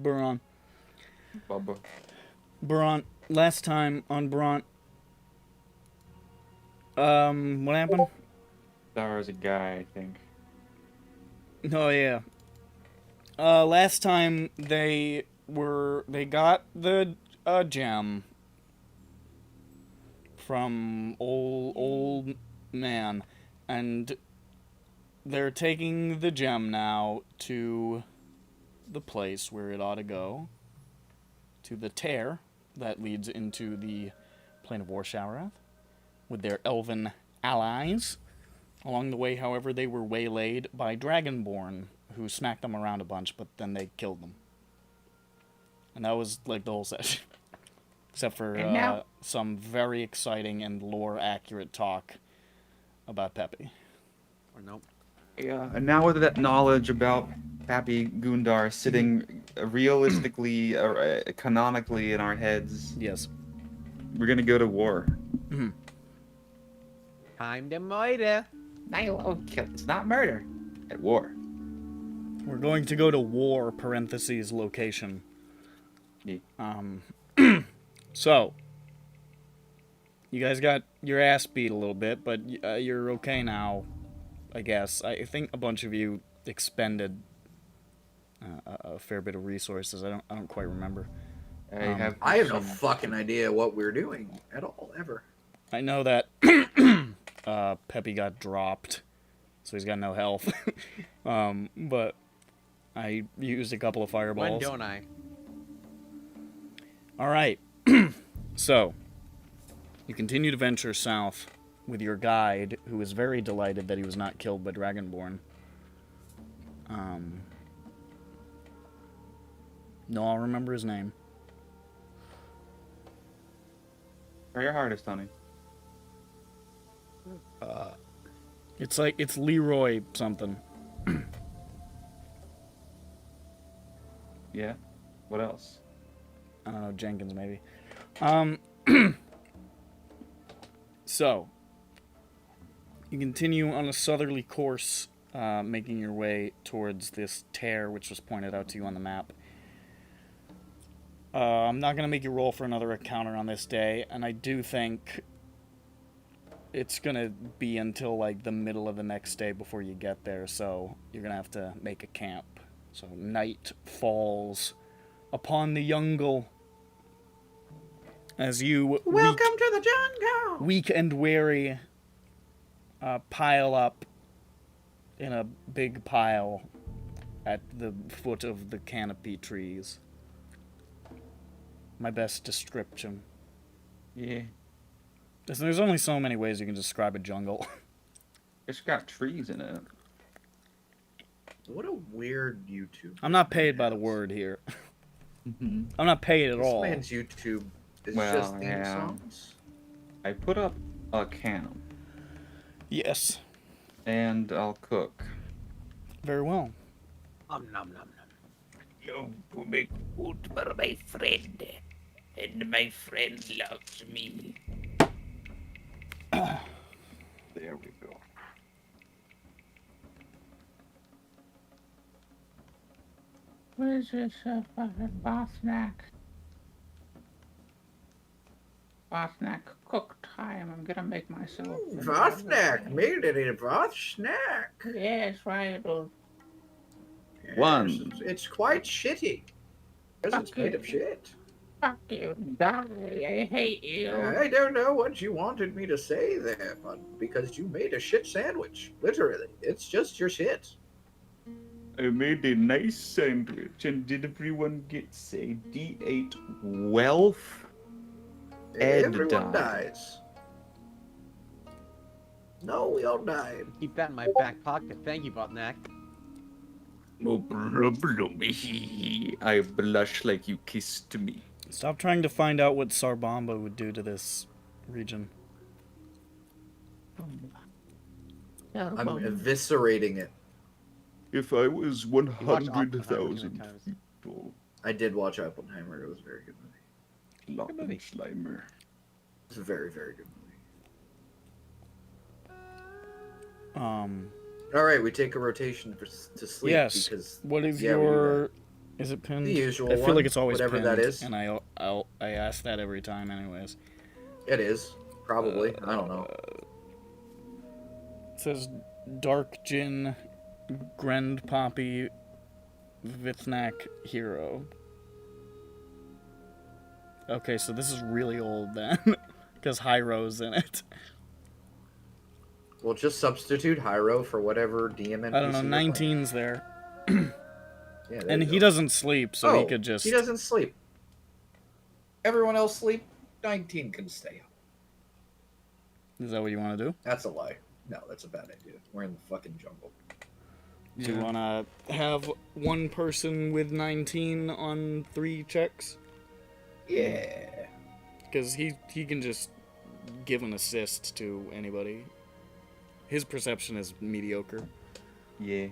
Bron. Bubba. Bron. Last time on Bron. What happened? There was a guy, I think. Oh, yeah. Last time they got the, gem from old man, and they're taking the gem now to the place where it ought to go, to the tear that leads into the plane of war Shavarath, with their elven allies. Along the way, however, they were waylaid by dragonborn, who smacked them around a bunch, but then they killed them. And that was, like, the whole session. Except for some very exciting and lore-accurate talk about Peppy. Or nope. Yeah, and now with that knowledge about Pappy Gundar sitting realistically, canonically in our heads, Yes. we're gonna go to war. Mm-hmm. Time to murder. It's not murder. At war. We're going to go to war, parentheses, location. Yeah. So, you guys got your ass beat a little bit, but you're okay now, I guess. I think a bunch of you expended a fair bit of resources. I don't quite remember. I have no fucking idea what we're doing at all, ever. I know that Peppy got dropped, so he's got no health. But I used a couple of fireballs. When don't I? All right. So, you continue to venture south with your guide, who is very delighted that he was not killed by Dragonborn. No, I'll remember his name. Try your hardest, honey. It's Leroy something. Yeah? What else? I don't know, Jenkins maybe. So, you continue on a southerly course, making your way towards this tear, which was pointed out to you on the map. I'm not going to make you roll for another encounter on this day, and I do think it's going to be until, like, the middle of the next day before you get there, so you're going to have to make a camp. So, night falls upon the jungle as you... Welcome to the jungle! Weak and weary, pile up in a big pile at the foot of the canopy trees. My best description. Yeah. Listen, there's only so many ways you can describe a jungle. It's got trees in it. What a weird YouTube. I'm not paid by the word here. I'm not paid at all. This man's YouTube is Well, just theme yeah. songs. I put up a camp, Yes. and I'll cook. Very well. Nom nom nom nom. You make food for my friend, and my friend loves me. There we go. Where's this fucking Bosnack? Bosnack, cook time. I'm gonna make myself. Vosnack made it in Vosnack. Yes, right. Yes, One. It's quite shitty. Because it's made of shit. Fuck you, die. I hate you. I don't know what you wanted me to say there, but because you made a shit sandwich. Literally. It's just your shit. I made a nice sandwich, and did everyone get a D8 wealth? Ed Everyone died. dies. No, we all died. Keep that in my back pocket. Thank you, Botnak. No problem. I blush like you kissed me. Stop trying to find out what Sarbamba would do to this region. I'm eviscerating it. If I was You watched Oppenheimer 100,000 too many times. people, I did watch Oppenheimer. It was a very good movie. movie. Schleimer. It's a very, very good movie. All right, we take a rotation to sleep. Yes. Because What is yeah, we do your... Is it pinned? The usual I feel one, like it's always whatever pinned. that is. And I ask that every time anyways. It is probably. I don't know. It says Dark Gin, Grend Poppy, Vithnak Hero. Okay, so this is really old then. Because Hyro's in it. We'll just substitute Hyro for whatever DMNPC. I don't know, we're playing. 19's there. Yeah, there And you he go. doesn't sleep, so he could just... He doesn't sleep. Everyone else sleep. 19 can stay up. Is that what you want to do? That's a lie. No, that's a bad idea. We're in the fucking jungle. Do you want to have one person with 19 on 3 checks? Yeah. Because he can just give an assist to anybody. His perception is mediocre. Yeah.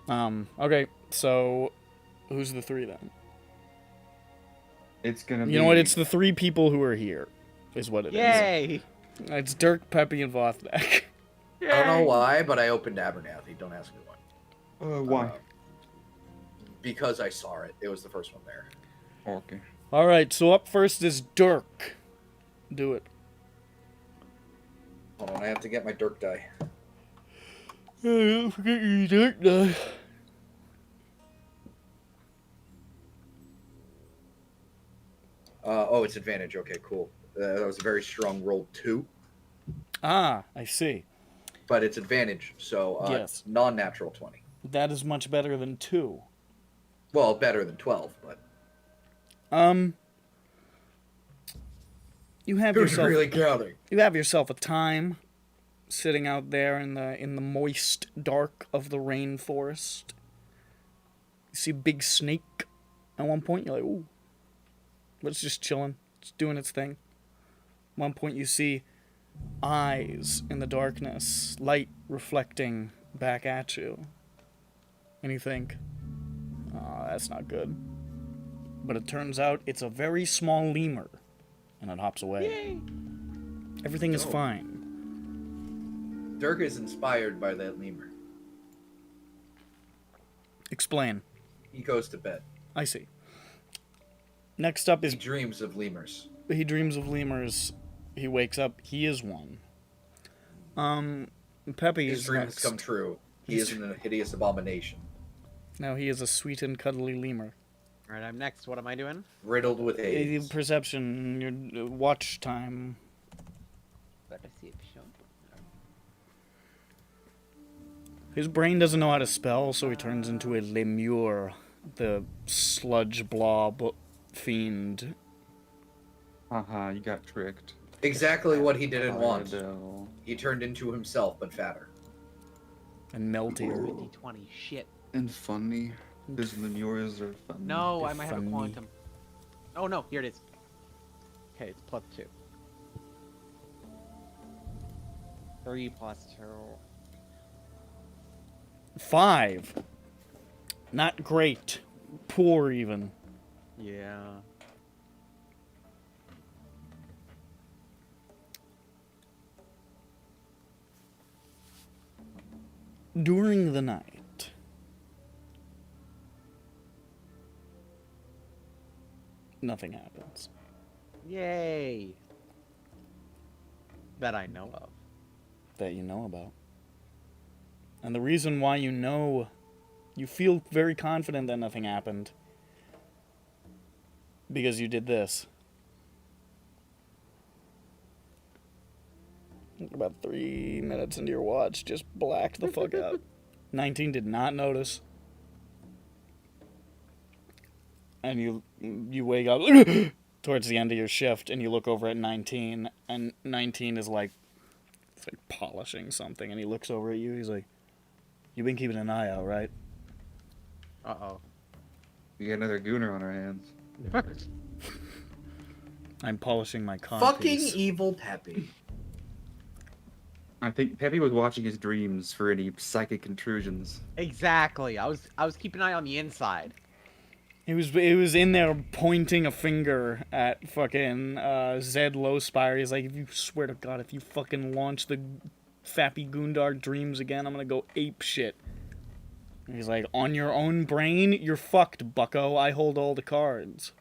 Okay, so who's the 3 then? It's gonna be. You know what? It's the 3 people who are here, is what it is. Yay! It's Dirk, Peppy, and Vothnak. I don't know why, but I opened Abernathy. Don't ask me why. Why? Because I saw it. It was the first one there. Okay. All right, so up first is Dirk. Do it. Hold on, I have to get my Dirk die. Don't forget your Dirk die. Oh, it's advantage. Okay, cool. That was a very strong roll 2, Ah, I see. but it's advantage, so Yes. non-natural 20. That is much better than 2. Well, better than 12, but You have who's yourself really counting? you have yourself a time sitting out there in the moist dark of the rainforest. You see a big snake at one point, you're like, ooh. But it's just chilling. It's doing its thing. At one point you see eyes in the darkness, light reflecting back at you. And you think, oh, that's not good. But it turns out it's a very small lemur. And it hops away. Yay! Everything is Oh. fine. Dirk is inspired by that lemur. Explain. He goes to bed. I see. Next up He is dreams of lemurs. he dreams of lemurs. He wakes up. He is one. Peppy His is dreams next. come true. He isn't a hideous abomination. Now he is a sweet and cuddly lemur. Alright, I'm next. What am I doing? Riddled with AIDS. Perception, your watch time. Let us see if show. His brain doesn't know how to spell, so he turns into a lemur, the sludge blob fiend. Haha, you got tricked. Exactly what he didn't want. Cardell. He turned into himself, but fatter. And meltier. D20. Shit. And funny. His lemurs are funny. No, I might have a Funny. quantum. Oh no, here it is. Okay, it's +2. 3 plus 2. 5. Not great. Poor even. Yeah. During the night, nothing happens. Yay! That I know of. That you know about. And the reason why you feel very confident that nothing happened, because you did this. About 3 minutes into your watch, just blacked the fuck out. 19 did not notice. And you wake up towards the end of your shift, and you look over at 19, and 19 is like, it's like polishing something, and he looks over at you. He's like, "You've been keeping an eye out, right?" Uh-oh. We got another gooner on our hands. I'm polishing my codpiece. Fucking evil Peppy. I think Peppy was watching his dreams for any psychic intrusions. Exactly. I was keeping an eye on the inside. He was in there pointing a finger at fucking Zed Lowspire. He's like, "If you swear to God, if you fucking launch the Fappy Gundar dreams again, I'm gonna go ape shit." And he's like, "On your own brain, you're fucked, bucko. I hold all the cards."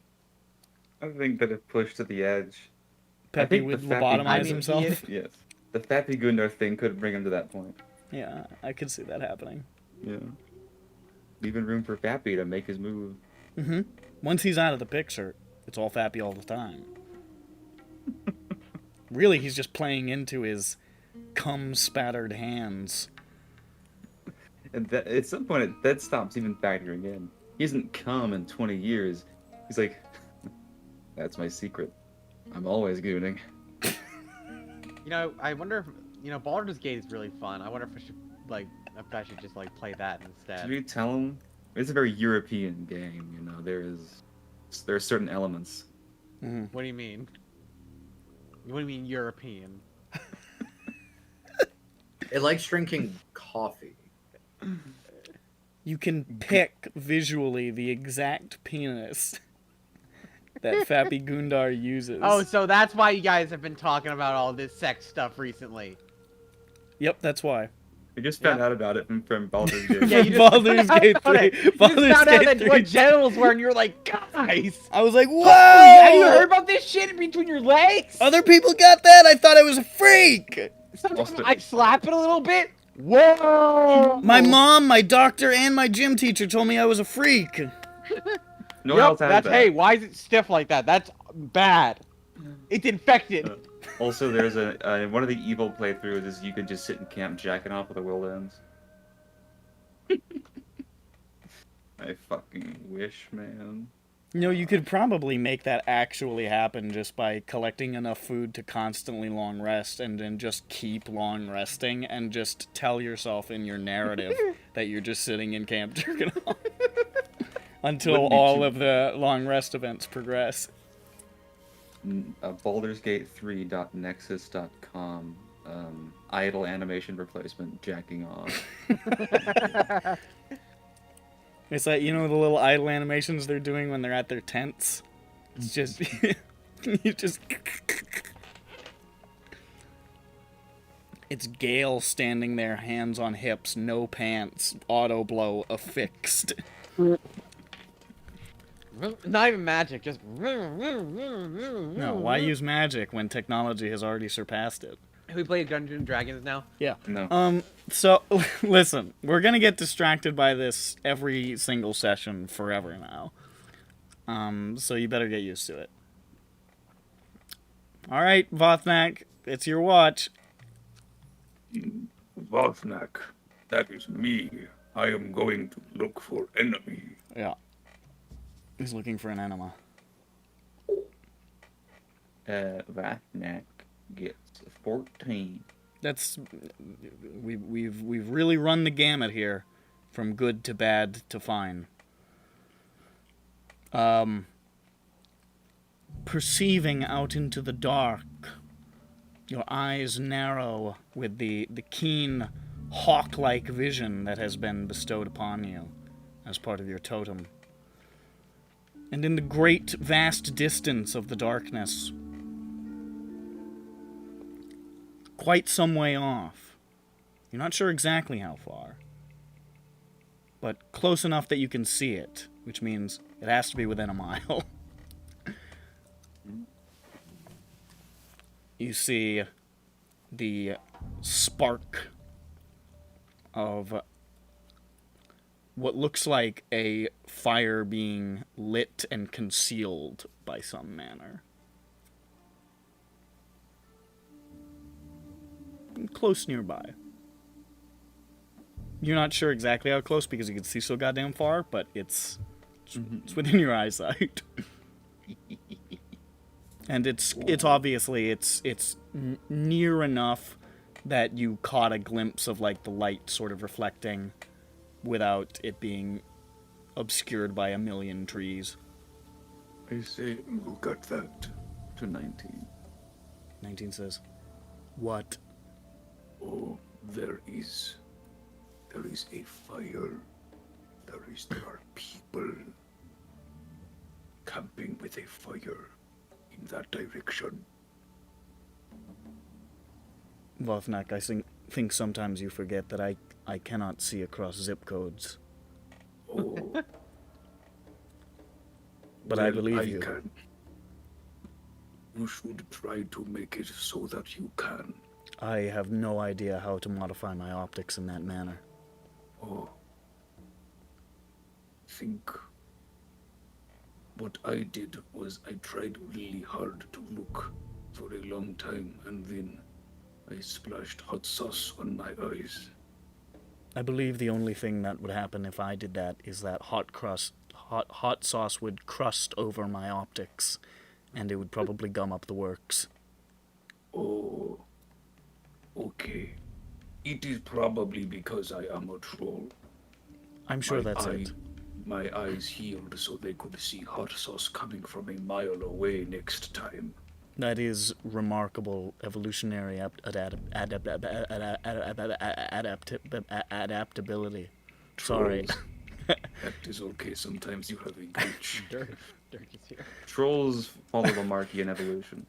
I think that if pushed to the edge, Peppy think would the Fappy- lobotomize I mean, himself. yes, the Fappy Gundar thing could bring him to that point. Yeah, I could see that happening. Yeah. Leaving room for Fappy to make his move. Mm-hmm. Once he's out of the picture, it's all Fappy all the time. Really, he's just playing into his cum-spattered hands. And that, at some point, that stops even factoring in. He hasn't come in 20 years. He's like, that's my secret. I'm always gooning. You know, I wonder if, you know, Baldur's Gate is really fun. I wonder if I should, like, if I should just, like, play that instead. Should we tell him? It's a very European game, you know. There are certain elements. Mm-hmm. What do you mean? What do you mean European? It likes drinking coffee. You can pick visually the exact penis that Fappy Gundar uses. Oh, so that's why you guys have been talking about all this sex stuff recently. Yep, that's why. We just found Yeah. out about it from Baldur's Gate. Yeah, you just Baldur's found Gate out about 3. it. You Baldur's just found out Gate that 3. what genitals were, and you were like, guys! I was like, whoa! Have you heard about this shit in between your legs? Other people got that? I thought I was a freak! Sometimes I slap it a little bit. Whoa! My mom, my doctor, and my gym teacher told me I was a freak. No one Yep, else has that's, that. hey, why is it stiff like that? That's bad. It's infected. Also, there's one of the evil playthroughs is you can just sit in camp jacking off with the world ends. I fucking wish, man. You know, you could probably make that actually happen just by collecting enough food to constantly long rest and then just keep long resting and just tell yourself in your narrative that you're just sitting in camp jerking off until Wouldn't be all too- of the long rest events progress. Baldur'sGate3.nexus.com idle animation replacement jacking off. It's like, you know, the little idle animations they're doing when they're at their tents? It's just, you just... It's Gale standing there, hands on hips, no pants, auto blow affixed. Not even magic, just. No, why use magic when technology has already surpassed it? We play Dungeons and Dragons now. Yeah. No. So, listen, we're gonna get distracted by this every single session forever now. So you better get used to it. Alright, Vothnak, it's your watch. Vosnak, that is me. I am going to look for enemy. Yeah. He's looking for an enema. Vatnak gets 14. That's we've really run the gamut here, from good to bad to fine. Perceiving out into the dark, your eyes narrow with the keen hawk-like vision that has been bestowed upon you as part of your totem. And in the great vast distance of the darkness, quite some way off. You're not sure exactly how far, but close enough that you can see it, which means it has to be within a mile. You see the spark of what looks like a fire being lit and concealed by some manner. Close nearby. You're not sure exactly how close because you can see so goddamn far, but it's within your eyesight. And it's obviously it's near enough that you caught a glimpse of like the light sort of reflecting without it being obscured by a million trees. I say, look at that. To 19. 19 says, "What?" Oh, there is a fire. There are people camping with a fire in that direction. Vothnak, I think sometimes you forget that I cannot see across zip codes. Oh. But I Well, believe you. Can. You should try to make it so that you can. I have no idea how to modify my optics in that manner. Oh. Think. What I did was I tried really hard to look for a long time, and then I splashed hot sauce on my eyes. I believe the only thing that would happen if I did that is that hot sauce would crust over my optics, and it would probably gum up the works. Oh. Okay. It is probably because I am a troll. I'm sure that's it. My eyes healed so they could see hot sauce coming from a mile away next time. That is remarkable evolutionary adaptability. Sorry. Trolls. That is okay. Sometimes you have a glitch. Dirk is here. Trolls follow the Markian evolution.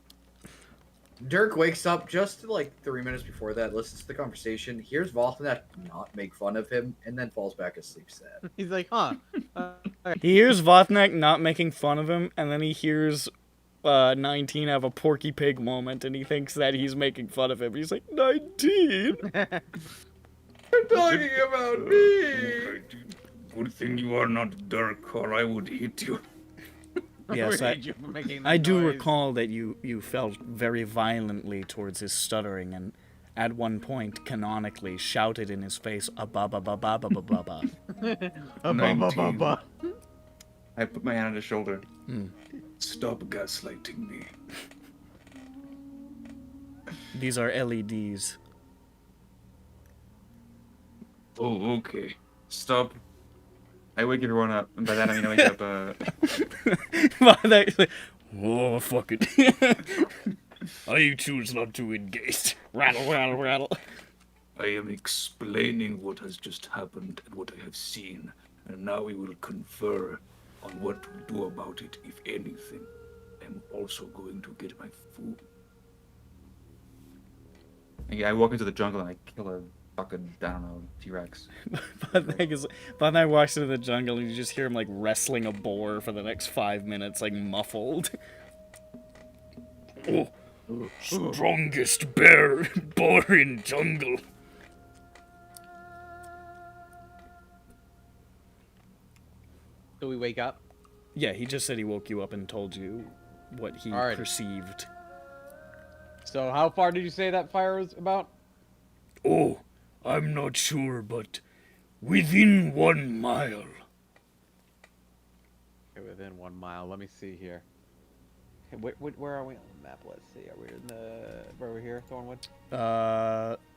Dirk wakes up just like 3 minutes before that, listens to the conversation, hears Volthnak not make fun of him, and then falls back asleep sad. He's like, huh. He hears Vothnak not making fun of him, and then he hears 19 have a Porky Pig moment, and he thinks that he's making fun of him. He's like, 19? You're talking about me! Good thing you are not Dirk, or I would hit you. Yes, You were making I do noise. recall that you felt very violently towards his stuttering, and at one point, canonically, shouted in his face, "A-ba-ba-ba-ba-ba-ba-ba." I put my hand on his shoulder. Stop gaslighting me. These are LEDs. Oh, okay. Stop. I wake everyone up, and by that I mean I wake up, Vothnak's like, "Oh, fuck it." I choose not to engage. Rattle, rattle, rattle. I am explaining what has just happened and what I have seen, and now we will confer on what to do about it, if anything. I'm also going to get my food. Yeah, I walk into the jungle and I kill a fucking, I don't know, T-Rex. Vothnak walks into the jungle and you just hear him like wrestling a boar for the next 5 minutes, like muffled. Oh, strongest boar in jungle. Do we wake up? Yeah, he just said he woke you up and told you what he Alright. perceived. So how far did you say that fire was about? Oh, I'm not sure, but within 1 mile. Okay, within 1 mile. Let me see here. Okay, where are we on the map? Let's see. Are we in the... We're over here, Thornwood?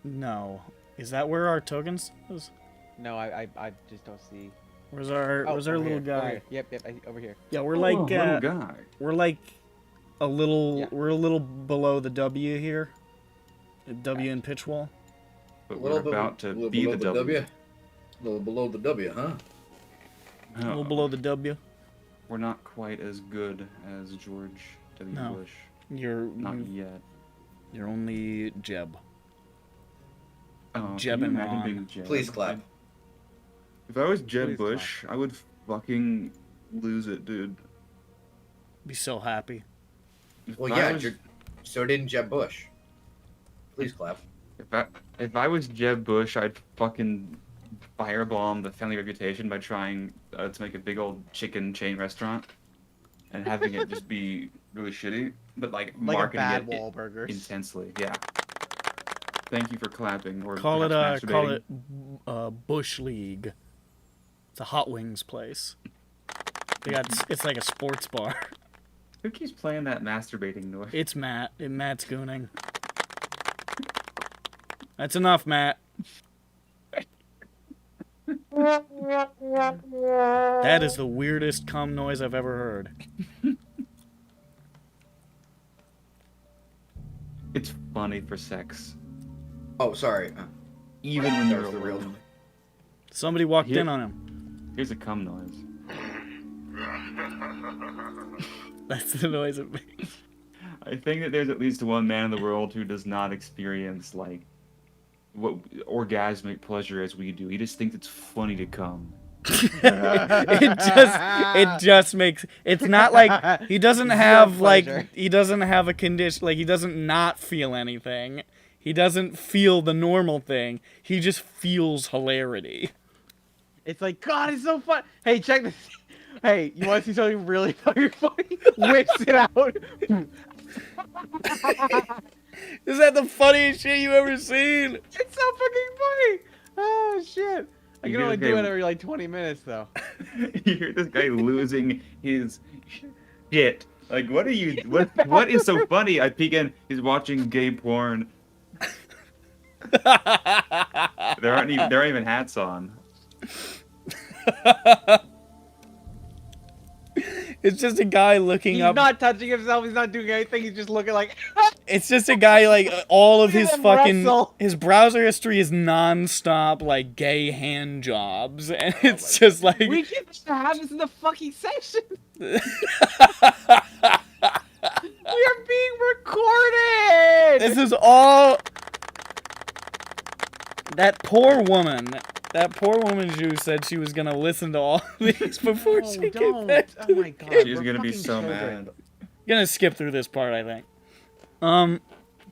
No. Is that where our tokens is? No, I just don't see... Where's our Oh, little over here, guy? over here. Yep, over here. Yeah, we're Oh, like little guy. we're like a little Yeah. we're a little below the W here. The W in Pitchwall. But A we're little bit about to little be below the W. A little below the W, huh? A little below the W. We're not quite as good as George W. No. Bush. You're Yet. you're only Jeb. Oh, Jeb can you and imagine Ron. being Jeb? Please clap. If I was Jeb Please Bush, I would fucking lose it, dude. Be so happy. If Well, I yeah, was- so didn't Jeb Bush. Please clap. If I was Jeb Bush, I'd fucking firebomb the family reputation by trying to make a big old chicken chain restaurant and having it just be really shitty, but like Like a marketing bad it Wahlburgers. intensely. Yeah. Thank you for clapping. Or Call it masturbating. Bush League. It's a hot wings place. It's like a sports bar. Who keeps playing that masturbating noise? It's Matt. Matt's gooning. That's enough, Matt. That is the weirdest cum noise I've ever heard. It's funny for sex. Oh, sorry. Even when you're That was the real alone. noise. Somebody walked Here- in on him. Here's a cum noise. That's the noise it makes. I think that there's at least one man in the world who does not experience like what orgasmic pleasure as we do. He just thinks it's funny to cum. it just makes it's not like he doesn't have pleasure. he doesn't have a condition, like he doesn't not feel anything. He doesn't feel the normal thing. He just feels hilarity. It's like, God, it's so fun. Hey, check this. Hey, you want to see something really fucking funny? Whips it out. Is that the funniest shit you ever seen? It's so fucking funny. Oh, shit. I You can only hear do this it every like 20 minutes, though. You hear this guy losing his shit. Like, what are you? What is so funny? I peek in. He's watching gay porn. There aren't even hats on. It's just a guy looking He's up. not touching himself. He's not doing anything. He's just looking like. It's just a guy like all of his Look at him fucking wrestle. his browser history is non-stop like gay hand jobs, and it's just like We can have this in the fucking session. We are being recorded. this is all. That poor woman who said she was gonna listen to all these before Oh, she don't. came back. Oh my God. She's we're gonna be fucking so children. mad. Gonna skip through this part, I think.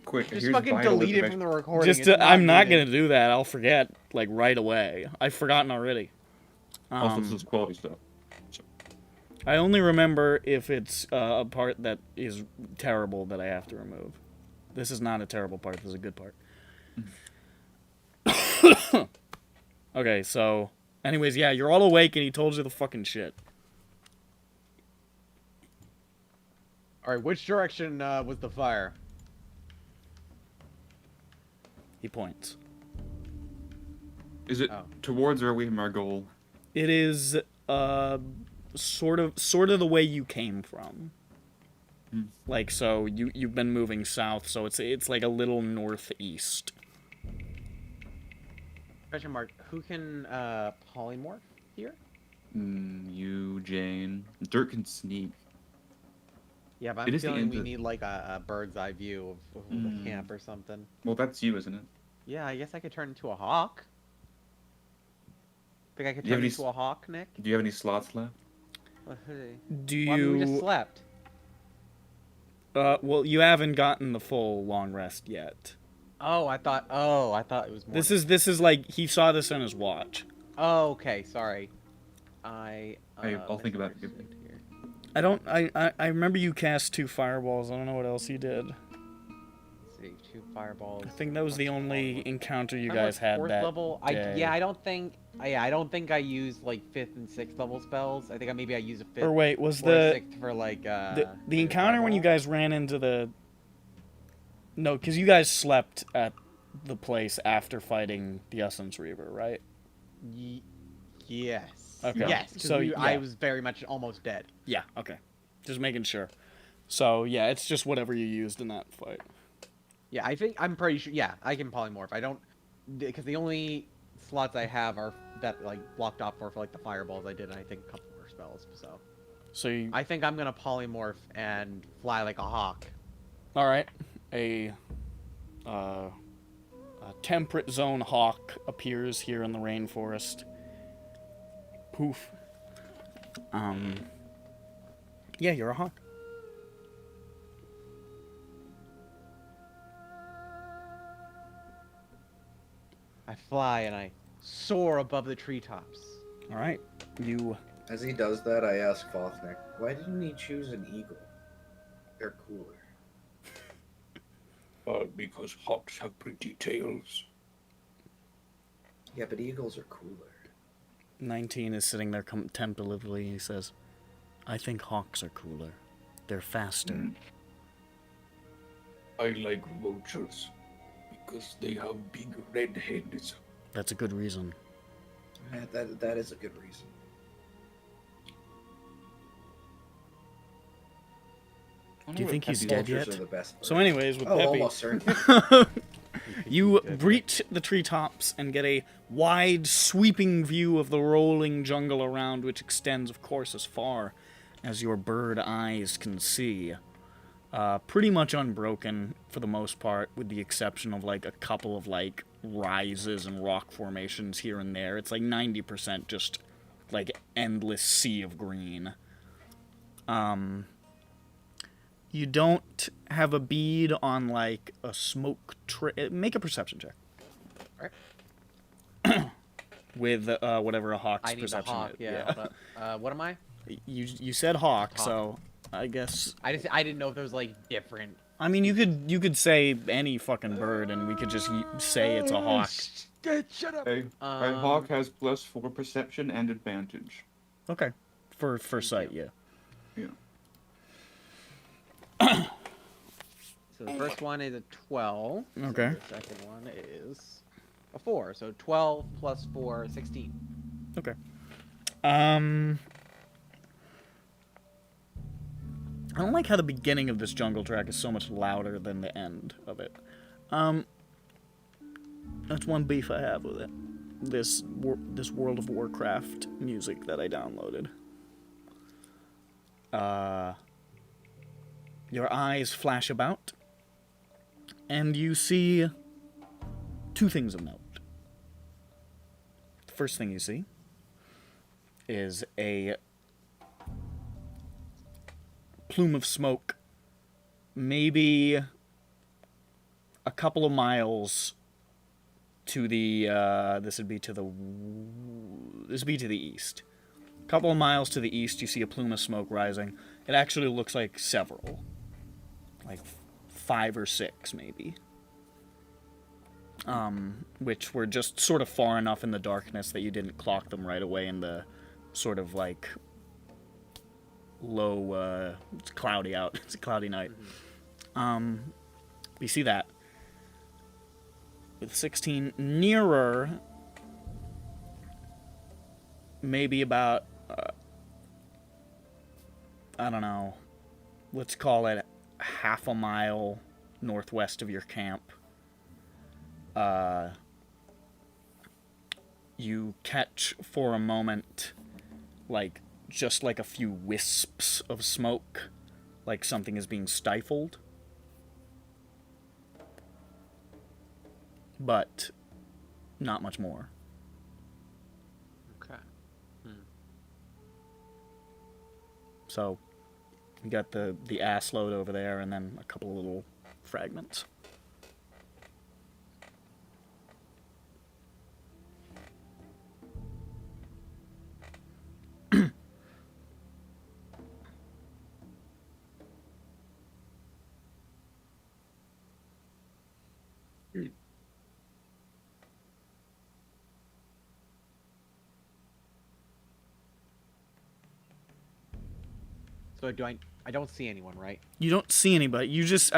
Quick, Just here's fucking vital delete it from information. the recording. Just It's I'm not needed. gonna do that. I'll forget like right away. I've forgotten already. Also, this is quality stuff. I only remember if it's a part that is terrible that I have to remove. This is not a terrible part. This is a good part. Okay, so, anyways, yeah, you're all awake and he told you the fucking shit. All right, which direction was the fire? He points. Is it Oh. towards or away from our goal? It is sort of the way you came from. Hmm. Like, so you've been moving south, so it's like a little northeast. Question mark. Who can polymorph here? You, Jane. Dirk can sneak. Yeah, but It I'm is the feeling end we of- need like a bird's eye view of the camp or something. Well, that's you, isn't it? Yeah, I guess I could turn into a hawk. Think I could Do you have turn any into a hawk, Nick? Do you have any slots left? Well, hey. Do Well, I mean, we just you? slept. Well, you haven't gotten the full long rest yet. Oh, I thought it was more. This is like he saw this on his watch. Oh, okay. Sorry. I'll think about it. misunderstood here. I don't. I remember you cast 2 fireballs. I don't know what else you did. Let's see, 2 fireballs. I think that was the only encounter you I'm guys like had 4th that level. day. I don't think I used like 5th and 6th level spells. I think I used a 5th Or wait, was or a the 6th for like the like a encounter when you fireball. guys ran into the? No, because you guys slept at the place after fighting the Essence Reaver, right? Yes. Okay. Yes. 'Cause So, I yeah. was very much almost dead. Yeah. Okay. Just making sure. So yeah, it's just whatever you used in that fight. Yeah, I'm pretty sure. Yeah, I can polymorph. I don't, because the only slots I have are that like blocked off for like the fireballs I did, and I think a couple more spells. So you, I think I'm gonna polymorph and fly like a hawk. all right, a temperate zone hawk appears here in the rainforest. Poof. Yeah, you're a hawk. I fly and I soar above the treetops. All right, you. As he does that, I ask Fofnik, why didn't he choose an eagle? They're cooler. Because hawks have pretty tails. Yeah, but eagles are cooler. 19 is sitting there contemplatively. He says, I think hawks are cooler. They're faster. Mm. I like vultures because they have big red heads. That's a good reason. Yeah, that is a good reason. Do you think he's Peppy dead Vultures yet? are the best. So anyways, with Oh, Peppy, almost certainly. you reach the treetops and get a wide, sweeping view of the rolling jungle around, which extends, of course, as far as your bird eyes can see. Pretty much unbroken for the most part, with the exception of like a couple of like rises and rock formations here and there. It's like 90% just like endless sea of green. You don't have a bead on like a smoke make a perception check. Alright. With whatever a hawk's I need a perception hawk, is. yeah. But, what am I? You said hawk, Hawk. so I guess I didn't know if there was like different. I mean you could say any fucking bird and we could just say it's a hawk. Shut up. A hawk has +4 perception and advantage. Okay. For sight, yeah. Yeah. So the first one is a 12. Okay. So the second one is a 4. So 12 plus 4, 16. Okay. I don't like how the beginning of this jungle track is so much louder than the end of it. That's one beef I have with it. This World of Warcraft music that I downloaded. Your eyes flash about, and you see two things of note. The first thing you see is a plume of smoke, maybe a couple of miles to the this would be to the east. A couple of miles to the east, you see a plume of smoke rising. It actually looks like several, like 5 or 6 maybe, which were just sort of far enough in the darkness that you didn't clock them right away in the sort of like low, it's cloudy out, it's a cloudy night. We see that. With 16 nearer, maybe about, I don't know, let's call it half a mile northwest of your camp. You catch for a moment, like, just like a few wisps of smoke, like something is being stifled. But not much more. Okay. So you got the ass load over there and then a couple of little fragments. So I don't see anyone, right? You don't see anybody. You just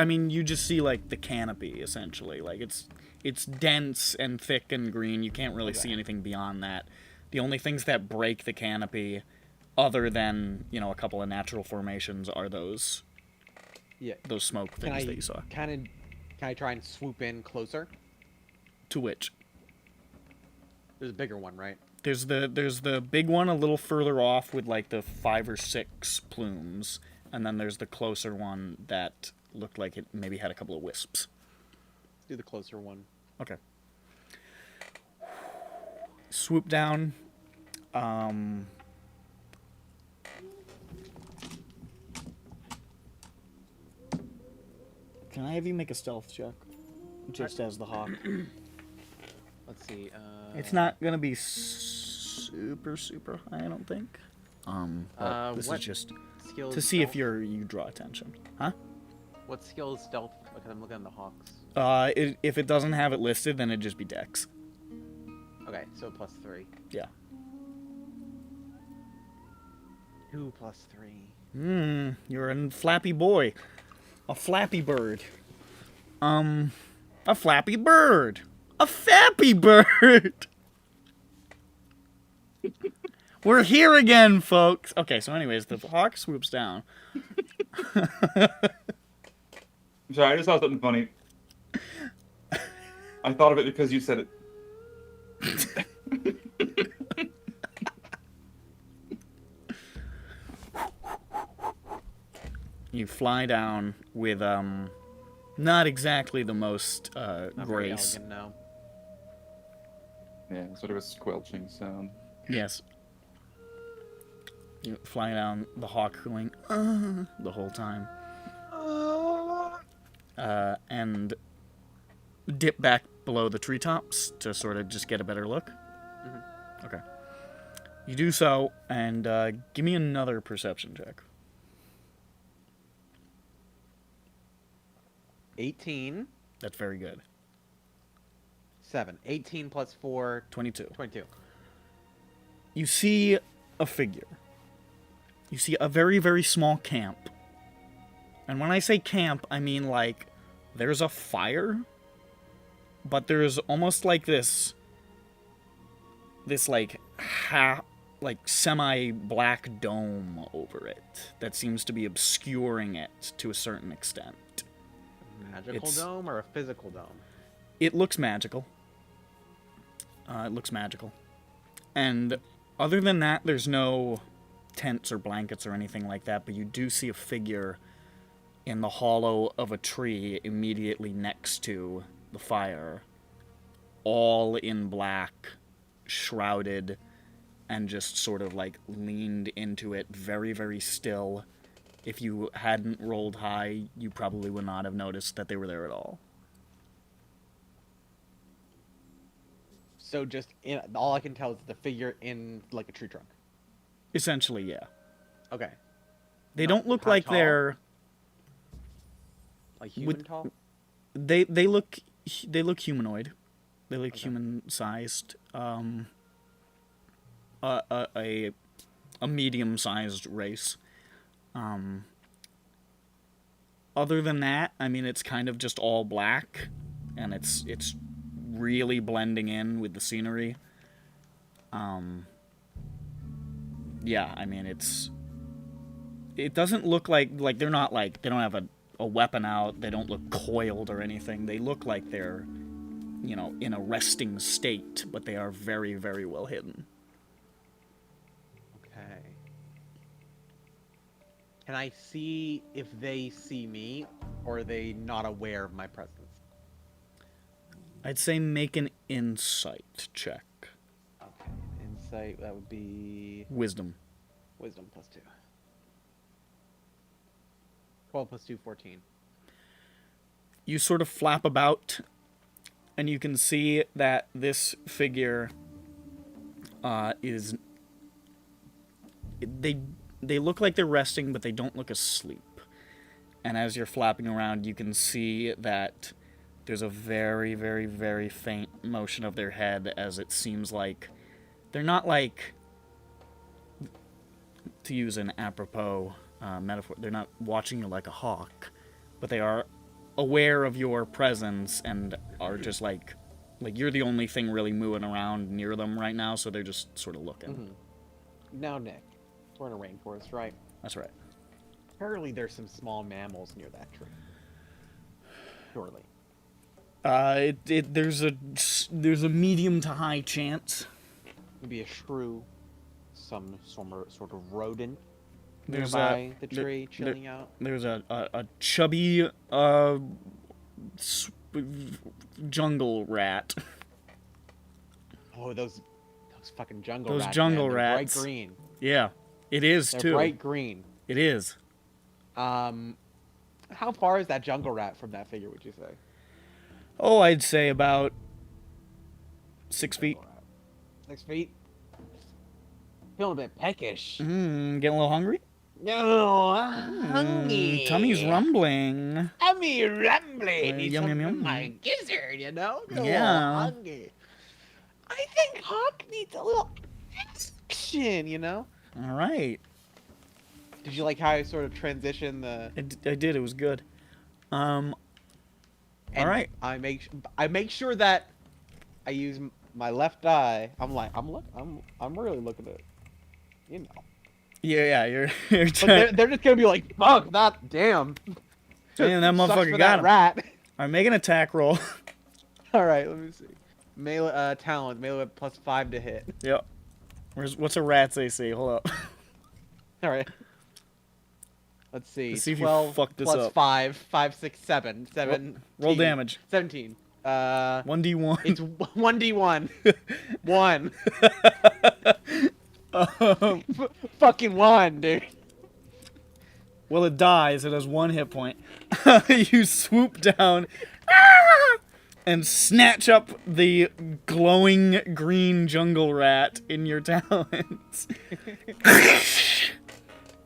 see like the canopy essentially. Like it's dense and thick and green. You can't really see anything beyond that. The only things that break the canopy, other than, you know, a couple of natural formations, are those smoke things that you saw. Can I try and swoop in closer? To which? There's a bigger one, right? There's the big one a little further off with like the 5 or 6 plumes, and then there's the closer one that looked like it maybe had a couple of wisps. Do the closer one. Okay. Swoop down. Can I have you make a stealth check? Just as the hawk. Let's see. It's not gonna be super high, I don't think. But this is what just skill to is see if stealth? you draw attention. Huh? What skill is stealth? Because I'm looking at the hawks. If it doesn't have it listed, then it'd just be Dex. Okay, so +3. Yeah. 2 + 3. You're a flappy boy. A flappy bird. A flappy bird. A fappy bird. We're here again, folks. Okay, so anyways, the hawk swoops down. I'm sorry, I just saw something funny. I thought of it because you said it. You fly down with not exactly the most Not very grace. elegant, no. Yeah, sort of a squelching sound. Yes. You fly down the hawk cooing the whole time. And dip back below the treetops to sort of just get a better look. Okay. You do so, and give me another perception check. 18. That's very good. 7. 18 + 4. 22. 22. You see a figure. You see a very, very small camp. And when I say camp, I mean like there's a fire, but there's almost like this like semi-black dome over it that seems to be obscuring it to a certain extent. Magical dome or a physical dome? It looks magical. It looks magical. And other than that, there's no tents or blankets or anything like that, but you do see a figure in the hollow of a tree immediately next to the fire, all in black, shrouded, and just sort of like leaned into it, very, very still. If you hadn't rolled high, you probably would not have noticed that they were there at all. So just all I can tell is the figure in like a tree trunk. Essentially, yeah. Okay. They Not don't look how like tall? they're... Like human Would- tall? They look humanoid. They look human-sized. A medium-sized race. Other than that, I mean, it's kind of just all black, and it's really blending in with the scenery. Yeah, I mean, it doesn't look like they're not like, they don't have a weapon out, they don't look coiled or anything. They look like they're, you know, in a resting state, but they are very, very well hidden. Okay. Can I see if they see me, or are they not aware of my presence? I'd say make an insight check. Okay. Insight, that would be Wisdom. wisdom +2. 12 + 2, 14. You sort of flap about, and you can see that this figure is... They look like they're resting, but they don't look asleep. And as you're flapping around, you can see that there's a very, very, very faint motion of their head, as it seems like they're not like, to use an apropos metaphor, they're not watching you like a hawk, but they are aware of your presence and are just like you're the only thing really moving around near them right now, so they're just sort of looking. Now, Nick, we're in a rainforest, right? That's right. Apparently there's some small mammals near that tree. Surely. There's a medium to high chance. Maybe a shrew, some sort of rodent There's nearby the there- tree, chilling out. There's a chubby jungle rat. Oh, those fucking jungle Those rats. jungle man. They're rats. bright green. Yeah, it is They're too. bright green. It is. How far is that jungle rat from that figure, would you say? Oh, I'd say about 6 feet. 6 feet? Feeling a bit peckish. Getting a little hungry? No, hungry. hungry. Tummy's rumbling. Tummy rumbling. Need Yum, yum, something yum. in my gizzard, you know? Get a little Yeah. hungry. I think Hawk needs a little action, you know? All right. Did you like how I sort of transitioned the? I did. It was good. All And right. I make sure that I use my left eye. I'm really looking at it. You know. Yeah, you're But trying. they're just gonna be like, fuck that, damn. Damn, that Sucks motherfucker for got that him. rat. All right, make an attack roll. All right, let me see. Melee talent, melee +5 to hit. Yep. What's a rat's AC? Hold up. All right. Let's see. Let's see if you 12 fuck this plus up. 5, 5, 6, 7, 7. Roll damage. 17. 1d1. It's 1d1. 1. Fucking 1, dude. Well, it dies. It has 1 hit point. You swoop down and snatch up the glowing green jungle rat in your talons.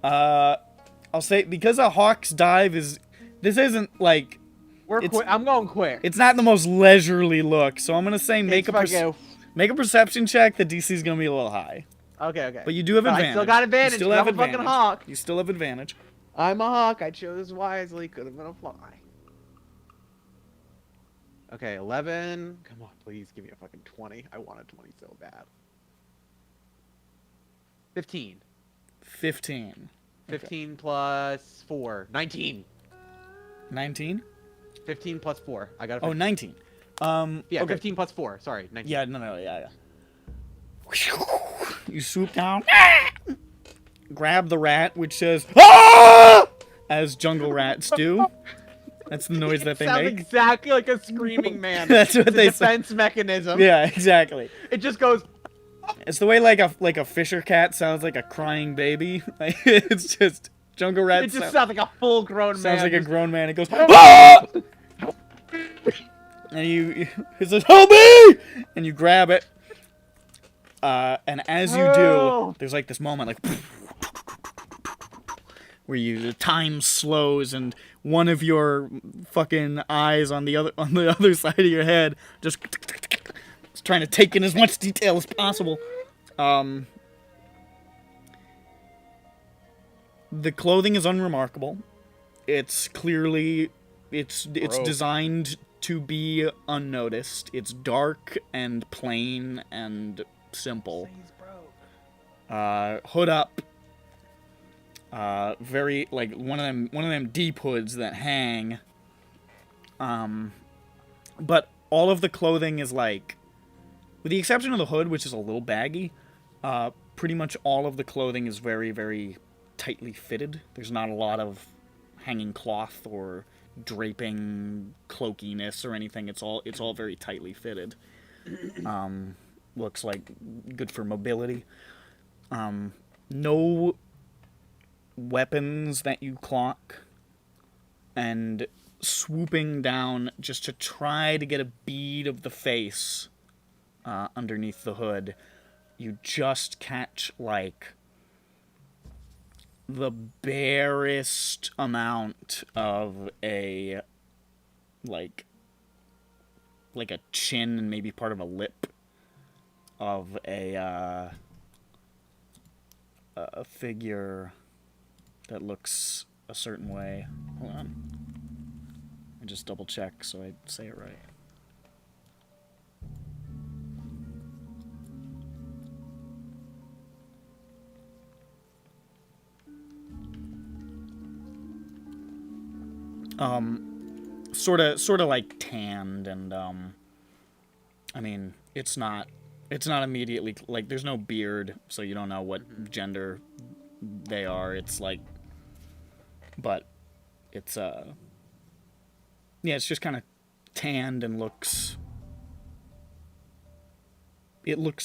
I'll say, because a hawk's dive is... This isn't, like... I'm going quick. It's not the most leisurely look, so I'm going to say make It's a perception check. The DC's going to be a little high. Okay. But you do have But advantage. I still got advantage. You still 'cause have I'm a fucking advantage. hawk. You still have advantage. I'm a hawk. I chose wisely. Could have been a fly. Okay, 11. Come on, please give me a fucking 20. I want a 20 so bad. 15. 15. 15 plus 4. 19. 19? 15 plus 4. I got a 15. Oh, 19. Yeah, okay. 15 plus 4. Sorry, 19. Yeah, no, yeah. You swoop down, grab the rat, which says, "Ah!" as jungle rats do. That's the noise that they Sounds make. exactly like a screaming man. That's what It's a they say. defense mechanism. Yeah, exactly. It just goes. It's the way like a fisher cat sounds like a crying baby. Like, it's just jungle rat. It just sounds like a full-grown man. sounds like a grown man. It goes, "Ah!" And it says, "Help me!" And you grab it. And as you do, Oh. there's like this moment, like where the time slows, and one of your fucking eyes on the other side of your head just is trying to take in as much detail as possible. The clothing is unremarkable. It's clearly it's Bro. designed to be unnoticed. It's dark and plain and simple. Hood up. Very like one of them deep hoods that hang. But all of the clothing is like, with the exception of the hood, which is a little baggy, pretty much all of the clothing is very, very tightly fitted. There's not a lot of hanging cloth or draping cloakiness or anything. It's all very tightly fitted. Looks like good for mobility. No weapons that you clock, and swooping down just to try to get a bead of the face underneath the hood, you just catch like the barest amount of a like a chin and maybe part of a lip of a figure that looks a certain way. Hold on. I just double check so I say it right. Sort of like tanned, and I mean, it's not immediately like, there's no beard, so you don't know what gender they are. It's like, but it's yeah, it's just kind of tanned and looks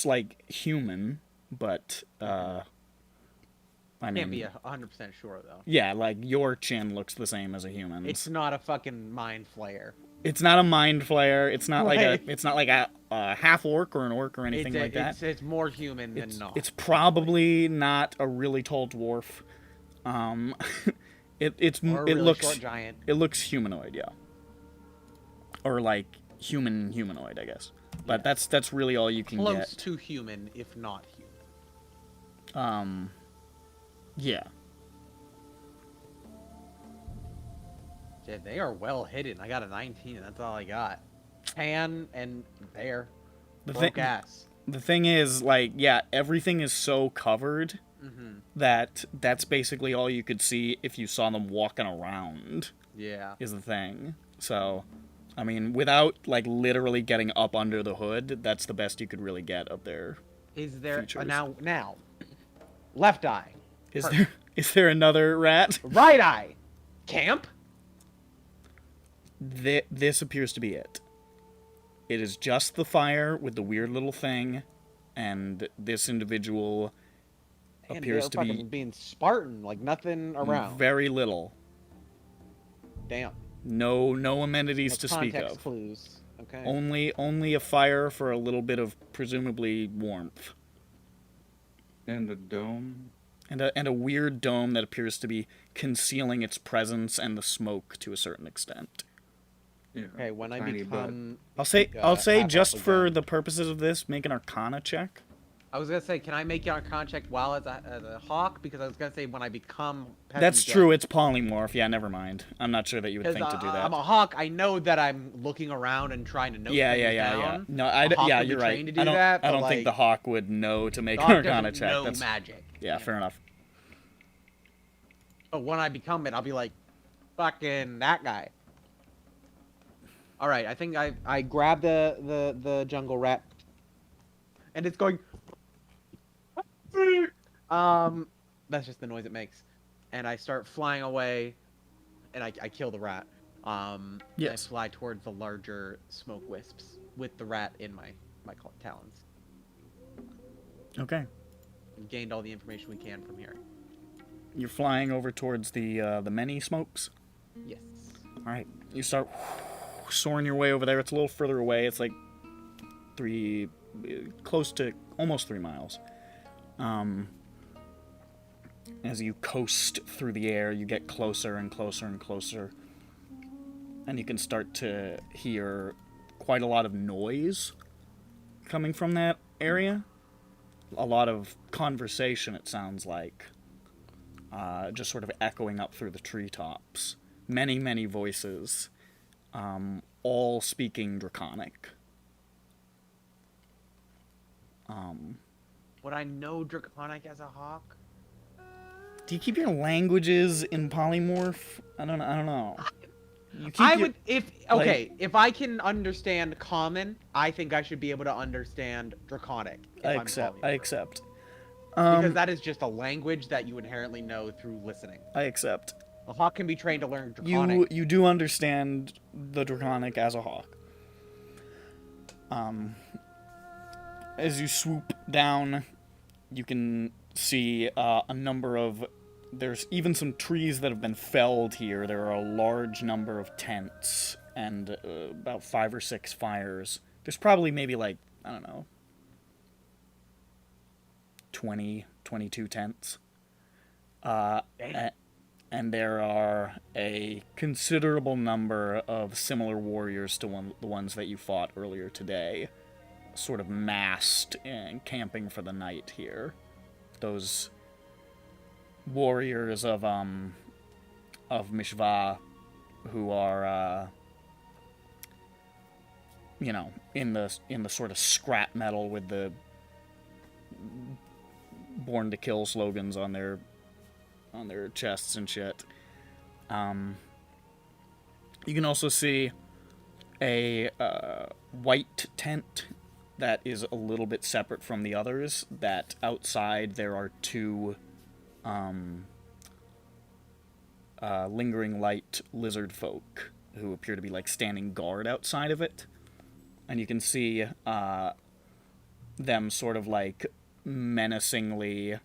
like human, but I mean, Can't be 100% sure though. yeah, like your chin looks the same as a human's. It's not a fucking mind flayer. It's not a mind flayer. It's not Right. like a half orc or an orc or anything like that. It's more human than not. It's probably not a really tall dwarf. Or a it really looks short giant. it looks humanoid, yeah. Or like humanoid, I guess. But that's really all you can Close get. to human, if not human. Yeah. Yeah, they are well hidden. I got a 19, and that's all I got. Pan and bear. Broke ass. The thing is, like, yeah, everything is so covered that that's basically all you could see if you saw them walking around. Yeah. Is the thing. So, I mean, without like literally getting up under the hood, that's the best you could really get of their. Is there Features. now? Left eye. Is there another rat? Right eye. Camp. This appears to be it. It is just the fire with the weird little thing, and this individual appears to be being Spartan, like nothing around. very little. Damn. No amenities No to speak context of. clues. Okay. Only a fire for a little bit of presumably warmth. And a dome. And a weird dome that appears to be concealing its presence and the smoke to a certain extent. Yeah. Okay, when I tiny butt. become, I'll say half just up for again. the purposes of this, make an Arcana check. I was gonna say, can I make your contract while as a hawk? Because I was gonna say when I become. That's true. It's polymorph. Yeah, never mind. I'm not sure that you would Because think to do that. I'm a hawk. I know that I'm looking around and trying to note Yeah. things down. No, A hawk yeah, would be you're right. trained to do I don't. that, I but, don't think like, the hawk would know to make Hawk an Arcana doesn't check. know That's magic. yeah, fair enough. But when I become it, I'll be like, fucking that guy. All right, I think I grab the jungle rat, and it's going. That's just the noise it makes, and I start flying away, and I kill the rat. And I Yes. fly towards the larger smoke wisps with the rat in my talons. Okay. We've gained all the information we can from here. You're flying over towards the many smokes. Yes. All right. You start soaring your way over there. It's a little further away. It's like close to almost 3 miles. As you coast through the air, you get closer and closer and closer. And you can start to hear quite a lot of noise coming from that area. A lot of conversation, it sounds like. Just sort of echoing up through the treetops. Many, many voices. All speaking Draconic. Would I know Draconic as a hawk? Do you keep your languages in polymorph? I don't know. You keep I your- would if I can understand common, I think I should be able to understand Draconic. If I I'm accept. polymorph. I accept. Because that is just a language that you inherently know through listening. I accept. A hawk can be trained to learn Draconic. You do understand the Draconic as a hawk. As you swoop down, you can see a number of... There's even some trees that have been felled here. There are a large number of tents and about 5 or 6 fires. There's probably maybe like, I don't know, 20, 22 tents. And there are a considerable number of similar warriors to the ones that you fought earlier today, sort of massed and camping for the night here. Those warriors of Mishva who are in the sort of scrap metal with the born to kill slogans on their chests and shit. You can also see a white tent that is a little bit separate from the others, that outside there are 2 lingering light lizard folk who appear to be like standing guard outside of it. And you can see them sort of like menacingly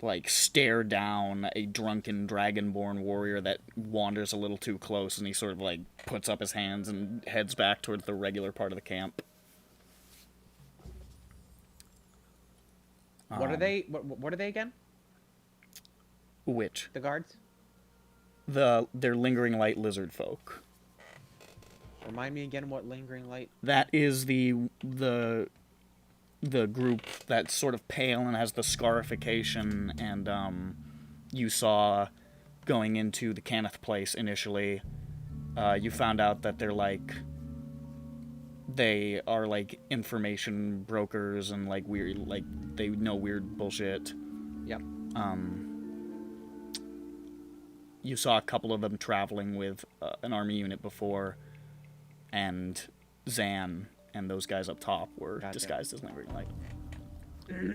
like stare down a drunken dragonborn warrior that wanders a little too close, and he sort of like puts up his hands and heads back towards the regular part of the camp. What are they? What are they again? Which? The guards? They're lingering light lizard folk. Remind me again what lingering light. That is the group that's sort of pale and has the scarification, and you saw going into the Kenneth place initially. You found out that they are like information brokers and like weird, like they know weird bullshit. Yep. You saw a couple of them traveling with an army unit before, and Zan and those guys up top were Gotcha. disguised as lingering light.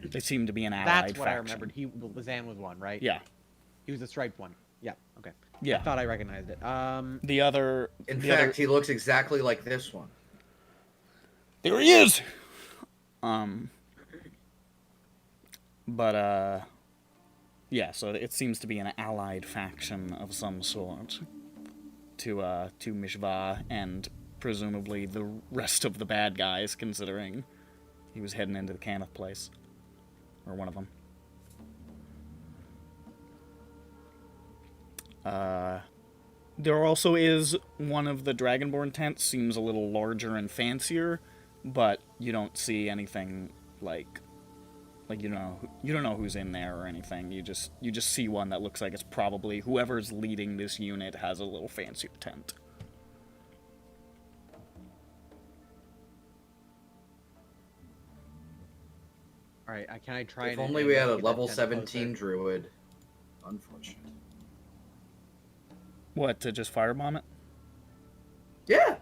They seem to be an allied That's what faction. I remembered. Zan was one, right? Yeah. He was the striped one. Yeah. Okay. Yeah. I thought I recognized it. The other... In fact, he looks exactly like this one. There he is! Yeah, so it seems to be an allied faction of some sort to Mishva and presumably the rest of the bad guys, considering he was heading into the Kenneth place. Or one of them. There also is one of the Dragonborn tents, seems a little larger and fancier, but you don't see anything like you don't know who's in there or anything. You just see one that looks like it's probably whoever's leading this unit has a little fancier tent. all right. Can I try? If and only we had a get that level tent 17 closer? druid. Unfortunate. What, to just firebomb it? Yeah,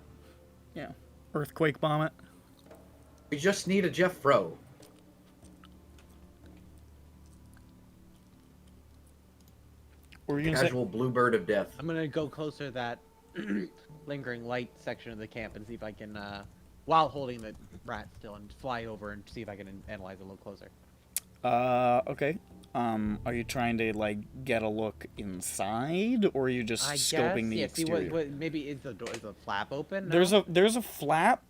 Yeah. Earthquake bomb it? we just need a Jeff Fro. What were you gonna say? Casual bluebird of death. I'm gonna go closer to that lingering light section of the camp and see if I can, while holding the rat still, and fly over and see if I can analyze it a little closer. Okay. Are you trying to, like, get a look inside, or are you just I scoping guess. the Yeah. exterior? See what? Maybe is the door, is the flap open? There's now? a flap,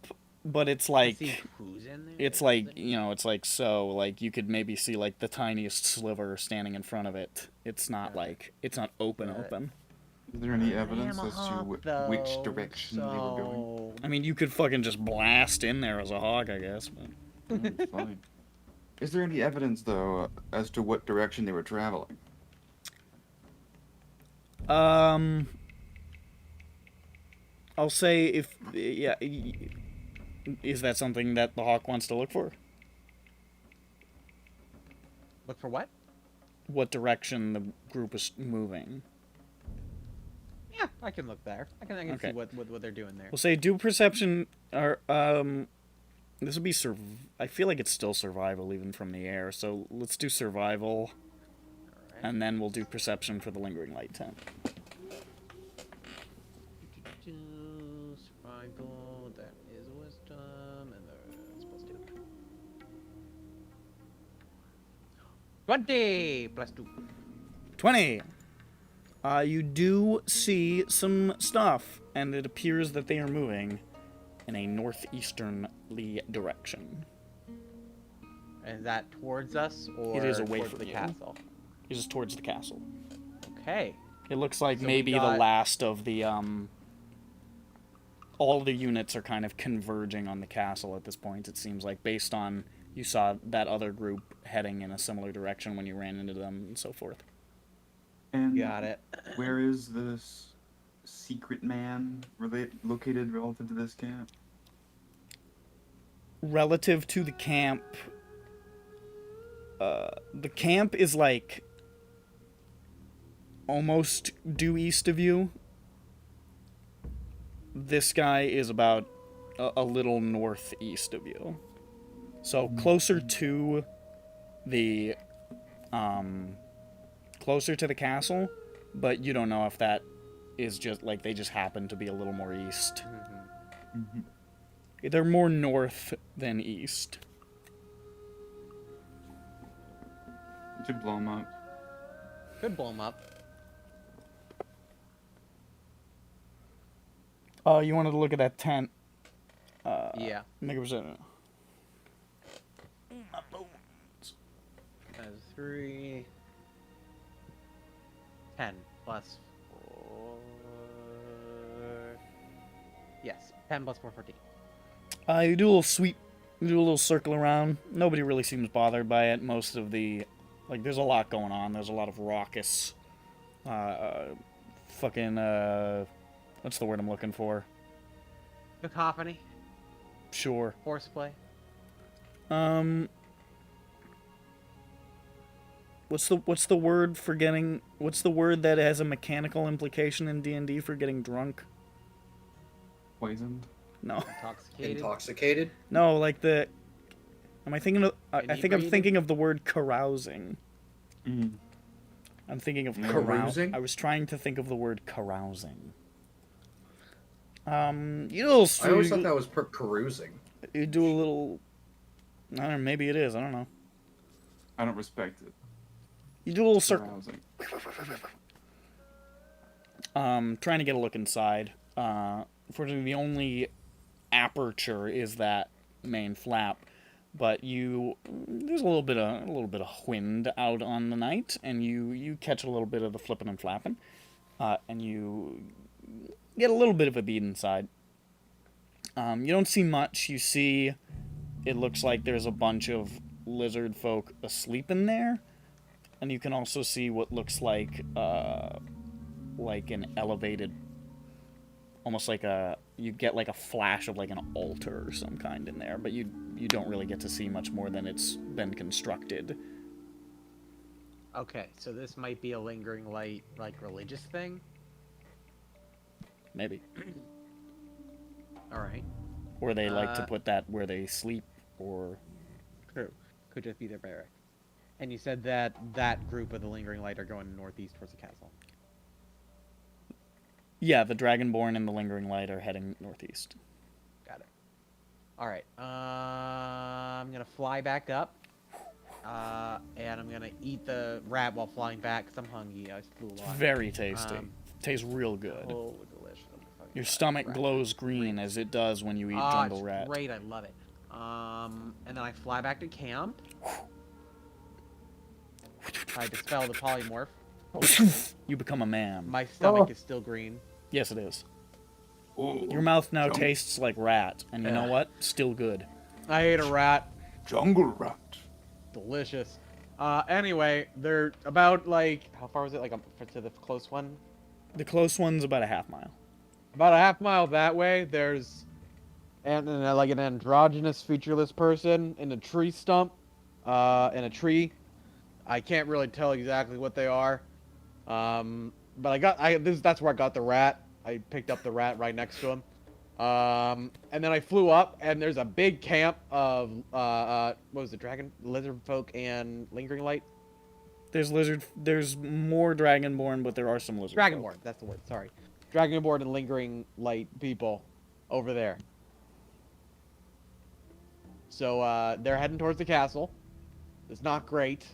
but it's like See who's in there. it's like, you know, it's like so, like you could maybe see like the tiniest sliver standing in front of it. It's not like it's not open. Got it. Open. Is there any I evidence am as to up, which though, direction they were going? I mean, you could fucking just blast in there as a hawk, I guess. But... That's fine. Is there any evidence, though, as to what direction they were traveling? I'll say if yeah, is that something that the hawk wants to look for? Look for what? What direction the group is moving? Yeah, I can look there. I can Okay. see what they're doing there. We'll say do perception or this would be I feel like it's still survival even from the air. So let's do survival, Alright. and then we'll do perception for the lingering light tent. Survival, that is wisdom, and that's plus 2. 20 plus 2. 20. You do see some stuff, and it appears that they are moving in a northeasternly direction. Is that towards us or It is away towards from the you. castle? It is towards the castle. Okay. It looks like So we maybe the got- last of the all the units are kind of converging on the castle at this point. It seems like, based on you saw that other group heading in a similar direction when you ran into them and so forth. And Got it. where is this secret man located relative to this camp? Relative to the camp is like almost due east of you. This guy is about a little northeast of you. So closer to the castle, but you don't know if that is just like they just happen to be a little more east. They're more north than east. You should blow him up. Could blow them up. Oh, you wanted to look at that tent. Yeah. Make a percent. That is 3. 10 plus 4. Yes, 10 plus 4, 14. You do a little sweep, you do a little circle around. Nobody really seems bothered by it. Most of the, like, there's a lot going on. There's a lot of raucous, fucking, what's the word I'm looking for? Cacophony, Sure. horseplay. What's the word for getting? What's the word that has a mechanical implication in D&D for getting drunk? Poisoned. No, Intoxicated. Intoxicated? no, like the. Am I thinking of? I think I'm Inebriated? thinking of the word carousing. Mm. I'm thinking of Carousing? I was trying to think of the word carousing. You do a little. I always thought that was carousing. You do a little. I don't know. Maybe it is. I don't know. I don't respect it. You do a little circle. Arousing. Trying to get a look inside. Unfortunately, the only aperture is that main flap, but there's a little bit of wind out on the night, and you catch a little bit of the flipping and flapping, and you get a little bit of a bead inside. You don't see much. You see, it looks like there's a bunch of lizard folk asleep in there, and you can also see what looks like an elevated, almost like you get like a flash of like an altar or some kind in there, but you don't really get to see much more than it's been constructed. Okay, so this might be a lingering light, like religious thing. Maybe. All right. Or they like to put that where they sleep, or... True. Could just be their barrack. And you said that that group of the lingering light are going northeast towards the castle. Yeah, the dragonborn and the lingering light are heading northeast. Got it. All right. I'm gonna fly back up, and I'm gonna eat the rat while flying back because I'm hungry. I flew a lot. Very tasty. Tastes real good. Oh, delicious. Your stomach glows green as it does when you eat jungle it's rat. great. I love it. And then I fly back to camp. I dispel the polymorph. You become a man. My stomach is still green. Yes, it is. Oh, Your mouth now Jung- tastes like rat, and you know Ugh. what? Still good. I ate a rat. Jungle rat. Delicious. Anyway, they're about like how far was it? Like to the close one? The close one's about a half mile. About a half mile that way. There's like an androgynous, featureless person in a tree stump, in a tree. I can't really tell exactly what they are. But that's where I got the rat. I picked up the rat right next to him. And then I flew up, and there's a big camp of what was it, lizard folk and lingering light. There's more dragonborn, but there are some lizard Dragonborn, folk. that's the word. Sorry, dragonborn and lingering light people over there. So they're heading towards the castle. It's not great.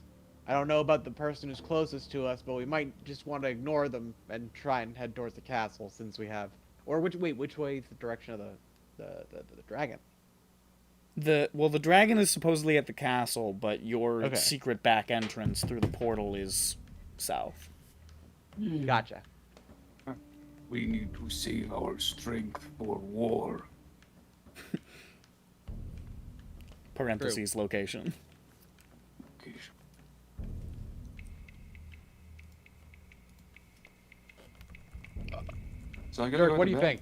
I don't know about the person who's closest to us, but we might just want to ignore them and try and head towards the castle since we have. Or which way is the direction of the dragon? The dragon is supposedly at the castle, but your Okay. secret back entrance through the portal is south. Gotcha. We need to save our strength for war. Parentheses location. Okay. So I gotta Dirk, go what to do you bed. think?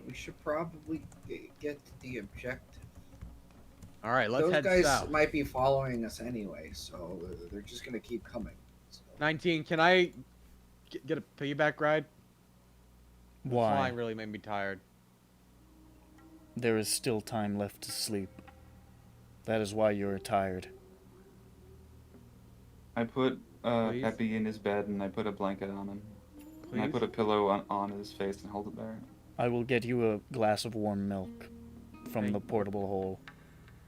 We should probably get to the objective. All right, let's Those head guys south. might be following us anyway, so they're just gonna keep coming. So. 19. Can I get a piggyback ride? Why? Flying really made me tired. There is still time left to sleep. That is why you are tired. I put Please? Peppy in his bed, and I put a blanket on him. And I Please? put a pillow on his face and hold it there. I will get you a glass of warm milk from the portable hole.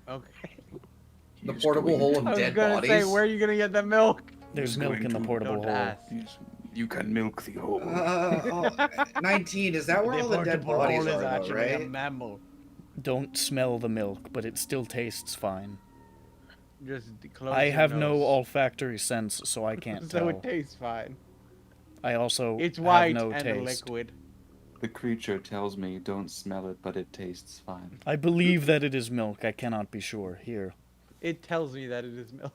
Okay. The He's portable going hole to- of I was dead gonna bodies. say, where are you gonna get that milk? There's He's milk going in the to- portable Don't hole. ask. Yes, you can milk the hole. 19. Is that where all the dead portable bodies hole is are, though, actually a right? mammal. Don't smell the milk, but it still tastes fine. Just close I your have no nose. olfactory sense, so I can't So tell. it tastes fine. I also It's have white no and taste. liquid. The creature tells me don't smell it, but it tastes fine. I believe that it is milk. I cannot be sure. Here. It tells me that it is milk.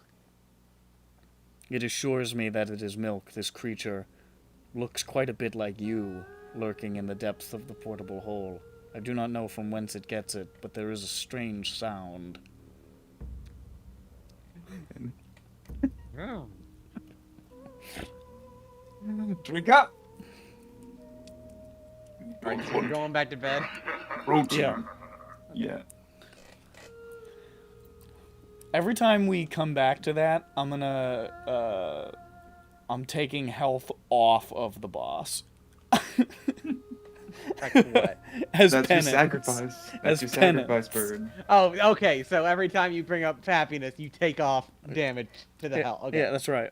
It assures me that it is milk. This creature looks quite a bit like you, lurking in the depths of the portable hole. I do not know from whence it gets it, but there is a strange sound. Oh. Drink up! Alright, so we're going back to bed. Protein. Yeah. Yeah. Every time we come back to that, I'm taking health off of the boss. Like what? As That's penance. your sacrifice. That's As your penance. sacrifice, bird. Oh, okay. So every time you bring up happiness, you take off damage to the health. Okay. Yeah, that's right.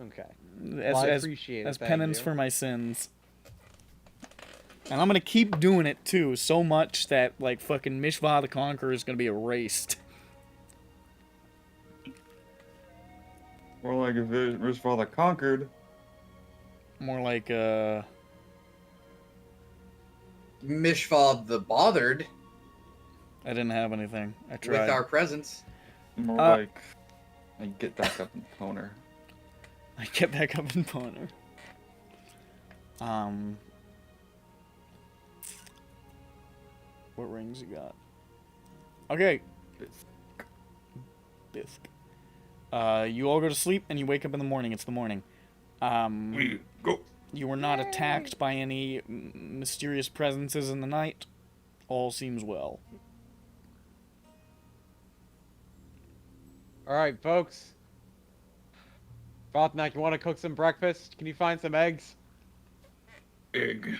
Okay. As, Well, I as, appreciate it. as thank penance you. for my sins. And I'm gonna keep doing it too, so much that like fucking Mishva the Conqueror is gonna be erased. More like if it was Father conquered. More like Mishva the Bothered I didn't have anything. I with tried. our presence. More Uh, like I get back up in Poner. I get back up in Poner. What rings you got? Okay. Bisque. You all go to sleep and you wake up in the morning. It's the morning. We go. You were not attacked by any mysterious presences in the night. All seems well. All right, folks. Frothnack, you want to cook some breakfast? Can you find some eggs? Egg.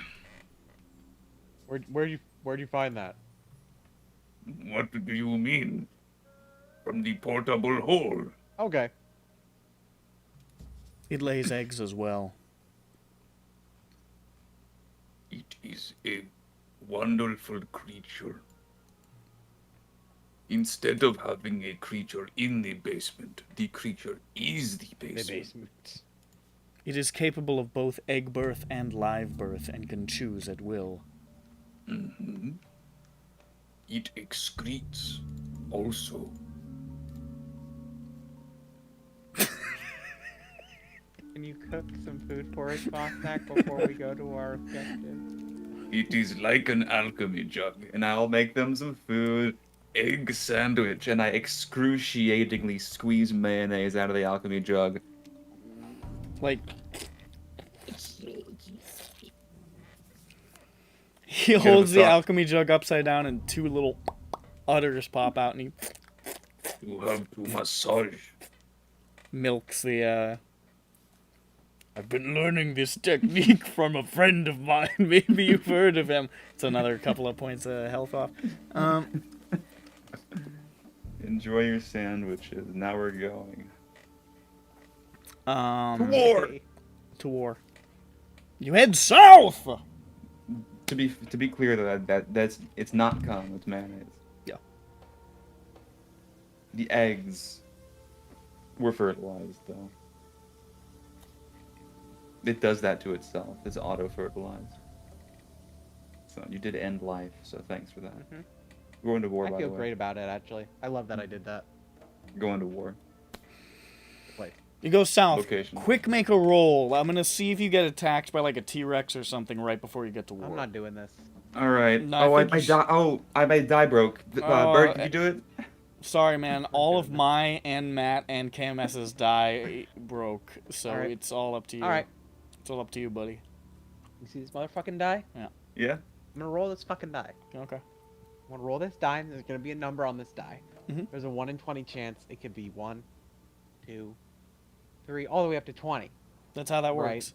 Where'd you find that? What do you mean? From the portable hole. Okay. It lays eggs as well. It is a wonderful creature. Instead of having a creature in the basement, the creature is the basement. The basement. It is capable of both egg birth and live birth and can choose at will. Mm-hmm. It excretes also. Can you cook some food for us, Frothnack, before we go to our objective? It is like an alchemy jug. And I'll make them some food. Egg sandwich. And I excruciatingly squeeze mayonnaise out of the alchemy jug. Like, he holds the thought. alchemy jug upside down and two little udders pop out and he You have to massage. milks the, I've been learning this technique from a friend of mine. Maybe you've heard of him. It's another couple of points of health off. Enjoy your sandwiches. Now we're going. War! To war. You head south! To be clear though, that's it's not cum, it's mayonnaise. Yeah. The eggs were fertilized though. It does that to itself. It's auto-fertilized. So you did end life, so thanks for that. Mhm. We're going to war, I by feel the way. great about it, actually. I love that I did that. Going to war. Wait. You go south. Location. Quick make a roll. I'm gonna see if you get attacked by like a T-Rex or something right before you get to war. I'm not doing this. All right. No, I oh, think my you sh- die. Oh, my die broke. Bird, can eh. you do it? Sorry, man. All of my and Matt and KMS's die broke, so Alright. it's all up to you. Alright. It's all up to you, buddy. You see this motherfucking die? Yeah. I'm gonna roll this fucking die. Okay. I'm gonna roll this die, and there's gonna be a number on this die. Mhm. There's a 1 in 20 chance it could be 1, 2, 3, all the way up to 20. That's how that Right. works.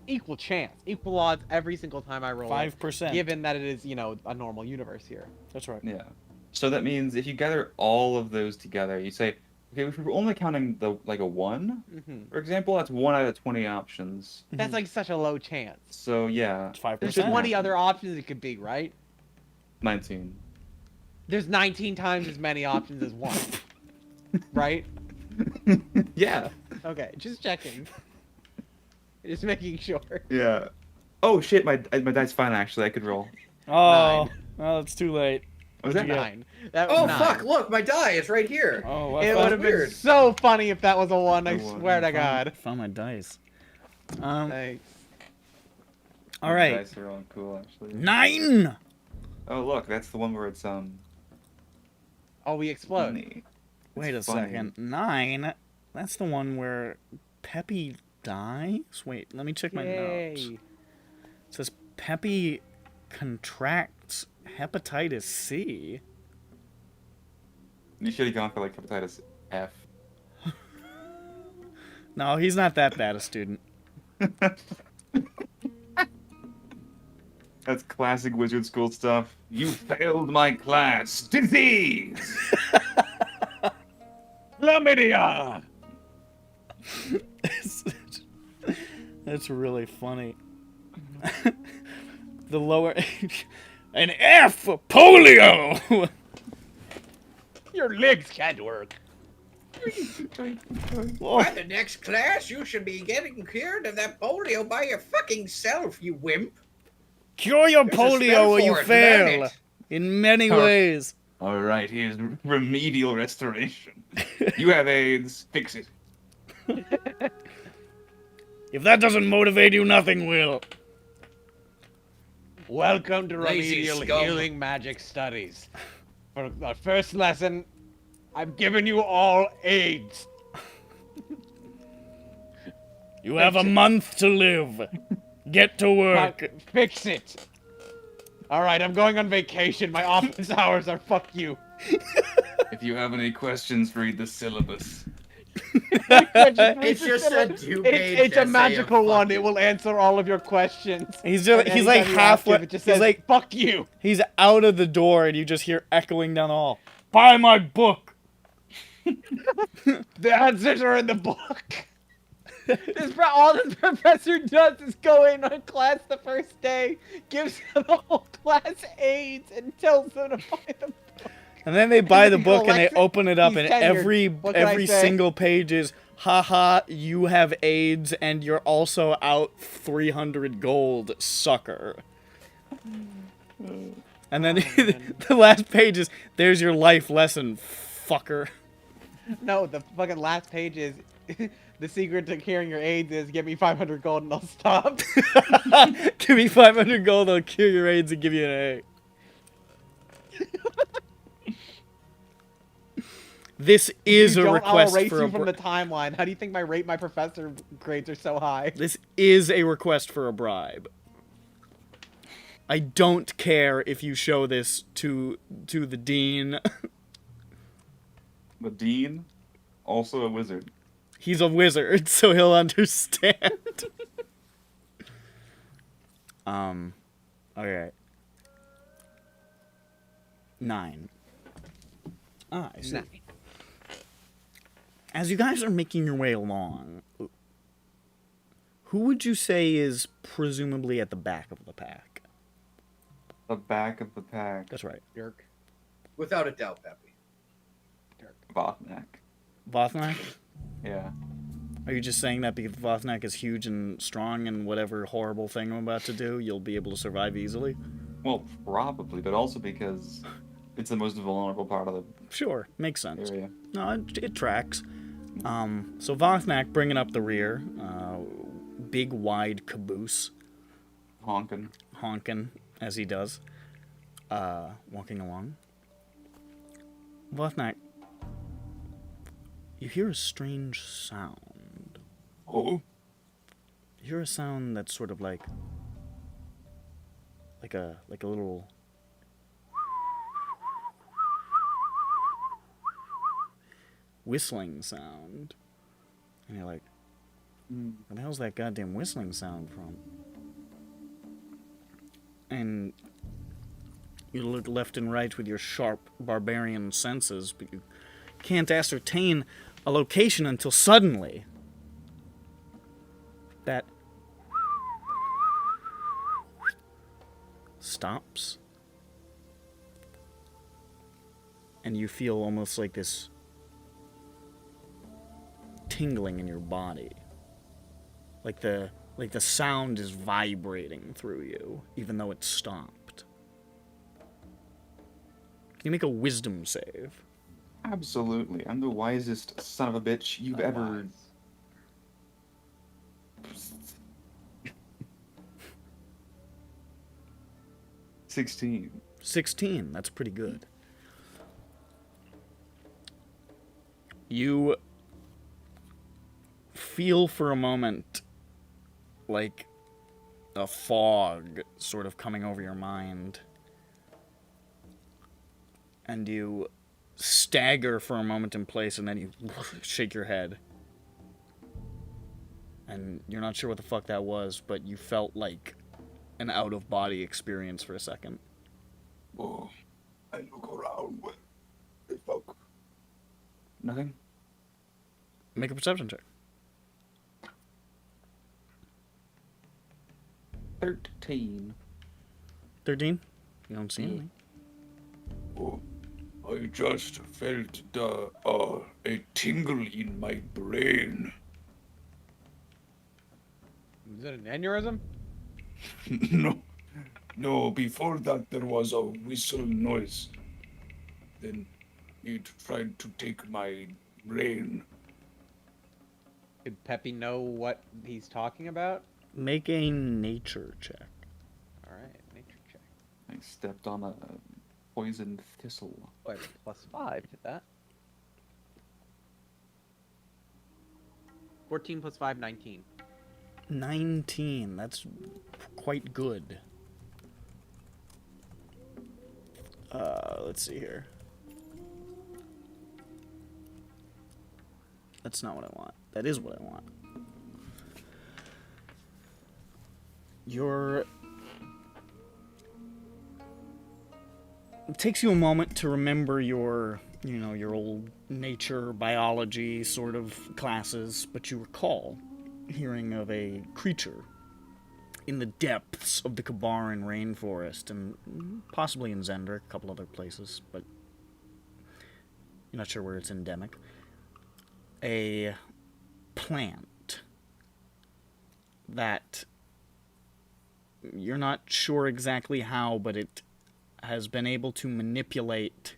Equal chance, equal odds every single time I roll. 5%. Given that it is, a normal universe here. That's right. Yeah. So that means if you gather all of those together, you say, okay, if we're only counting a 1, Mm-hmm. for example, that's 1 out of 20 options. That's like such a low chance. So yeah, It's 5%. There's Shouldn't 20 happen. other options it could be, right? 19. There's 19 times as many options as 1. right? Yeah. Okay, just checking. Just making sure. Yeah. Oh shit, my dice fine actually. I could roll. Oh, 9. well, it's too late. Was What'd that you get? 9. That was Oh 9. fuck! Look, my die is right here. Oh, I It found, would have been weird. so funny if that was a 1, I It was. swear to God. found my dice. Thanks. All My right. dice are all cool actually. 9. Oh look, that's the one where it's Oh, we explode. funny. Wait a It's funny. second. 9. That's the one where Peppy dies. Wait, let me check my notes. Yay. It says Peppy contracts hepatitis C. You should have gone for like hepatitis F. No, he's not that bad a student. That's classic wizard school stuff. You failed my class. Disease. Chlamydia! That's really funny. The lower an F for polio. Your legs can't work. Oh, By the next class, you should be getting cured of that polio by your fucking self, you wimp. cure your There's a spell polio or you for it, learn fail it. in many Oh. ways. All right, here's remedial restoration. You have AIDS. Fix it. If that doesn't motivate you, nothing will. Welcome to Lazy Remedial scum. Healing Magic Studies. For our first lesson, I'm giving you all AIDS. You have a month to live. Get to work. Fix it. All right, I'm going on vacation. My office hours are fuck you. If you have any questions, read the syllabus. It's just a two-page It's a essay magical of one. fuck It you. will answer all of your questions. He's just, And he's like anytime you ask him, halfway. It just He's says, like fuck you. he's out of the door, and you just hear echoing down the hall. Buy my book. The answers are in the book. All this professor does is go in on class the first day, gives the whole class AIDS, and tells them to buy the book. And then they buy the He book and they collects it. open it up, He's and tenured. What can I every say? single page is, haha, you have AIDS and you're also out 300 gold, sucker. And then the last page is, there's your life lesson, fucker. No, the fucking last page is the secret to curing your AIDS is give me 500 gold and I'll stop. Give me 500 gold, I'll cure your AIDS and give you an A. This is You a don't, request I'll erase for a you from the timeline. How do you think my rate my professor grades are so high? This is a request for a bribe. I don't care if you show this to the dean. The dean, also a wizard. He's a wizard, so he'll understand. Okay. 9. Ah, I see. 9. As you guys are making your way along, who would you say is presumably at the back of the pack? The back of the pack. That's right. Jerk. Without a doubt, Peppy. Vothnak. Vothnak? Yeah. Are you just saying that because Vothnak is huge and strong and whatever horrible thing I'm about to do, you'll be able to survive easily? Well, probably, but also because it's the most vulnerable part of Sure, makes sense. the area. No, it tracks. So Vothnak bringing up the rear, big wide caboose, Honkin'. honking as he does, walking along. Vothnak, you hear a strange sound. Oh, You hear a sound that's sort of like a little whistling sound. And you're like, where the hell's that goddamn whistling sound from? And you look left and right with your sharp barbarian senses, but you can't ascertain a location until suddenly that stops. And you feel almost like this tingling in your body. Like the sound is vibrating through you, even though it's stopped. Can you make a wisdom save? Absolutely. I'm the wisest son of a bitch you've ever... 16. 16, that's pretty good. You feel for a moment like a fog sort of coming over your mind. And you stagger for a moment in place, and then you shake your head. And you're not sure what the fuck that was, but you felt like an out-of-body experience for a second. Oh, I look around. What the fuck? Nothing? Make a perception check. 13. 13? You don't see anything. Oh, I just felt a tingle in my brain. Is it an aneurysm? No, before that there was a whistle noise. Then it tried to take my brain. Did Peppy know what he's talking about? Make a nature check. Alright, nature check. I stepped on a poisoned thistle. Oh, I have a +5 to that. 14 + 5, 19. 19. That's quite good. Let's see here. That's not what I want. That is what I want. It takes you a moment to remember your old nature, biology sort of classes, but you recall hearing of a creature in the depths of the Kabaran rainforest, and possibly in Zender, a couple other places, but you're not sure where it's endemic. A plant that you're not sure exactly how, but it has been able to manipulate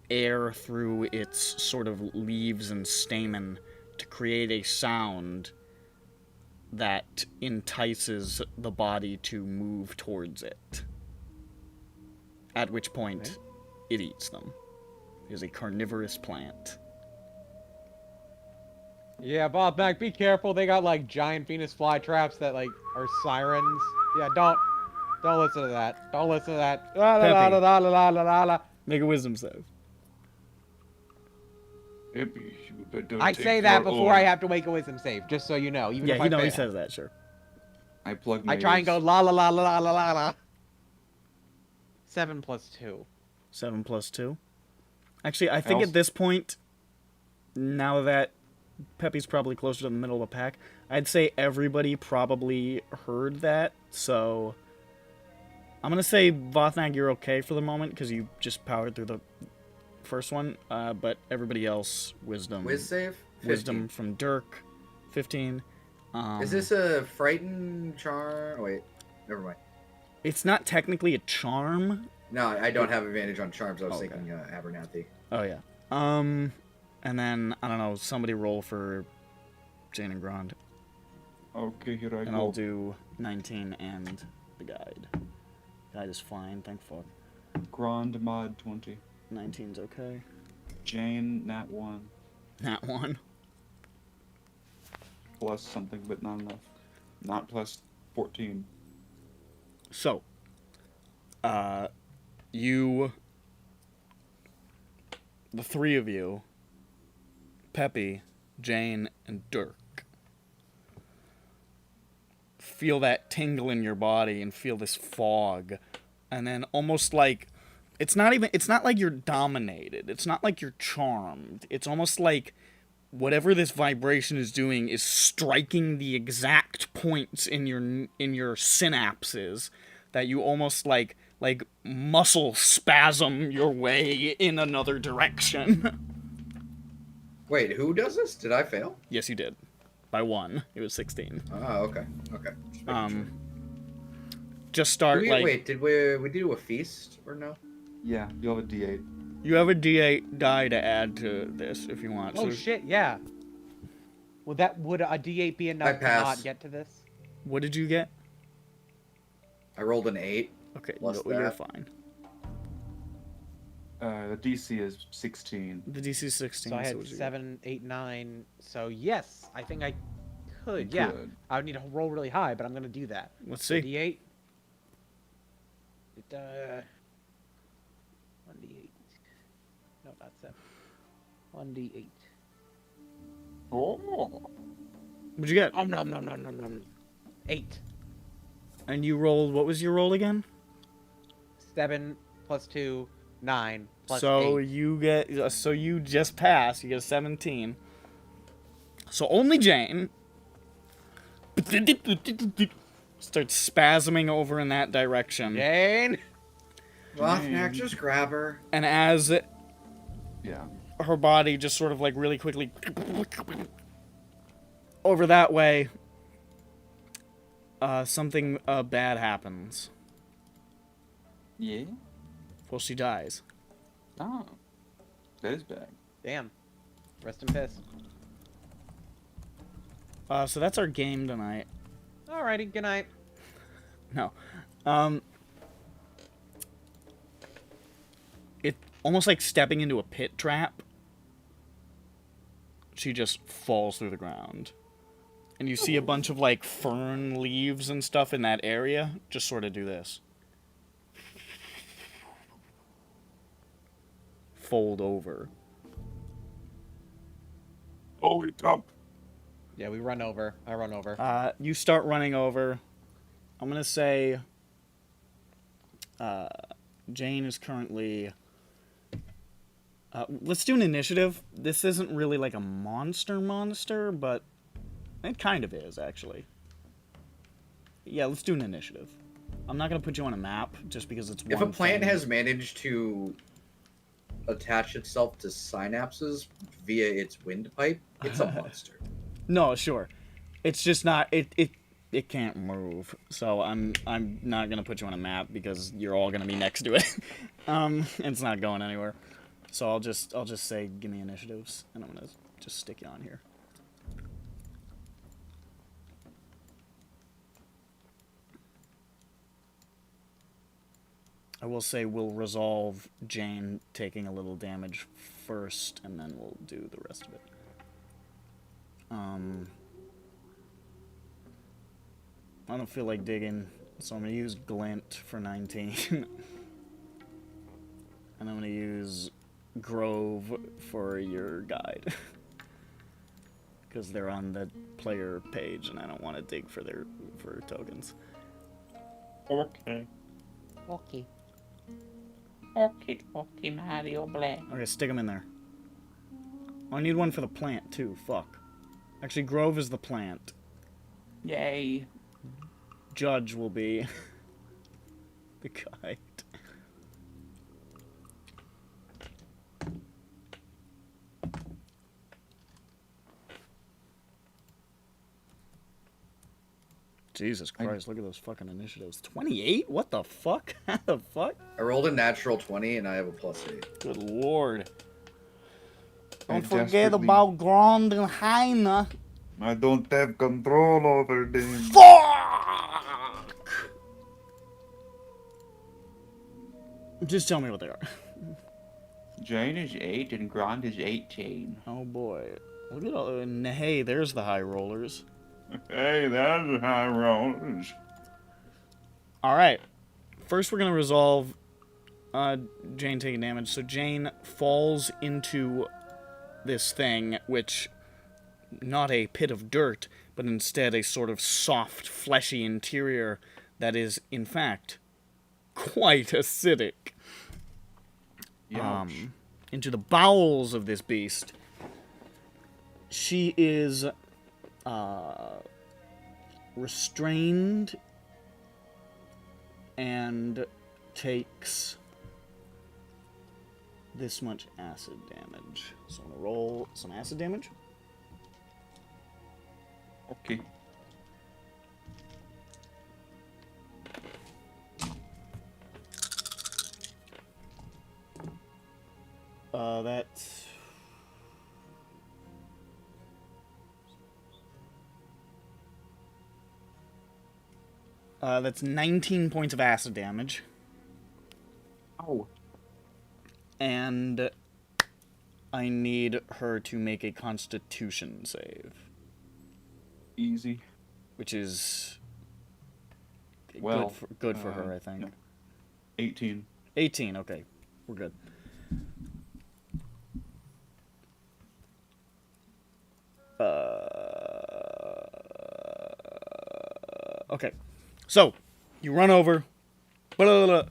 air through its sort of leaves and stamen to create a sound that entices the body to move towards it. At which point, it eats them. It is a carnivorous plant. Yeah, Bob Mac, be careful. They got like giant Venus flytraps that like are sirens. Yeah, don't listen to that. Don't listen to that. La la la Peppy. la la la la la la. Make a wisdom save. Epi, you better I take say that your before own. I have to make a wisdom save, just so you know. Even Yeah, if he I fail. says that, sure. I plug my I try and go ears. la la la la la la la. 7 + 2. 7 + 2. Actually, I think Else- at this point, now that Peppy's probably closer to the middle of the pack, I'd say everybody probably heard that, so I'm going to say, Vothnak, you're okay for the moment, because you just powered through the first one, but everybody else, wisdom. Wiz save? 15. Wisdom from Dirk, 15. Is this a frighten charm? Oh, wait, never mind. It's not technically a charm. No, I don't have advantage on charms. I was Okay. thinking Abernathy. Oh, yeah. And then, I don't know, somebody roll for Jane and Grand. Okay, here I And go. I'll do 19 and the guide. Guide is fine, thank fuck. Grand mod 20. 19's okay. Jane, nat 1. That one. Plus something, but not enough. Not plus 14. So, you, the three of you, Peppy, Jane, and Dirk, feel that tingle in your body and feel this fog, and then almost like, it's not like you're dominated, it's not like you're charmed, it's almost like whatever this vibration is doing is striking the exact points in your synapses that you almost like muscle spasm your way in another direction. Wait, who does this? Did I fail? Yes, you did. By 1. It was 16. Oh, okay. Okay. Just making sure. Just start, like... Wait, did we do a feast or no? Yeah, you have a D8. You have a D8 die to add to this if you want. Oh So shit, yeah. Would a D8 be enough to pass. not get to this? what did you get? I rolled an 8. Okay, Plus no, you're that. fine. The DC is 16. The DC is 16. So I had what'd you get? 7, 8, 9. So yes, I think I could. You Yeah, could. I would need to roll really high, but I'm gonna do that. Let's So see. D8. 1D8. No, not 7. 1D8. Oh. What'd you get? No. 8. And you rolled, what was your roll again? 7 plus 2, 9 plus So 8. you just passed. You get a 17. So only Jane starts spasming over in that direction. Jane! Rothnack, just grab her. And as Yeah. her body just sort of like really quickly over that way, something bad happens. Yeah? Well, she dies. Oh. That is bad. Damn. Rest in piss. So that's our game tonight. Alrighty, good night. No. It almost like stepping into a pit trap. She just falls through the ground. And you see a bunch of like fern leaves and stuff in that area just sort of do this. Fold over. Oh, it's up. Yeah, we run over. I run over. You start running over. I'm gonna say Jane is currently let's do an initiative. This isn't really like a monster, but it kind of is, actually. Yeah, let's do an initiative. I'm not gonna put you on a map just because it's one If a plant thing. has managed to attach itself to synapses via its windpipe, it's a monster. No, sure. It's just not it can't move. So I'm not gonna put you on a map because you're all gonna be next to it. It's not going anywhere. So I'll just say give me initiatives and I'm gonna just stick you on here. I will say we'll resolve Jane taking a little damage first and then we'll do the rest of it. I don't feel like digging, so I'm going to use Glint for 19. And I'm going to use Grove for your guide. Because they're on the player page and I don't want to dig for tokens. Okay. Okay. Okay, Mario Black. Okay, stick them in there. Oh, I need one for the plant too, fuck. Actually, Grove is the plant. Yay. Judge will be the guide. Jesus Christ, look at those fucking initiatives. 28? What the fuck? How the fuck? I rolled a natural 20 and I have a +8. Good lord. I Don't forget desperately- about Grond and Heine. I don't have control over them. Fuck! Just tell me what they are. Jane is 8 and Grand is 18. Oh boy. Look at all. And hey, there's the high rollers. Hey, that's high rollers. Alright. First, we're going to resolve Jane taking damage. So Jane falls into this thing, which, not a pit of dirt, but instead a sort of soft, fleshy interior that is, in fact, quite acidic. Into the bowels of this beast. She is restrained and takes this much acid damage. So I'm gonna roll some acid damage. Okay. That's... that's 19 points of acid damage. Oh. And I need her to make a Constitution save, Easy. which is Well, good for her, I think. no. 18. 18, okay. We're good. Okay. So, you run over. Blah, blah, blah.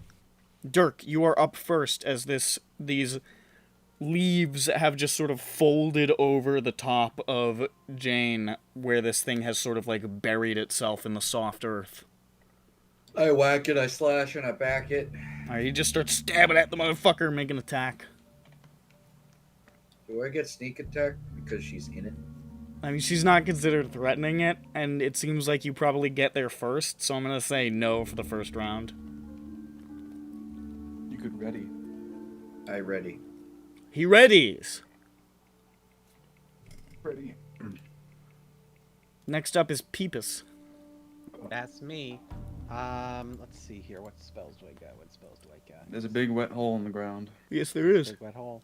Dirk, you are up first as these leaves have just sort of folded over the top of Jane, where this thing has sort of like buried itself in the soft earth. I whack it, I slash, and I back it. Alright, you just start stabbing at the motherfucker, make an attack. Do I get sneak attack because she's in it? I mean, she's not considered threatening it, and it seems like you probably get there first, so I'm gonna say no for the first round. You could ready. I ready. He readies! Ready. Next up is Peepus. That's me. Let's see here. What spells do I got? What spells do I got? There's a big wet hole in the ground. Yes, there is. Big wet hole.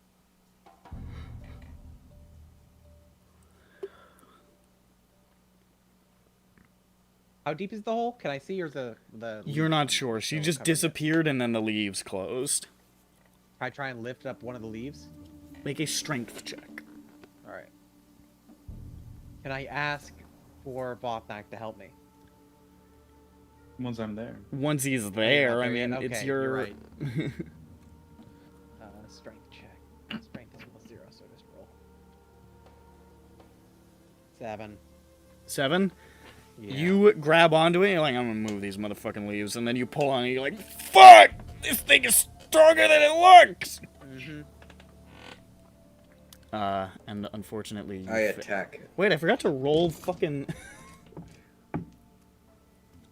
How deep is the hole? Can I see, or the You're not sure. She just disappeared and then the leaves closed. I try and lift up one of the leaves. Make a strength check. All right. Can I ask for Vothnak to help me? Once I'm there. Once he's there, I there yet? mean, Okay, it's you're your... right. Strength check. Strength is +0, so just roll. 7. 7? Yeah. You grab onto it, you're like, I'm gonna move these motherfucking leaves, and then you pull on it, you're like, fuck! This thing is stronger than it looks! Mm-hmm. And unfortunately... you I attack it. Wait, I forgot to roll fucking...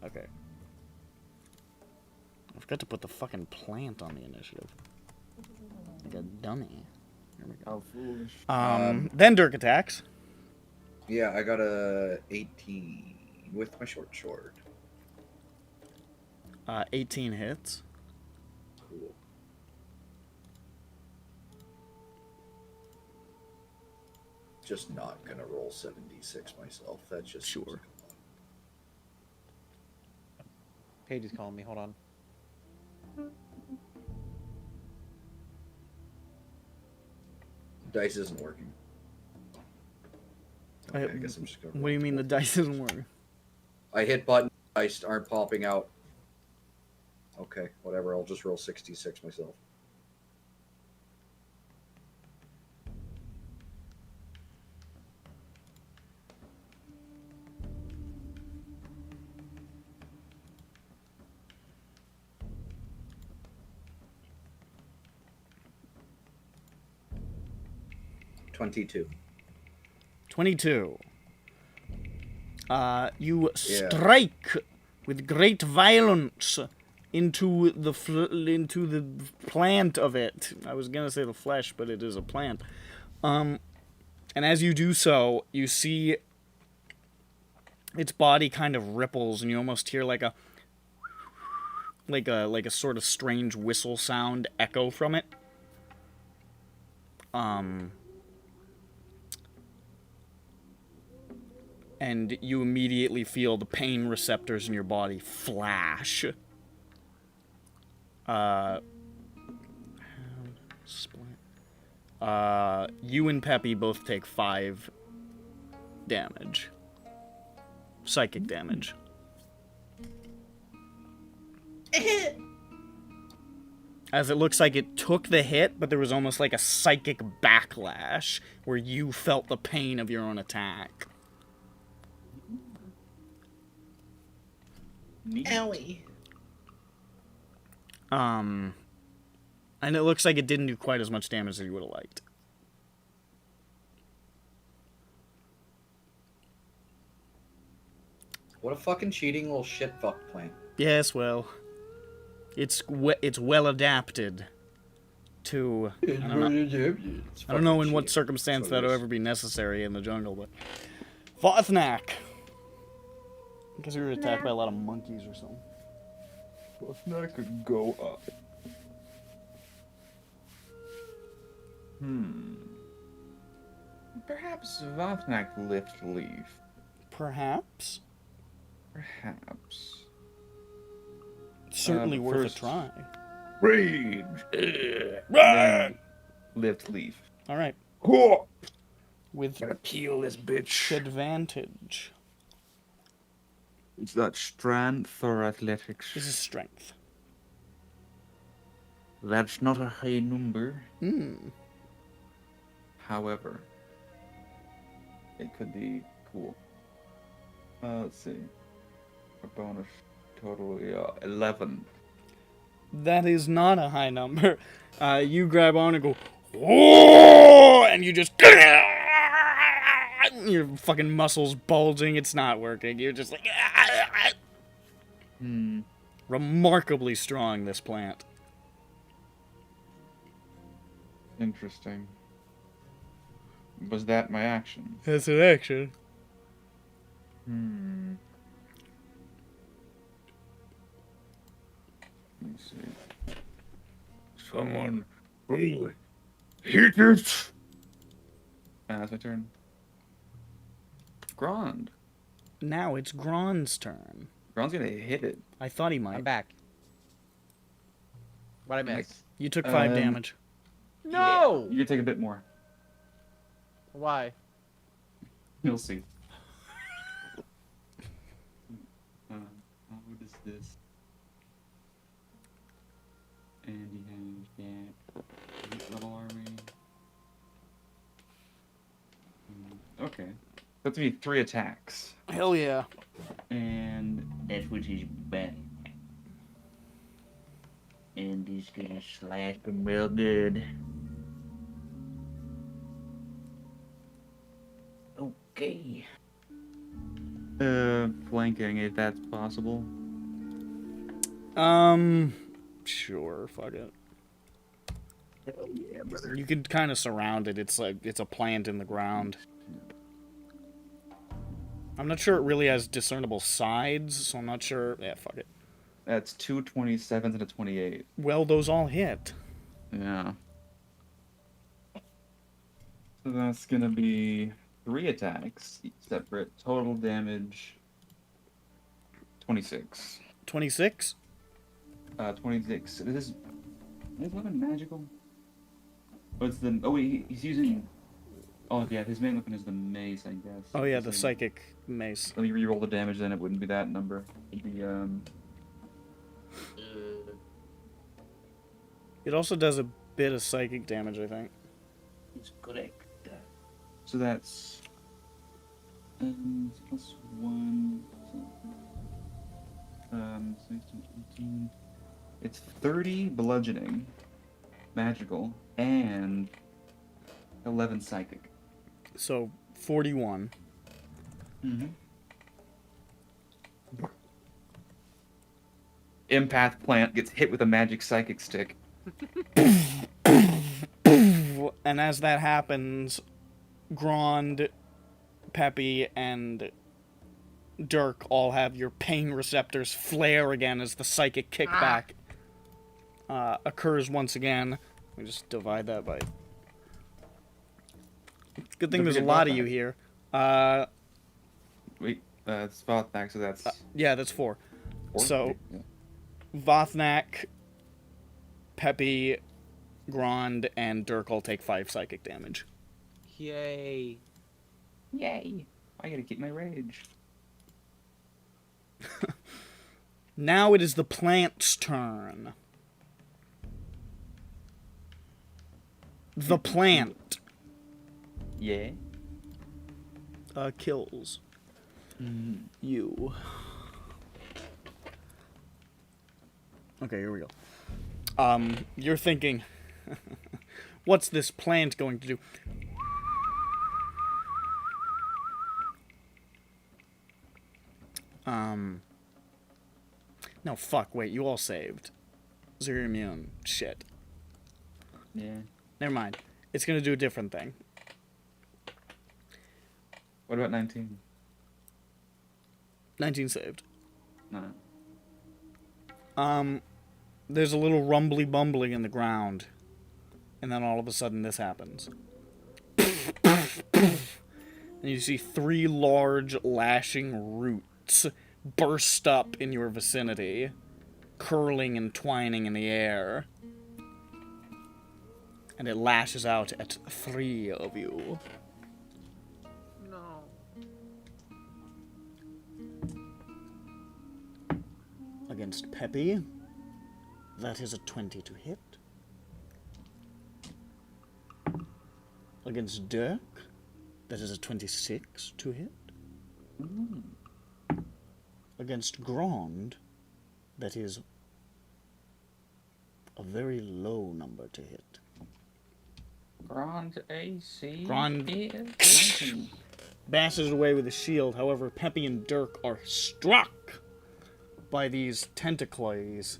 Okay. I forgot to put the fucking plant on the initiative. Like a dummy. Here we go. How foolish. Then Dirk attacks. Yeah, I got a 18 with my short sword. 18 hits. Cool. Just not gonna roll 76 myself. That's just Sure. Paige is calling me. Hold on. Dice isn't working. Okay, I guess I'm just gonna. What do you mean the dice isn't working? I hit button. Dice aren't popping out. Okay, whatever. I'll just roll 66 myself. $22. 22. You strike with great violence into the plant of it. I was gonna say the flesh, but it is a plant. And as you do so, you see its body kind of ripples, and you almost hear like a sort of strange whistle sound echo from it. And you immediately feel the pain receptors in your body flash. You and Peppy both take 5 damage. Psychic damage. As it looks like it took the hit, but there was almost like a psychic backlash where you felt the pain of your own attack. Owie. And it looks like it didn't do quite as much damage as you would have liked. What a fucking cheating little shit fuck plant. Yes, well, it's well adapted to. I don't know in what circumstance that'll ever be necessary in the jungle, but Vothnak. Because we were attacked by a lot of monkeys or something. Vothnak could go up. Perhaps Vothnak lift leaf. Perhaps. Perhaps. Certainly worth first- a try. Rage. Then lift leaf. All right. Whoa. With Gotta peel this bitch. advantage. Is that strength or athletics? This is strength. That's not a high number. Hmm. However, it could be cool. Let's see. A bonus total, 11. That is not a high number. You grab on and go, whoa, and you just, your fucking muscles bulging. It's not working. You're just like, remarkably strong, this plant. Interesting. Was that my action? That's an action. Let me see. Someone. Hit it. That's my turn. Grond. Now it's Gron's turn. Grond's gonna hit it. I thought he I'm might. back. What'd I miss? You took 5 Um, damage. No! You can take a bit more. Why? You'll see. What is this? And he has that level army. Okay. That's gonna be 3 attacks. Hell yeah. And That's what he's back. And he's gonna slash him real good. Okay. flanking if that's possible. Sure, fuck it. Hell yeah, brother. You can kind of surround it. It's like it's a plant in the ground. I'm not sure it really has discernible sides, so I'm not sure. Yeah, fuck it. That's 2 27s and a 28. Well, those all hit. Yeah. So that's gonna be 3 attacks, each separate. Total damage 26. 26? 26. Is 11 magical? What's the? Oh wait, he's using. Oh yeah, his main weapon is the mace, I guess. Oh yeah, the So psychic mace. Let me re-roll the damage, then it wouldn't be that number. It'd be It also does a bit of psychic damage, I think. It's correct. So that's plus 1. 16, 18. It's 30 bludgeoning, magical, and 11 psychic. So 41. Mm-hmm. Empath plant gets hit with a magic psychic stick. And as that happens, Grond, Peppy, and Dirk all have your pain receptors flare again as the psychic kickback occurs once again. Let me just divide that by... It's a good thing Don't there's a forget lot of Vothnak. you here. Wait, it's Vothnak, so that's Yeah, that's 4. 4? so- Yeah. Vothnak, Peppy, Grond, and Dirk all take 5 psychic damage. Yay. Yay. I gotta keep my rage. Now it is the plant's turn. The plant Yeah. kills you. Okay, here we go. You're thinking, what's this plant going to do? No, fuck, wait, you all saved. So you're immune. Shit. Yeah. Never mind. It's gonna do a different thing. What about 19? 19 saved. No. There's a little rumbly bumbly in the ground. And then all of a sudden this happens. And you see 3 large lashing roots burst up in your vicinity, curling and twining in the air. And it lashes out at 3 of you. No. Against Peppy, that is a 20 to hit. Against Dirk, that is a 26 to hit. Against Grand, that is a very low number to hit. Grand AC. Grand is 19. bashes away with a shield. However, Peppy and Dirk are struck by these tentacles.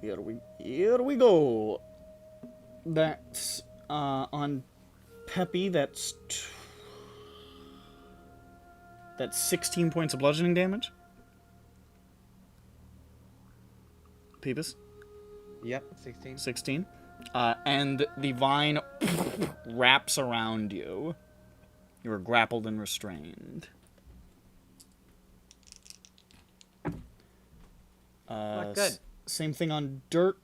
Here we go. That's on Peppy. That's 16 points of bludgeoning damage. Peepus? Yep, 16. 16. And the vine wraps around you. You are grappled and restrained. Not good. Same thing on Dirk.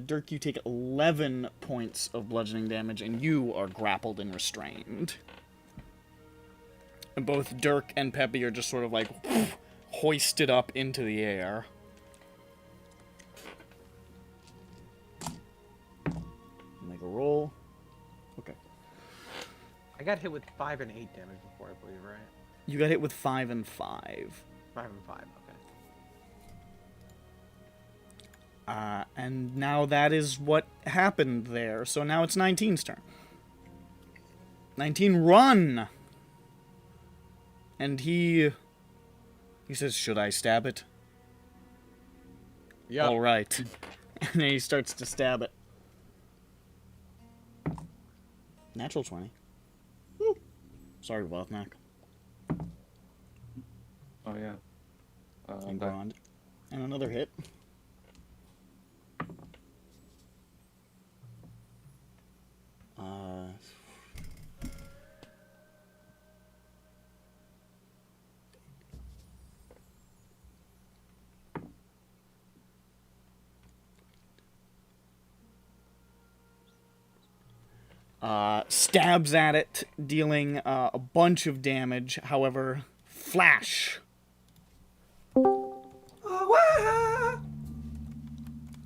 Dirk, you take 11 points of bludgeoning damage, and you are grappled and restrained. And both Dirk and Peppy are just sort of like hoisted up into the air. Make a roll. Okay. I got hit with 5 and 8 damage before, I believe, right? You got hit with 5 and 5. 5 and 5, okay. And now that is what happened there. So now it's 19's turn. 19, run! And he says, should I stab it? Yeah. All right. And then he starts to stab it. Natural 20. Woo. Sorry, Vothnak. Oh, yeah. And Grond. And another hit. Stabs at it, dealing a bunch of damage. However, flash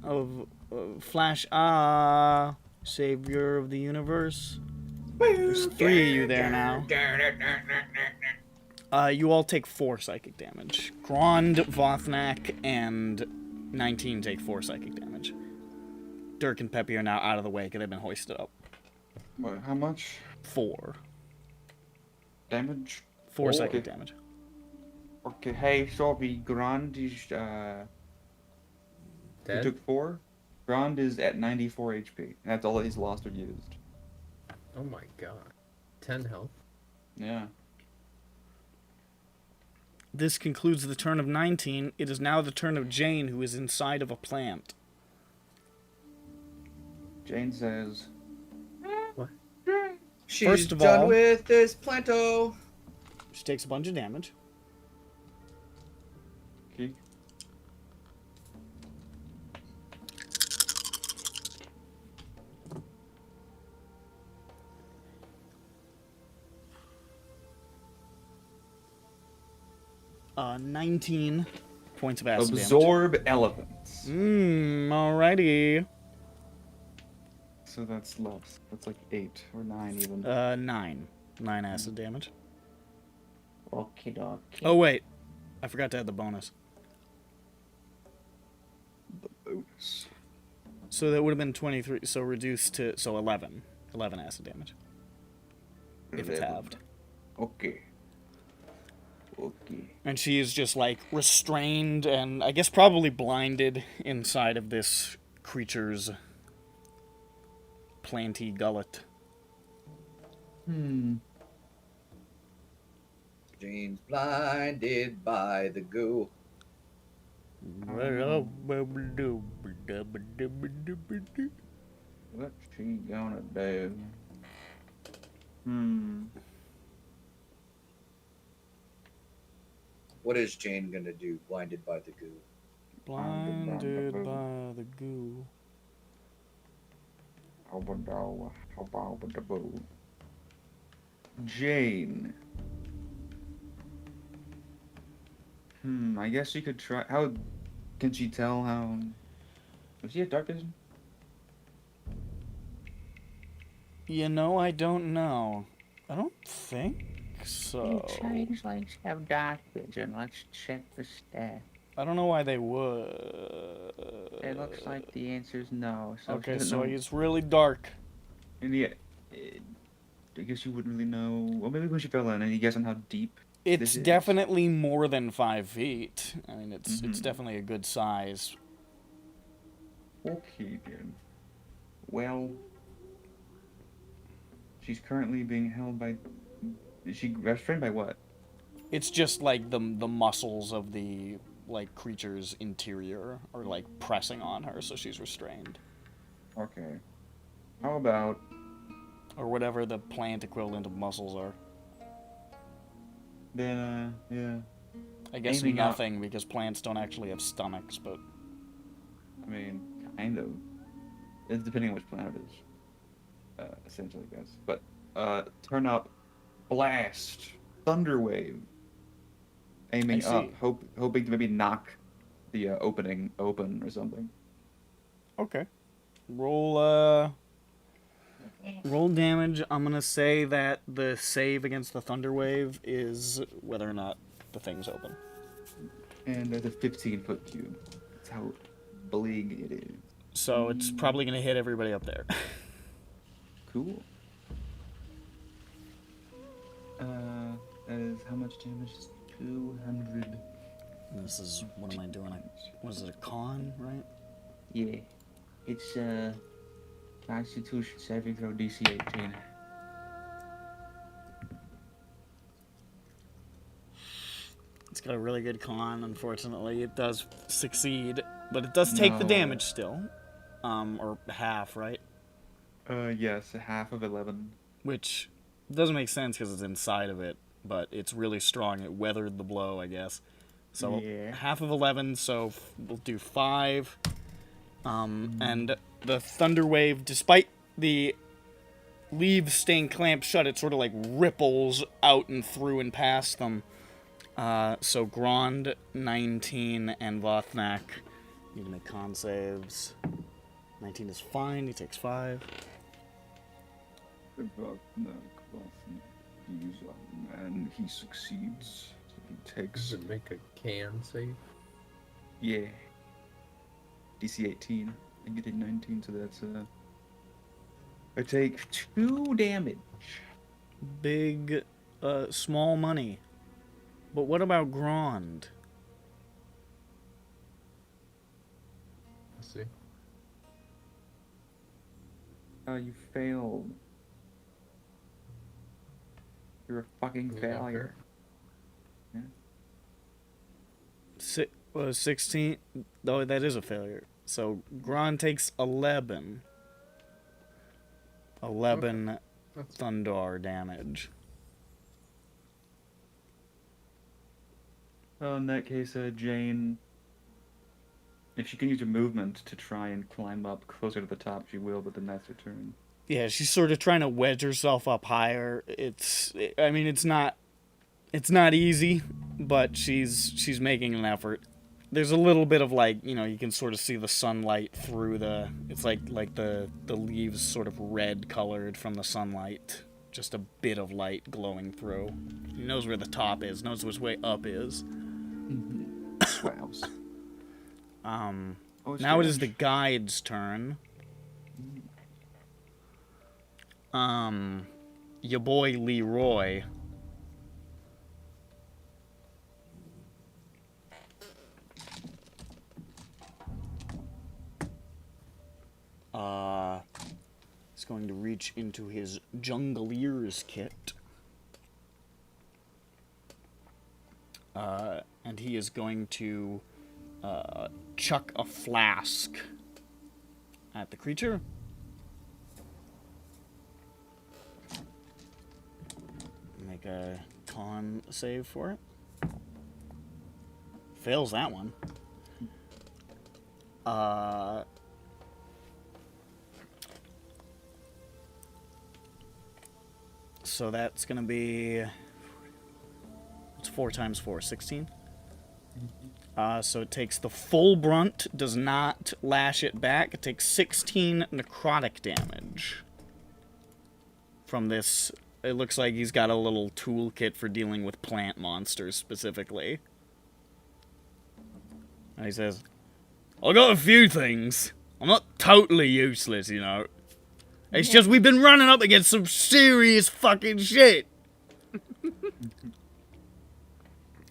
of flash. Savior of the universe. There's 3 of you there now. You all take 4 psychic damage. Grond, Vothnak, and 19 take 4 psychic damage. Dirk and Peppy are now out of the way because they've been hoisted up. What, how much 4. damage? 4 Oh, psychic okay. damage. Okay, hey, sorry, Grand is, he Dead? took 4. Grand is at 94 HP. And that's all he's lost or used. Oh my god. 10 health. Yeah. This concludes the turn of 19. It is now the turn of Jane, who is inside of a plant. Jane says, She's First of done all- with this planto. She takes a bunch of damage. Keek. Uh, 19 points of acid Absorb elements. damage. Alrighty. So that's less. That's like 8 or 9 even. 9. 9 acid damage. Okay, dokie. Oh, wait. I forgot to add the bonus. Bonus. So that would have been 23, so reduced to, so 11. 11 acid damage. If it's 11. halved. Okay. Okay. And she is just, like, restrained and, I guess, probably blinded inside of this creature's planty gullet. Jane's blinded by the goo. What's she gonna do? What is Jane gonna do? Blinded by the goo. Blinded by the goo. Jane. I guess she could try. How can she tell how? Does she have dark vision? You know, I don't know. I don't think so. Changelings have dark vision. Let's check the stat. I don't know why they would. It looks like the answer is no. So Okay, she doesn't so know. it's really dark. And yeah, I guess you wouldn't really know. Well, maybe when she fell in, and you guess on how deep. It's This is- definitely more than 5 feet. I mean, it's Mhm. definitely a good size. Okay, then. Well, she's currently being held by. Is she restrained by what? It's just like the muscles of the like creature's interior are like pressing on her, so she's restrained, Okay. How about or whatever the plant equivalent of muscles are. then? Yeah. I guess Aiming up. nothing because plants don't actually have stomachs, but I mean, kind of. It's depending on which planet it is. Essentially, I guess. But turn up, blast, thunder wave. Aiming I up, see. hoping to maybe knock the opening open or something. okay. Roll damage. I'm gonna say that the save against the thunder wave is whether or not the thing's open. And there's a 15-foot cube. That's how big it is. So it's probably gonna hit everybody up there. Cool. That is how much damage? 200. This is, what am I doing? What is it, a con, right? Yeah. It's Constitution saving throw DC 18. It's got a really good con, unfortunately. It does succeed, but it does take the No. damage still. Or half, right? Yes, half of 11. Which doesn't make sense because it's inside of it, but it's really strong. It weathered the blow, I guess. So Yeah. half of 11, so we'll do 5. And the thunder wave, despite the leaves staying clamped shut, it sort of like ripples out and through and past them. So Grond 19 and Vothnak need to make con saves. 19 is fine, he takes 5. And he succeeds. He Does takes, it make a can save? yeah, DC 18. I get a 19, so that's I take 2 damage. Big, small money. But what about Grond? Let's see. You failed. You're a fucking Yeah, failure. 16? Oh, that is a failure. So Grond takes 11. 11 That's Thundar damage. Well, in that case, Jane, if she can use her movement to try and climb up closer to the top, she will, but then that's her turn. Yeah, she's sort of trying to wedge herself up higher. I mean, it's not easy, but she's making an effort. There's a little bit of like, you can sort of see the sunlight through it's like the leaves sort of red colored from the sunlight just a bit of light glowing through. He knows where the top is, knows which way up is. Swabs. Oh, it's Now it is the Ganesh. guide's turn. Your boy Leroy. He's going to reach into his Junglier's kit. And he is going to chuck a flask at the creature. Make a con save for it. Fails that one. So that's gonna be... It's 4 times 4, 16? So it takes the full brunt, does not lash it back. It takes 16 necrotic damage from this. It looks like he's got a little toolkit for dealing with plant monsters specifically. And he says, I got a few things. I'm not totally useless, you know. It's just we've been running up against some serious fucking shit.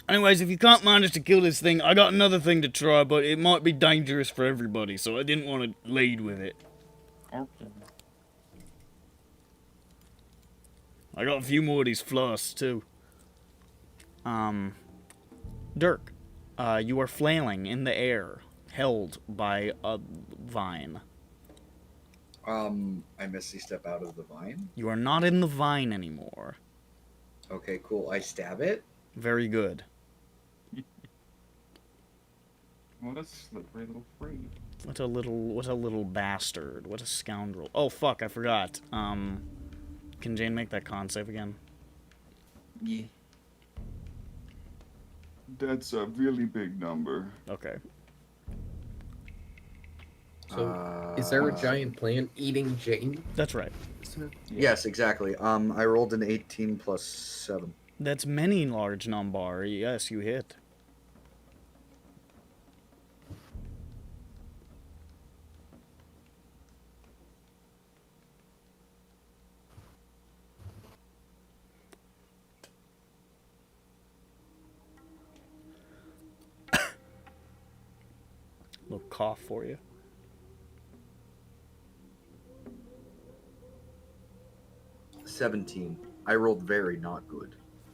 Anyways, if you can't manage to kill this thing, I got another thing to try, but it might be dangerous for everybody, so I didn't want to lead with it. Okay. I got a few more of these flasks, too. Dirk, you are flailing in the air, held by a vine. I Misty Step out of the vine. You are not in the vine anymore. Okay, cool. I stab it. Very good. What a slippery little freak. What a little bastard. What a scoundrel. Oh, fuck, I forgot. Can Jane make that con save again? Yeah. That's a really big number. Okay. So, is there a giant plant eating Jane? That's right. Yes, exactly. I rolled an 18 plus 7. That's many large number. Yes, you hit. Little cough for you. 17. I rolled very not good.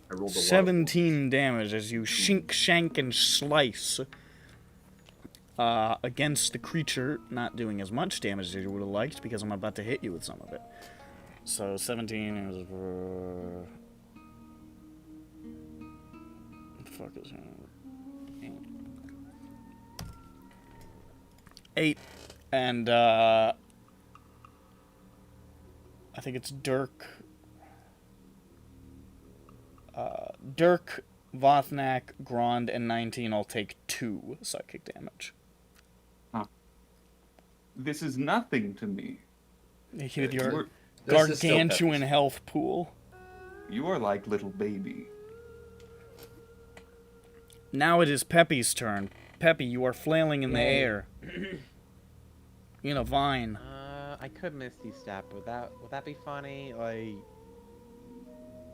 I rolled a lot of 17 damage as you shink, shank, and slice against the creature, not doing as much damage as you would have liked because I'm about to hit you with some of it. So 17 is... what the fuck is that? 8. And I think it's Dirk. Dirk, Vothnak, Grond, and 19 all take 2 psychic damage. This is nothing to me. With You your are- This is still gargantuan Pepper's. health pool. You are like little baby. Now it is Peppy's turn. Peppy, you are flailing in the air. In a vine. I could Misty Step. Would that be funny? Like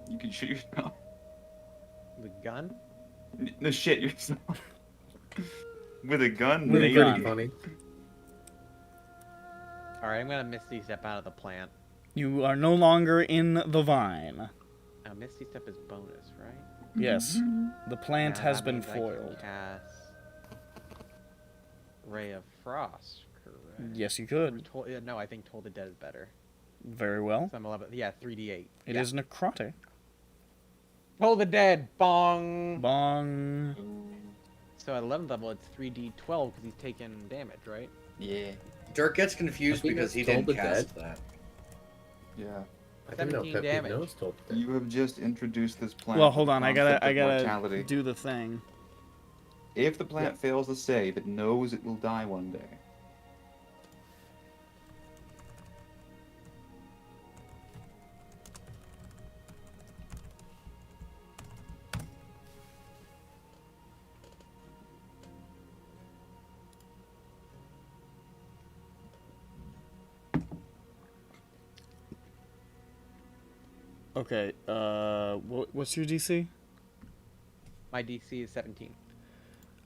You can shoot yourself. the gun? No shit yourself. With a gun, With a maybe. gun. Funny. All right, I'm gonna Misty Step out of the plant. You are no longer in the vine. Misty Step is bonus, right? Yes. The plant Yeah, has that been means I can foiled. Cast Ray of Frost, correct? Yes, you Or could. no, I think Toll the Dead is better. Very well. So I'm 11. Yeah, 3d8. It yeah. is necrotic. Toll the Dead. Bong. Bong. So at 11th level, it's 3d12 because he's taking damage, right? Yeah. Dirk gets confused I think because that's he Toll didn't the cast that. Yeah. I didn't know 17 Pepe damage. knows Toll the Dead. You have just introduced this plant. Well, with hold the on. I concept of gotta mortality. do the thing. If the plant fails to save, it knows it will die one day. Okay, what's your DC? My DC is 17.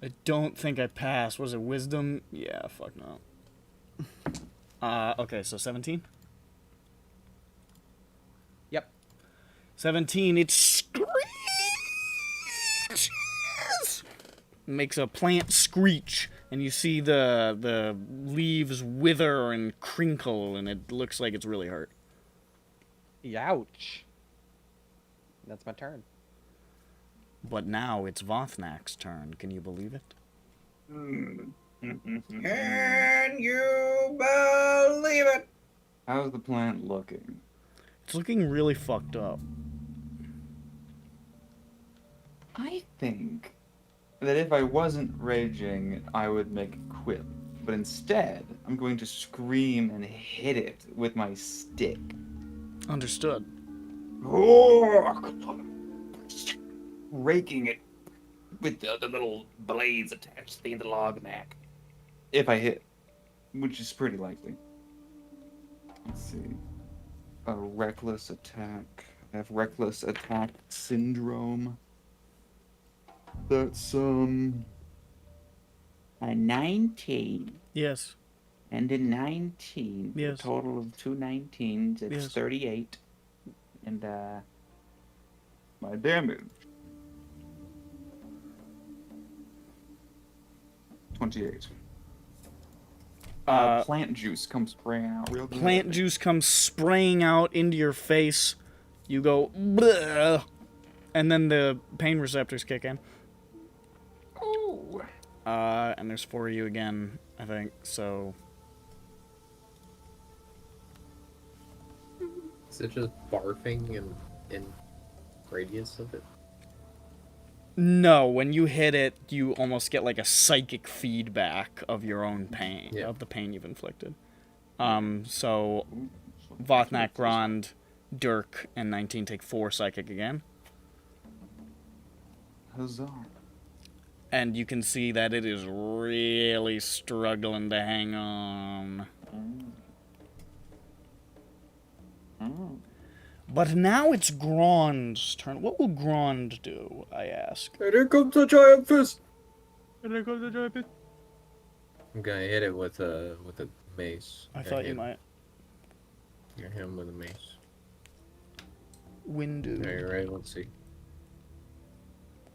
I don't think I passed. Was it wisdom? Yeah, fuck no. Okay, so 17? Yep. 17, it screeches! Makes a plant screech, and you see the leaves wither and crinkle, and it looks like it's really hurt. Ouch. That's my turn. But now it's Vothnak's turn. Can you believe it? Can you believe it? How's the plant looking? It's looking really fucked up. I think that if I wasn't raging, I would make a quip. But instead, I'm going to scream and hit it with my stick. Understood. Raking it With the little blades attached to the end of the log neck. if I hit, which is pretty likely. Let's see. A reckless attack. I have reckless attack syndrome. That's A 19 Yes. and a 19. Yes. A total of 2 19s. It's Yes. 38. And my damage. 28. Plant juice comes spraying out real good. Plant juice comes spraying out into your face. You go, bleh, and then the pain receptors kick in. Oh. And there's 4 of you again, I think, so... Is it just barfing and in radius of it? No, when you hit it, you almost get like a psychic feedback of your own pain, Yeah. of the pain you've inflicted. So Vothnak, Grond, Dirk, and 19 take 4 psychic again. Huzzah. And you can see that it is really struggling to hang on. But now it's Grond's turn. What will Grond do, I ask? And here comes the giant fist. And there goes the giant fist. I'm gonna hit it with a mace. I thought you might. You're him with a mace. Windu. Alright, right, let's see.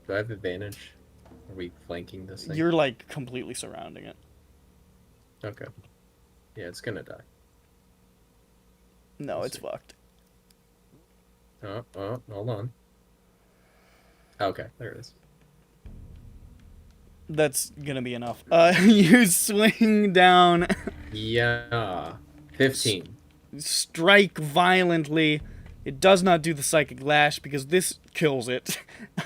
Do I have advantage? Are we flanking this thing? You're like completely surrounding it. Okay. Yeah, it's gonna die. No, Let's it's see. fucked. Oh, hold on. Okay, there it is. That's gonna be enough. You swing down, Yeah. 15. strike violently. It does not do the psychic lash because this kills it.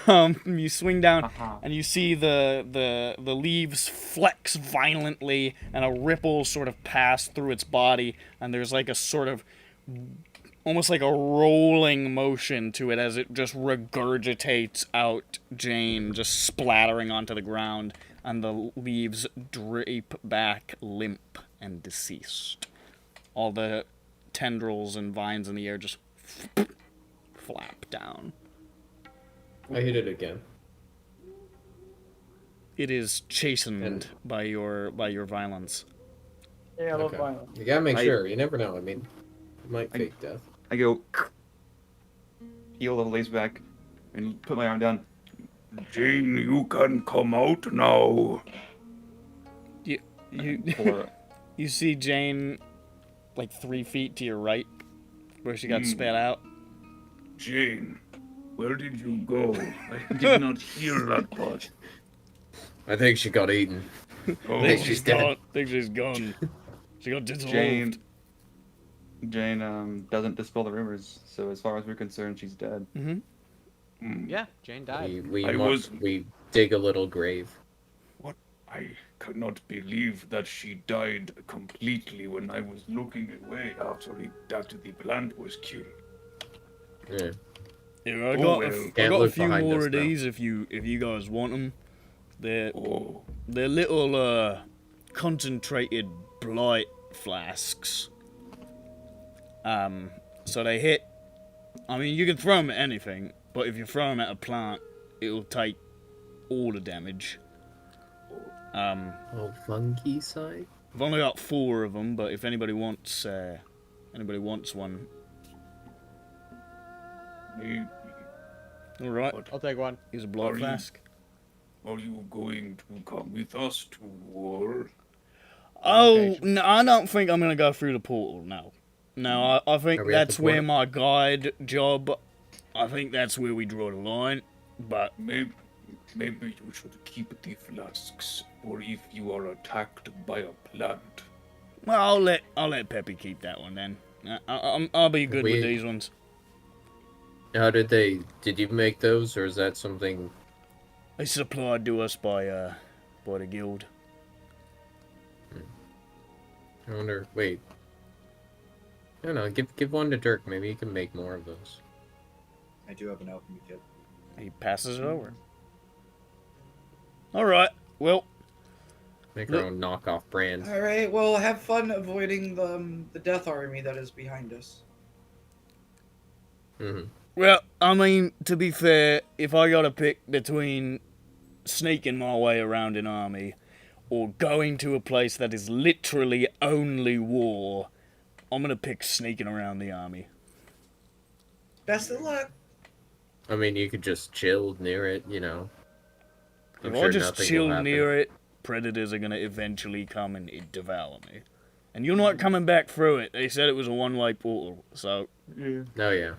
You swing down, and you see the leaves flex violently, and a ripple sort of pass through its body, and there's like a sort of almost like a rolling motion to it as it just regurgitates out Jane, just splattering onto the ground, and the leaves drape back limp and deceased. All the tendrils and vines in the air just flap down. I hit it again. It is chastened by your violence. Yeah, a little Okay. violent. You gotta make sure. You never know. I mean, it might fake death. I go, heal the leaves back, and put my arm down. Jane, you can come out now. You Pull her up. you see Jane like 3 feet to your right, where she got spat out. Jane, where did you go? I did not hear that part. I think she got eaten. Oh, think she's dead. I think she's gone. She got dissolved. Jane doesn't dispel the rumors, so as far as we're concerned, she's dead. Yeah, Jane died. We dig a little grave. I cannot believe that she died completely when I was looking away after the plant was killed. Yeah. Yeah, I Oh, got well. I Can't got a look few behind more us of now. these if you guys want them. They're Oh, little concentrated blight flasks. So they hit I mean, you can throw them at anything, but if you throw them at a plant, it'll take all the damage. Oh, fungi side? I've only got 4 of them, but if anybody wants one, Maybe. all right. I'll take one. Here's a blood Are you- flask. Are you going to come with us to war? Oh, no, I don't think I'm gonna go through the portal. No, I think Are we at that's the where point? my guide job. I think that's where we draw the line. But Maybe you should keep the flasks, or if you are attacked by a plant. well, I'll let Peppy keep that one then. I'll be good with We- these ones. How did you make those, or is that something? They supplied to us by the guild. I wonder. Wait. I don't know. Give one to Dirk. Maybe he can make more of those. I do have an alchemy kit. He passes it over. All right. Well, Make our own knockoff brand. All right. Well, have fun avoiding the death army that is behind us. Mm-hmm. well, I mean, to be fair, if I gotta pick between sneaking my way around an army or going to a place that is literally only war, I'm gonna pick sneaking around the army. Best of luck. I mean, you could just chill near it, you know. If I just chill near it, predators are gonna eventually come and devour me. And you're not coming back through it. They said it was a one-way portal, so Oh yeah.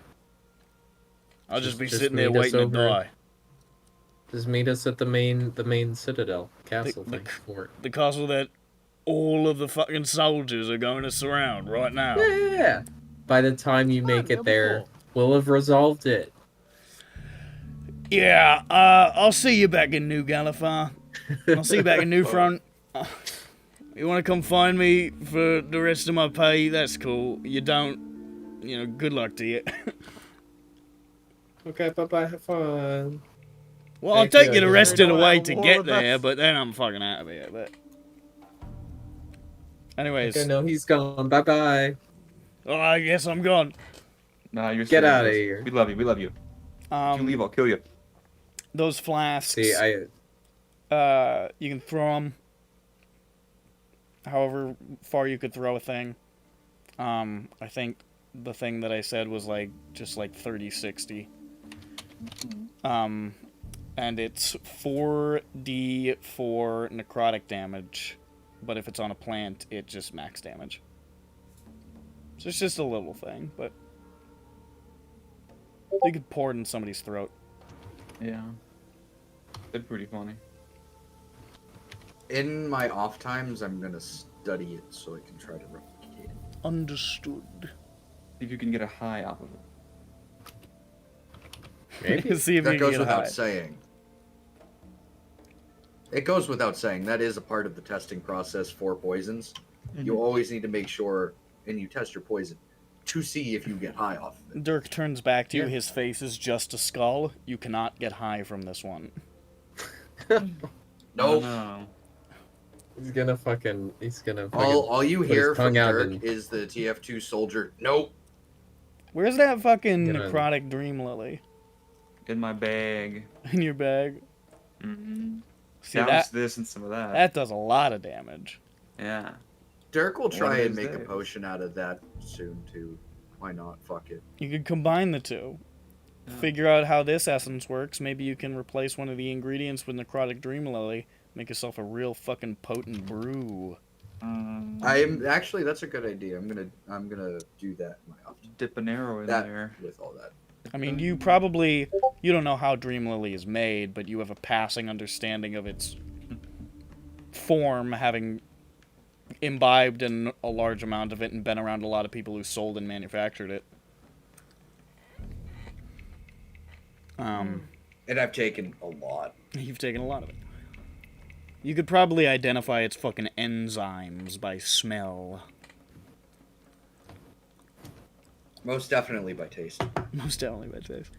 I'll just be Just sitting there meet us waiting to over. die. Just meet us at the main citadel castle The- thing. Fort. The castle that all of the fucking soldiers are going to surround right now. Yeah. By the time you make that'll it be there, cool. we'll have resolved it. Yeah, I'll see you back in New Galifar. I'll see you back in New Front. You want to come find me for the rest of my pay? That's cool. You don't, good luck to you. Okay, bye-bye. Have fun. Well, I'll Thank take you, you the I rest of the guess. way to All get the best. there, but then I'm fucking out of here. But anyways, Okay, no, he's gone. Bye-bye. well, I guess I'm gone. Nah, you're Get staying outta with us. here. We love you. We love you. If you leave, I'll kill you. Those flasks. See, You can throw them however far you could throw a thing. I think the thing that I said was just 30-60. And it's 4d for necrotic damage, but if it's on a plant, it just max damage. So it's just a little thing, but you could pour it in somebody's throat. Yeah. They're pretty funny. In my off times, I'm gonna study it so I can try to replicate it. Understood. See if you can get a high off of it. maybe. See if That you can goes get without high. saying. It goes without saying. That is a part of the testing process for poisons. You always need to make sure, and you test your poison to see if you get high off of it. Dirk turns back to you. Yeah. His face is just a skull. You cannot get high from this one. Nope. No. He's gonna fucking. All you put his hear from tongue out Dirk and- is the TF2 soldier. Nope. Where's that fucking Get on. necrotic dream lily In my bag. in your bag? Mm-hmm. See Douse that this and some of that. that does a lot of damage. Yeah. Dirk will One of try and those make a days. potion out of that soon too. Why not? Fuck it. You could combine the two. Figure out how this essence works. Maybe you can replace one of the ingredients with necrotic dream lily. Make yourself a real fucking potent brew. I'm actually that's a good idea. I'm gonna do that in my off time. Dip an arrow in That there. with all that. I mean, you don't know how dream lily is made, but you have a passing understanding of its form, having imbibed in a large amount of it and been around a lot of people who sold and manufactured it. And I've taken a lot. You've taken a lot of it. You could probably identify its fucking enzymes by smell. Most definitely by taste. Most definitely by taste.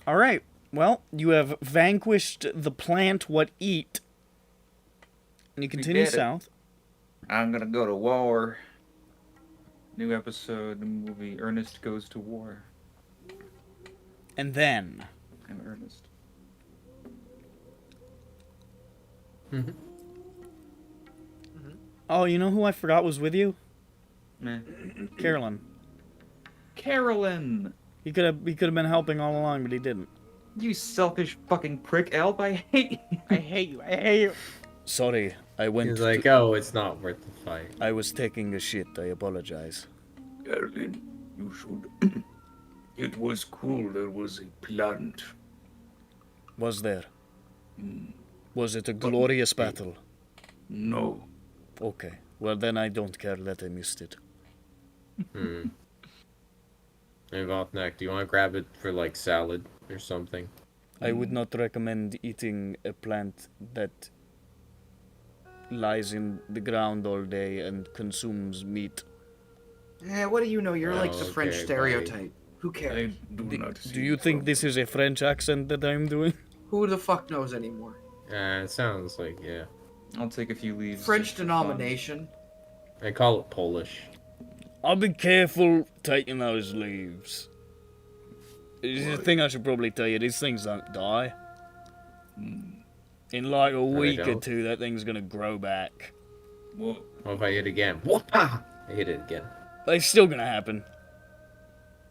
Alright, well, you have vanquished the plant what eat. And you continue did it. south. I'm gonna go to war. New episode, the movie Ernest Goes to War. And then... I'm earnest. Oh, you know who I forgot was with you? Meh. Carolyn. Carolyn! He could have been helping all along, but he didn't. You selfish fucking prick, Elb. I hate you. I hate you. I hate you. Sorry, I went. He's like, oh, it's not worth the fight. I was taking a shit. I apologize. Carolyn, you should. It was cool. There was a plant. Was there? Mm, Was it a glorious battle? no. Okay. Well, then I don't care that I missed it. Hmm. Hey, Vothnak, do you want to grab it for, like, salad or something? I would not recommend eating a plant that lies in the ground all day and consumes meat. What do you know? You're like the Oh, French okay, stereotype. Who I cares? do not see Do you think from- this is a French accent that I'm doing? Who the fuck knows anymore? It sounds like, yeah. I'll take a few leaves. French just for fun. denomination. I call it Polish. I'll be careful taking those leaves. It's the thing I should probably tell you. These things don't die. In like a week or don't. two, that thing's gonna grow back. What? What if I hit again? Whoop-ah! I hit it again. But it's still gonna happen.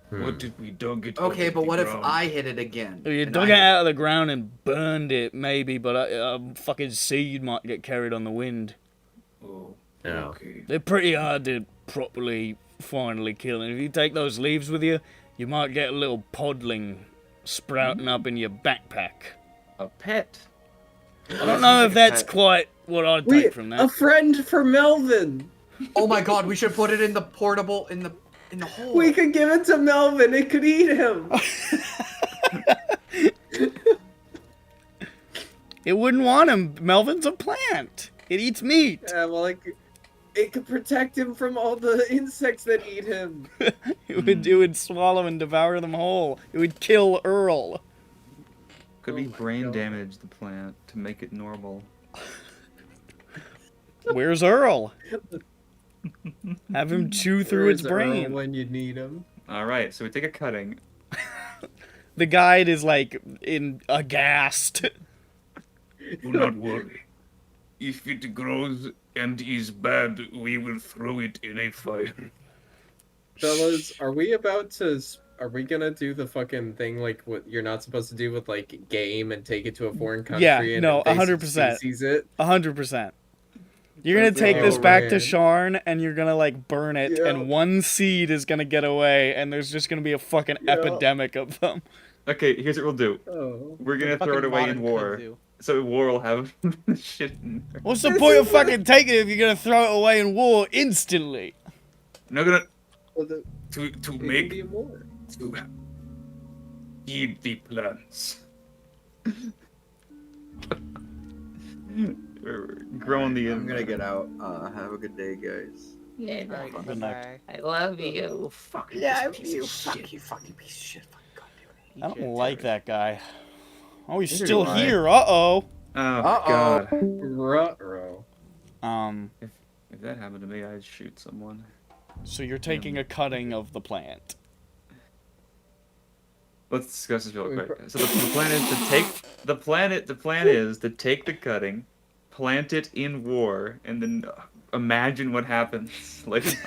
What if we dug it? Okay, out of but the what if ground? I hit it again? If you And dug I- it out of the ground and burned it, maybe, but a fucking seed might get carried on the wind. Oh, No. okay. They're pretty hard to properly, finally kill. And if you take those leaves with you, you might get a little podling sprouting up in your backpack. A pet. I don't know if that's quite what I'd take from that. friend for Melvin! Oh my god, we should put it in the portable in the hole. We could give it to Melvin, it could eat him! It wouldn't want him. Melvin's a plant. It eats meat. Yeah, well, it could protect him from all the insects that eat him. It would swallow and devour them whole. It would kill Earl. Could Oh be my brain God. damage the plant to make it normal. Where's Earl? Have him chew through its Where's Earl brain. when you need him. Alright, so we take a cutting. The guide is like aghast. Do not worry. If it grows and is bad, we will throw it in a fire. Fellas, are we gonna do the fucking thing like what you're not supposed to do with like game and take it to a foreign country Yeah, and no, invasive 100%. species it? 100%. You're gonna Okay, take this back to man. Sharn and you're gonna like burn it, Yeah. and one seed is gonna get away, and there's just gonna be a fucking Yeah. epidemic of them. Okay, here's what we'll do. Oh. We're gonna throw it Fucking away modern in war. kudzu. So war will have shit in there. What's the point of fucking taking it if you're gonna throw it away in war instantly? I'm not gonna Well, the, to it can make be more. to feed the plants. We're growing the. I'm gonna get out. Have a good day, guys. Yeah, Alright, Good night. bye. I love you. Fucking Yeah, this piece you of shit. fucking piece of shit. Fucking goddamn it. I don't like that guy. Oh, he's Neither still do I. here. Uh-oh. Oh Uh-oh. god. Ruh-roh. If that happened to me, I'd shoot someone. So you're taking a cutting of the plant. Let's discuss this real quick. So the plan is to take the plan is to take the cutting, plant it in war, and then imagine what happens later.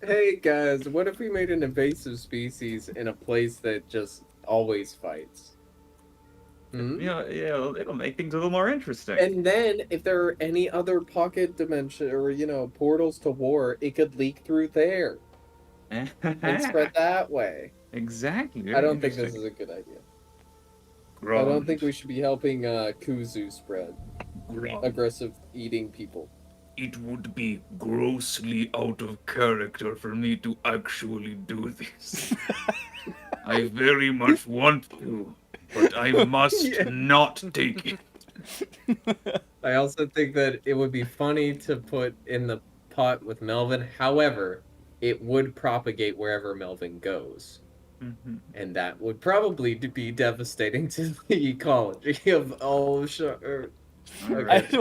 Hey guys, what if we made an invasive species in a place that just always fights? Hmm? Yeah, it'll make things a little more interesting. And then, if there are any other pocket dimension or portals to war, it could leak through there and spread that way. Exactly. I don't think this is a good idea. I don't think we should be helping Kuzu spread aggressive eating people. It would be grossly out of character for me to actually do this. I very much want to, but I must Yeah. not take it. I also think that it would be funny to put in the pot with Melvin. However, it would propagate wherever Melvin goes. Mhm. And that would probably be devastating to the ecology of all of Alright.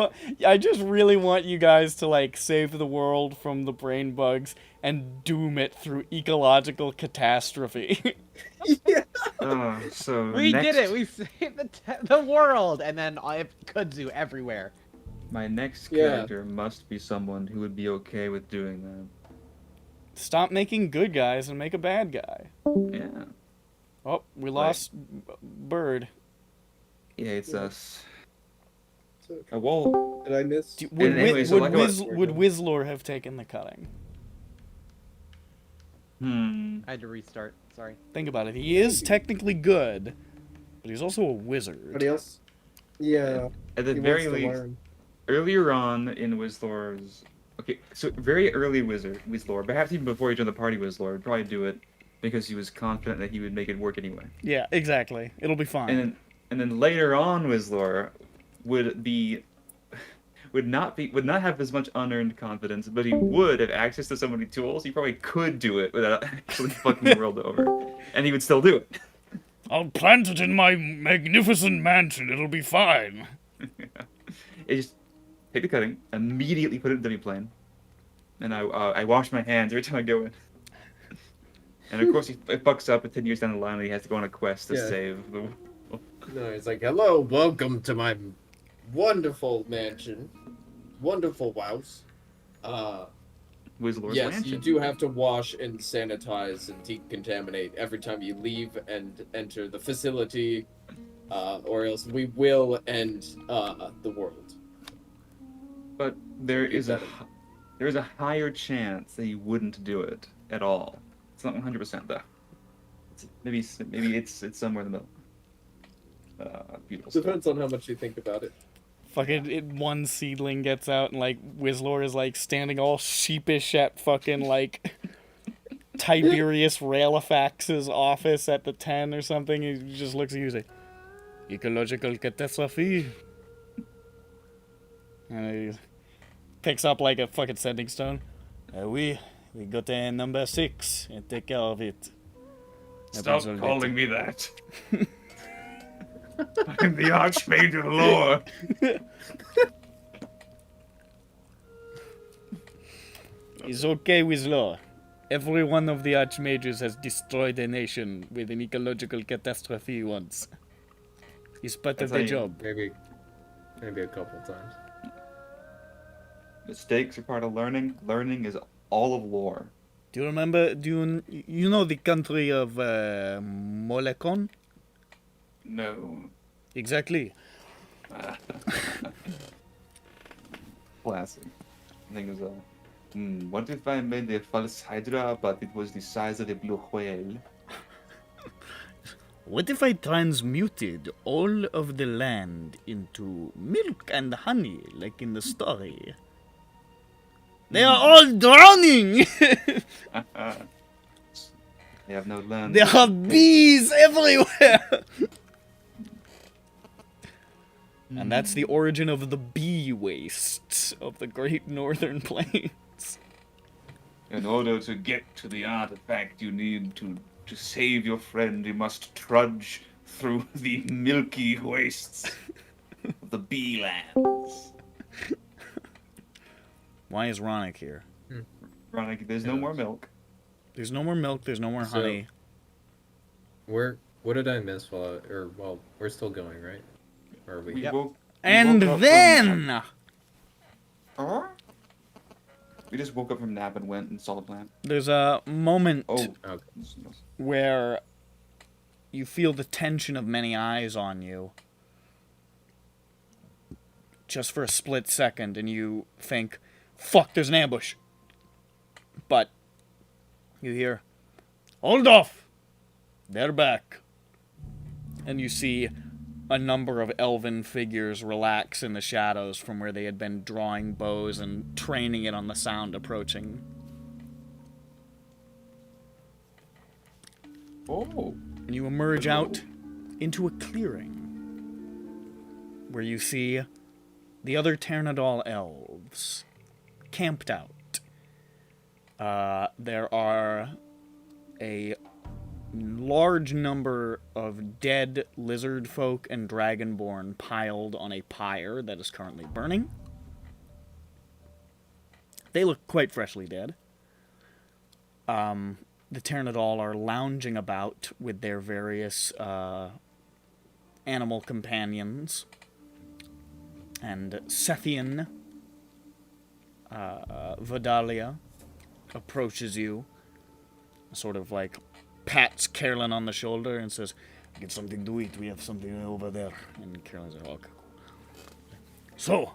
I just really want you guys to like save the world from the brain bugs and doom it through ecological catastrophe. Yeah. So We next, did it. We saved the world, and then I have kudzu everywhere. my next Yeah. character must be someone who would be okay with doing that. Stop making good guys and make a bad guy. Yeah. Oh, we lost Bird. Yeah, it's Yeah. us. So, Well, did I miss? Would, And anyway, so like I was- would Whizlor have taken the cutting? I had to restart. Sorry. Think about it. He is technically good, but he's also a wizard. Anybody else? Yeah. At the he very wants to least, learn. earlier on in Whizlor's... Okay, so very early Whizlor, perhaps even before he joined the party Whizlor, would probably do it because he was confident that he would make it work anyway. Yeah, exactly. It'll be fine. And then later on Whizlor would not have as much unearned confidence, but he would have access to so many tools, he probably could do it without actually fucking the world over. And he would still do it. I'll plant it in my magnificent mansion. It'll be fine. It just take the cutting, immediately put it in demi-plane, and I wash my hands every time I go in. And of course, it fucks up, and 10 years down the line, he has to go on a quest to Yeah. save the. No, he's like, hello, welcome to my wonderful mansion. Wonderful house. Whizlor's Yes, mansion. you do have to wash and sanitize and decontaminate every time you leave and enter the facility, or else we will end the world. But there is that- a higher chance that he wouldn't do it at all. It's not 100% though. Maybe it's somewhere in the middle. Beautiful stuff. Depends on how much you think about it. Fucking one seedling gets out and like Whizlor is like standing all sheepish at fucking like Tiberius Railifax's office at the 10 or something. He just looks at you and says, "Ecological catastrophe." And he picks up like a fucking sending stone. We got a number 6 and take care of it. Stop calling me that. I'm the Archmage of Lore. It's okay, Whizlor. Every one of the Archmages has destroyed a nation with an ecological catastrophe once. It's part of That's how the you- job. Maybe a couple times. Mistakes are part of learning. Learning is all of lore. Do you remember, you know the country of Molekon? No. Exactly. Classic. I think it was what if I made a false hydra, but it was the size of a blue whale? What if I transmuted all of the land into milk and honey, like in the story? They are all drowning! They have no land. There are bees everywhere! And that's the origin of the bee wastes of the Great Northern Plains. In order to get to the artifact, you need to save your friend. You must trudge through the milky wastes of the bee lands. Why is Ronick here? Ronick, there's no more milk. There's no more milk, there's no more honey. What did I miss well, we're still going, right? Or are we? We Yep. woke And up from then... nap. We just woke up from nap and went and saw the plant. There's a moment Oh, Okay. where you feel the tension of many eyes on you. Just for a split second, and you think, fuck, there's an ambush. But you hear, hold off! They're back. And you see a number of elven figures relax in the shadows from where they had been drawing bows and training it on the sound approaching. Oh. And you emerge out into a clearing where you see the other Ternadal elves camped out. There are a large number of dead lizard folk and dragonborn piled on a pyre that is currently burning. They look quite freshly dead. The Pteranodol are lounging about with their various animal companions. And Sethian Vidalia approaches you, sort of like pats Carolyn on the shoulder and says, "Get something to eat. We have something over there." And Carolyn's like, "Okay, cool." So,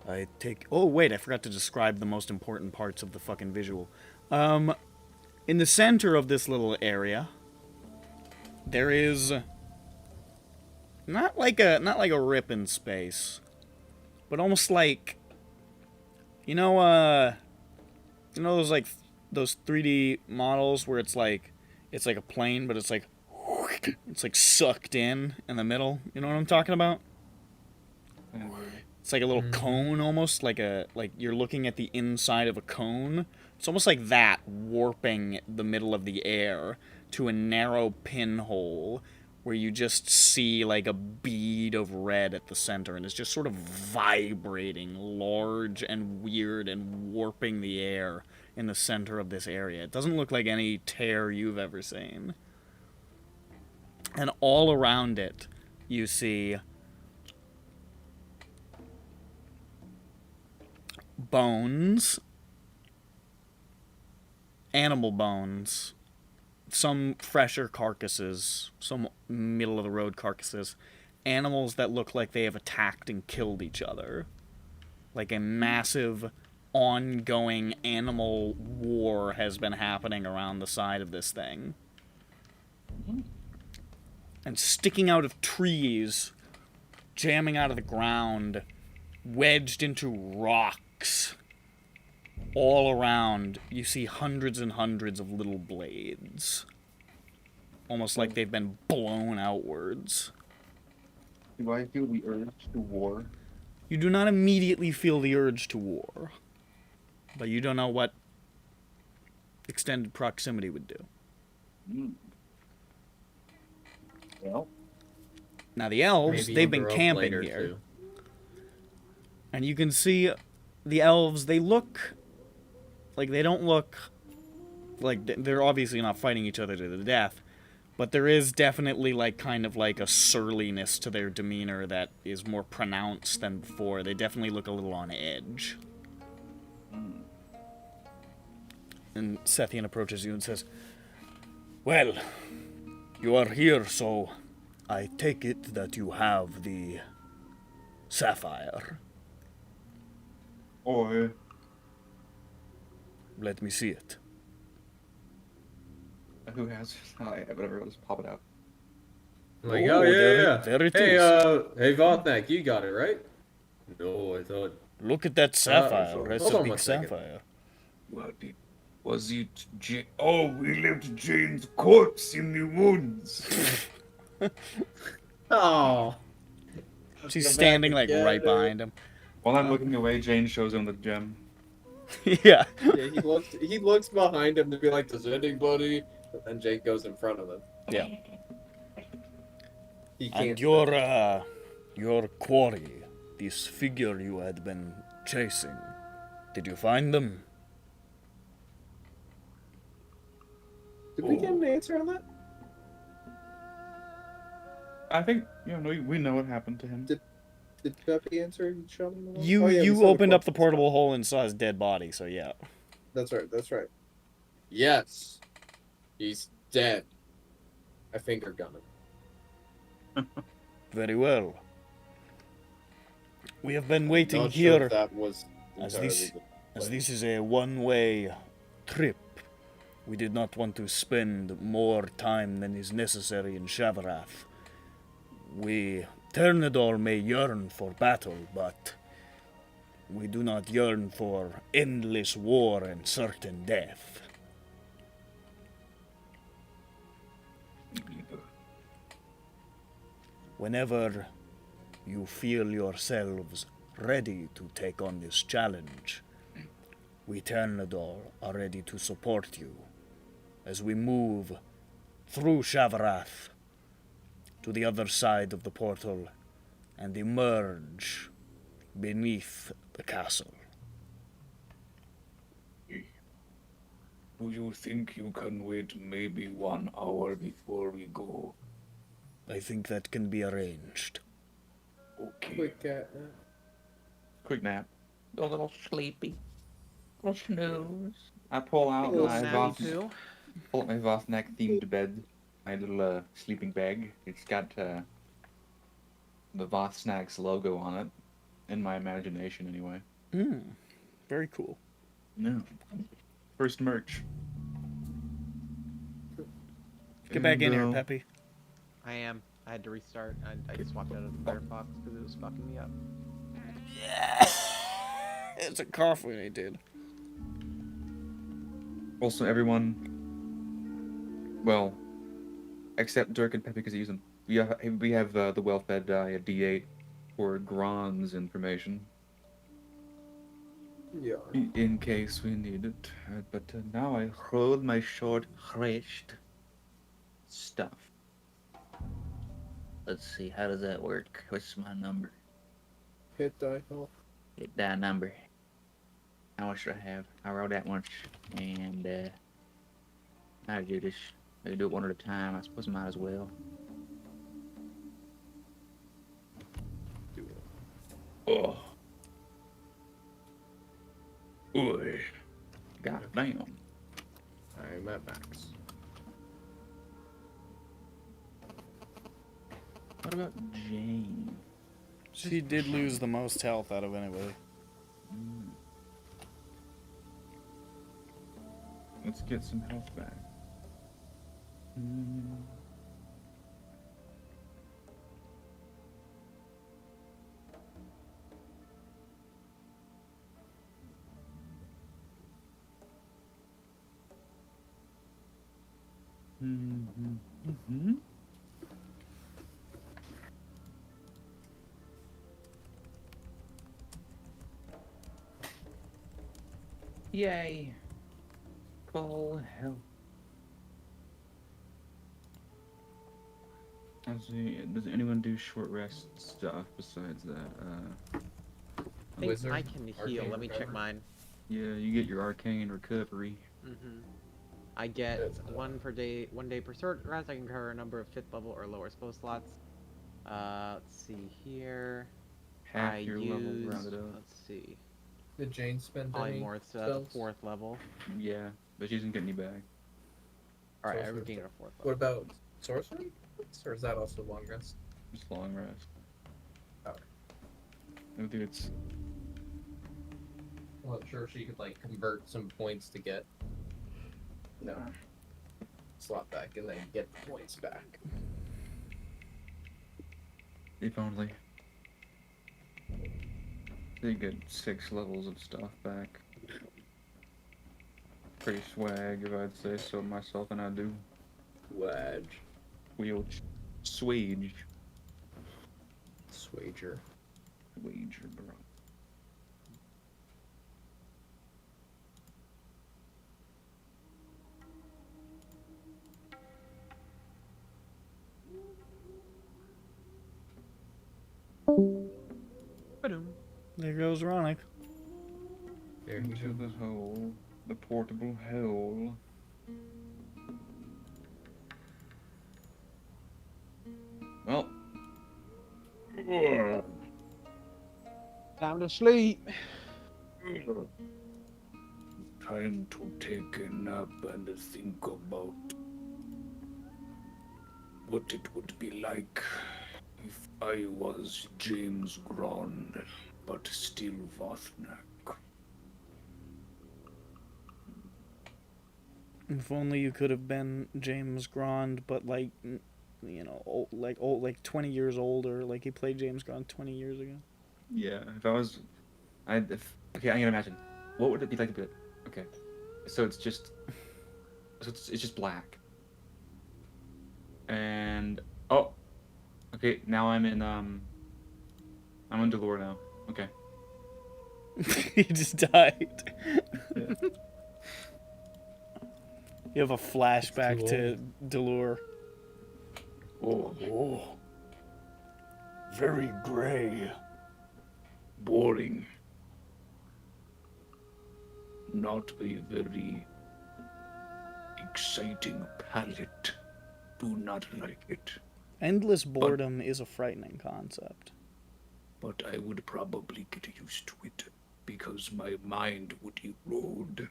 I take... Oh, wait, I forgot to describe the most important parts of the fucking visual. In the center of this little area, there is not like a rip in space, but almost like, you know those 3D models where it's like a plane, but it's like sucked in the middle. You know what I'm talking about? It's like a little cone, almost like you're looking at the inside of a cone. It's almost like that, warping the middle of the air to a narrow pinhole where you just see like a bead of red at the center, and it's just sort of vibrating, large and weird, and warping the air in the center of this area. It doesn't look like any tear you've ever seen. And all around it, you see bones, animal bones, some fresher carcasses, some middle-of-the-road carcasses, animals that look like they have attacked and killed each other. Like a massive, ongoing animal war has been happening around the side of this thing. And sticking out of trees, jamming out of the ground, wedged into rocks, all around, you see hundreds and hundreds of little blades. Almost like they've been blown outwards. Do I feel the urge to war? You do not immediately feel the urge to war, but you don't know what extended proximity would do. Well, now the elves, Maybe they've been under a camping blade or here. two. And you can see the elves, they look like they don't look like they're obviously not fighting each other to the death, but there is definitely like kind of like a surliness to their demeanor that is more pronounced than before. They definitely look a little on edge. And Sethian approaches you and says, "Well, you are here, so I take it that you have the sapphire. or Let me see it." who has? Whatever. I'll just pop it out. Like, Oh, oh, yeah, there- yeah. there it hey, is. hey, Vothnak, you got it, right? No, I thought... Look at that sapphire. so- That's hold a on big one second. sapphire. What it was it? Oh, we left Jane's corpse in the woods. Oh. She's Come standing back like together. right behind him. While I'm looking away, Jane shows him the gem. Yeah. Yeah, he looks behind him to be like, "Does anybody?" But then Jake goes in front of him. Yeah. He can't. And your quarry, this figure you had been chasing, did you find them? Did we get an answer on that? I think we know what happened to him. Did Peppy answer and show him? You Oh, yeah, we saw you the opened up the corpse. portable hole and saw his dead body, so yeah. That's right. That's right. Yes, he's dead. I finger gun him. Very well. We have been waiting Not sure here if that was as entirely this- the as plan. this is a one-way trip. We did not want to spend more time than is necessary in Shavarath. We, Ternador, may yearn for battle, but we do not yearn for endless war and certain death. Whenever you feel yourselves ready to take on this challenge, we Ternador are ready to support you. as we move through Shavarath to the other side of the portal and emerge beneath the castle. Do you think you can wait maybe 1 hour before we go? I think that can be arranged. Okay. Quick cat. Quick nap. A little sleepy. A little snooze. I pull out Little my nappy Voth, poo. pull out my Vothnak themed bed, my little sleeping bag. It's got the Voth Snacks logo on it, in my imagination anyway. Very cool. No. First merch. Get back in here, And, Peppy. I am. I had to restart. I just swapped out of Firefox because it was fucking me up. It's a cough when I did. Also, everyone, well, except Dirk and Peppy because he's using. We have the well-fed D8 for Gron's information Yeah. in case we need it. But now I hold my short rest stuff. Let's see, how does that work? What's my number? Hit die health. Hit that number. How much do I have? I rolled that once, and how to do this? I can do it one at a time. I suppose I might as well. Do it. Oh. Oi. God damn. I'm at max. What about Jane? She did lose the most health out of anybody. Let's get some health back. Yay! Full health. Does anyone do short rest stuff besides that? I think Wizard, I can heal. arcane Let me check recovery. mine. Yeah, you get your arcane recovery. I get That's 1 day per short rest. I can cover a number of 5th level or lower spell slots. Let's see here. Half I your use, level rounded up. let's see, Did Jane spend any polymorph, so that's spells? 4th level. Yeah, but she doesn't get any back. Alright, I Sorcerer. regained a 4th What level. about sorcery? Or is that also long rest? Just long rest. Okay. No, dude, it's Well, sure, she could like convert some points to get slot back and then get the points back. if only. They get 6 levels of stuff back. Pretty swag, if I'd say so myself, and I do. Wedge. Wheel swage. Swager. Wager, bro. There goes Ronick. Into the hole. The portable hole. Well. Time to sleep. Time to take a nap and think about what it would be like if I was James Grond, but still Vothnak. If only you could have been James Grond, but like, like 20 years older. Like he played James Grond 20 years ago. Yeah, if I was, okay, I'm gonna imagine. What would it be like to be? Okay, so it's just, it's just black. And okay, now I'm in Delore now. Okay. He just died. You have a flashback It's too to Delure. Oh, very gray. Boring. Not a very exciting palette. Do not like it. Endless boredom is a frightening concept. But I would probably get used to it because my mind would erode.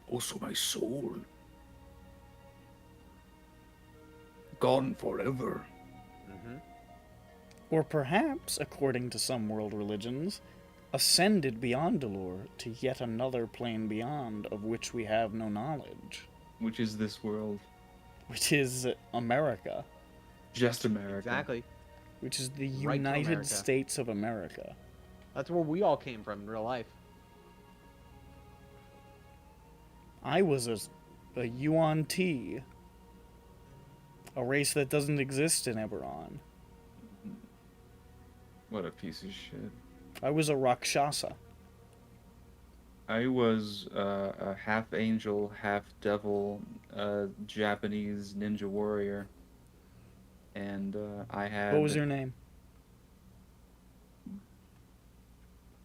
Also, my soul. Gone forever. Or perhaps, according to some world religions, ascended beyond Delure to yet another plane beyond of which we have no knowledge, Which is this world? which is America, Just America. Exactly. which is the Right to United America. States of America. That's where we all came from in real life. I was a Yuan-Ti, a race that doesn't exist in EBERRON. What a piece of shit. I was a Rakshasa. I was a half angel, half devil, Japanese ninja warrior, and I had. What was your name?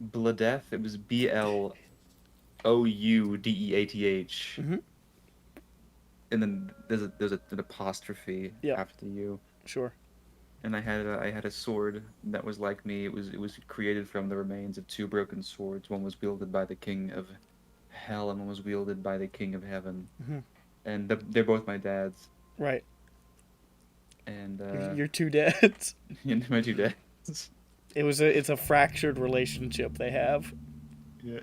Bladeth. It was Bloudeath, Mhm. and then there's an apostrophe Yeah. after the U. Sure. And I had a sword that was like me. It was created from the remains of two broken swords. One was wielded by the king of hell, and one was wielded by the king of heaven. Mhm. And they're both my dad's. Right. And Your two dads. my two dads. It's a fractured relationship they have. Yeah.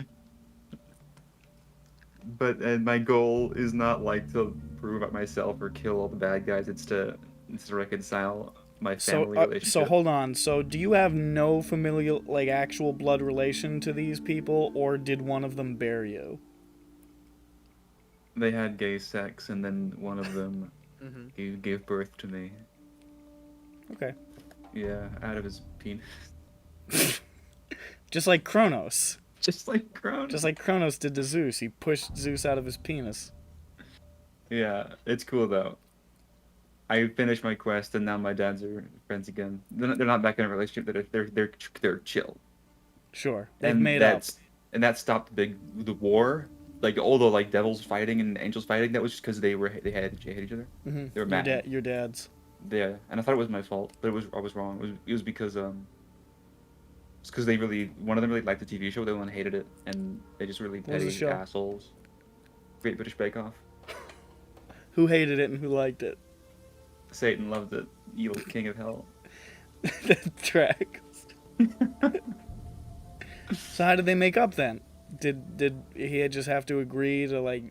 But my goal is not like to prove out myself or kill all the bad guys. It's to reconcile my family relationship. So hold on. So do you have no familial, like actual blood relation to these people, or did one of them bear you? They had gay sex, and then one of them gave birth to me. Okay. Yeah, out of his penis. Just like Kronos. Just like Crown. Just like Kronos did to Zeus. He pushed Zeus out of his penis. Yeah, it's cool though. I finished my quest, and now my dads are friends again. They're not back in a relationship. They're chill. Sure. They've And made up. And that stopped the war. Like all the like devils fighting and angels fighting. That was just because they hated each other. Mm-hmm. They were mad. Your dads. Yeah, and I thought it was my fault, but I was wrong. It was because it's because one of them really liked the TV show, the other one hated it, and they just really was the petty show? assholes. Great British Bake Off. Who hated it and who liked it? Satan loved it. Evil king of hell. That tracks. So how did they make up then? Did he just have to agree to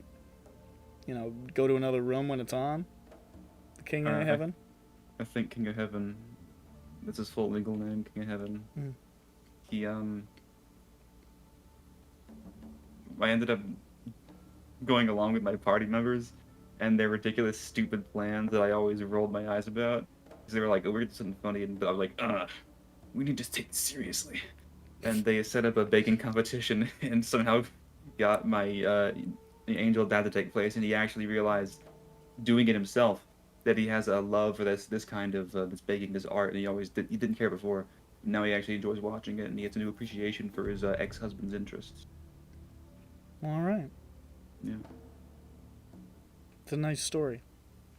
go to another room when it's on? The King of Heaven? I think King of Heaven. That's his full legal name, King of Heaven. Mm. He I ended up going along with my party members and their ridiculous, stupid plans that I always rolled my eyes about. Because they were like, oh, we're gonna do something funny, and I was like, we need to take it seriously. And they set up a baking competition and somehow got my angel dad to take place, and he actually realized, doing it himself, that he has a love for this kind of this baking, this art, and he didn't care before. Now he actually enjoys watching it, and he gets a new appreciation for his ex-husband's interests. All right. Yeah, It's a nice story.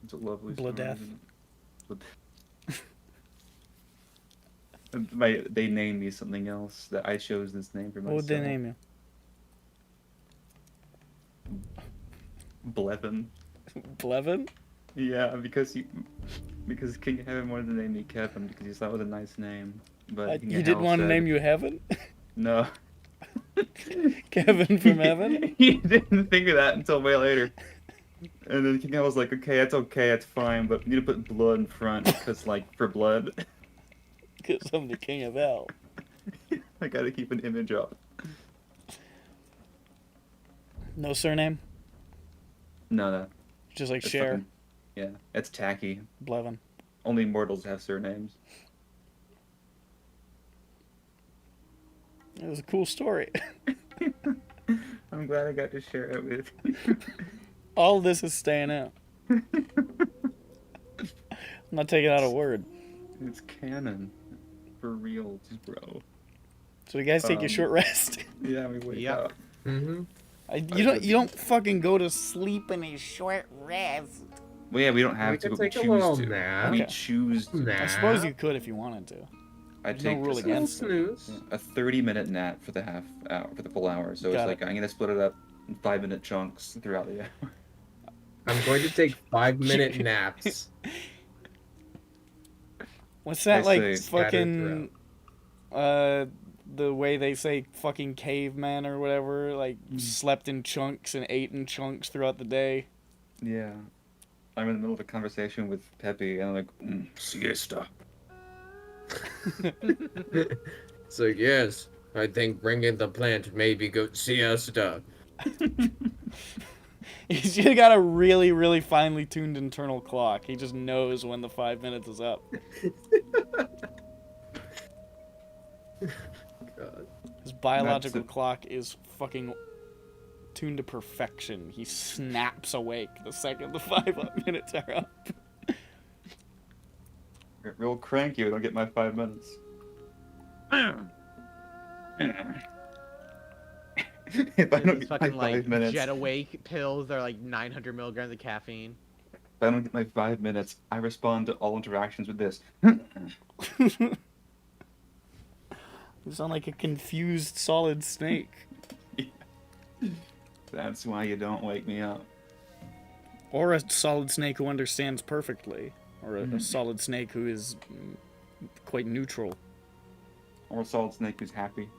it's a lovely Bladeth. story. They named me something else that I chose this name for myself. What would they name you? Blevin. Blevin? Yeah, because King of Heaven wanted to name me Kevin because he thought it was a nice name. But King He of didn't Hell want to said- name you Heaven? No. Kevin from Heaven? He didn't think of that until way later. And then King of Hell was like, okay, that's fine, but you need to put blood in front because, like, for blood, Because I'm the King of Hell. I gotta keep an image up. No surname? No. Just like That's Cher. fucking- Yeah, it's tacky. Blevin. Only mortals have surnames. It was a cool story. I'm glad I got to share it with you. All this is staying out. I'm not taking out a word. It's canon. For real, bro. So you guys take your short rest. Yeah, we wake Yep. up. Mm-hmm. You don't fucking go to sleep in a short rest. Well, yeah, we don't have We to, can but we take a little choose to. nap. We Okay. choose to. Nah. I suppose you could if you wanted to. I There's no take rule just against it. Snooze. a 30-minute nap for the half hour, for the full hour. So Got it's like I'm gonna split it up in 5-minute chunks throughout the hour. I'm going to take 5-minute naps. What's that I like say fucking the way they say fucking caveman or whatever, like slept in chunks and ate in chunks throughout the day. Yeah. I'm in the middle of a conversation with Peppy, and I'm like, Siesta. So yes, I think bringing the plant may be good siesta. He's just got a really, really finely tuned internal clock. He just knows when the 5 minutes is up. God. His biological That's it. clock is fucking tuned to perfection. He snaps awake the second the 5 minutes are up. get real cranky when I get my 5 minutes. If I don't These get my fucking like 5 minutes, Jet Awake pills. They're like 900 milligrams of caffeine. if I don't get my 5 minutes, I respond to all interactions with this. You sound like a confused solid snake. That's why you don't wake me up. Or a solid snake who understands perfectly. Or a solid snake who is quite neutral. Or a solid snake who's happy.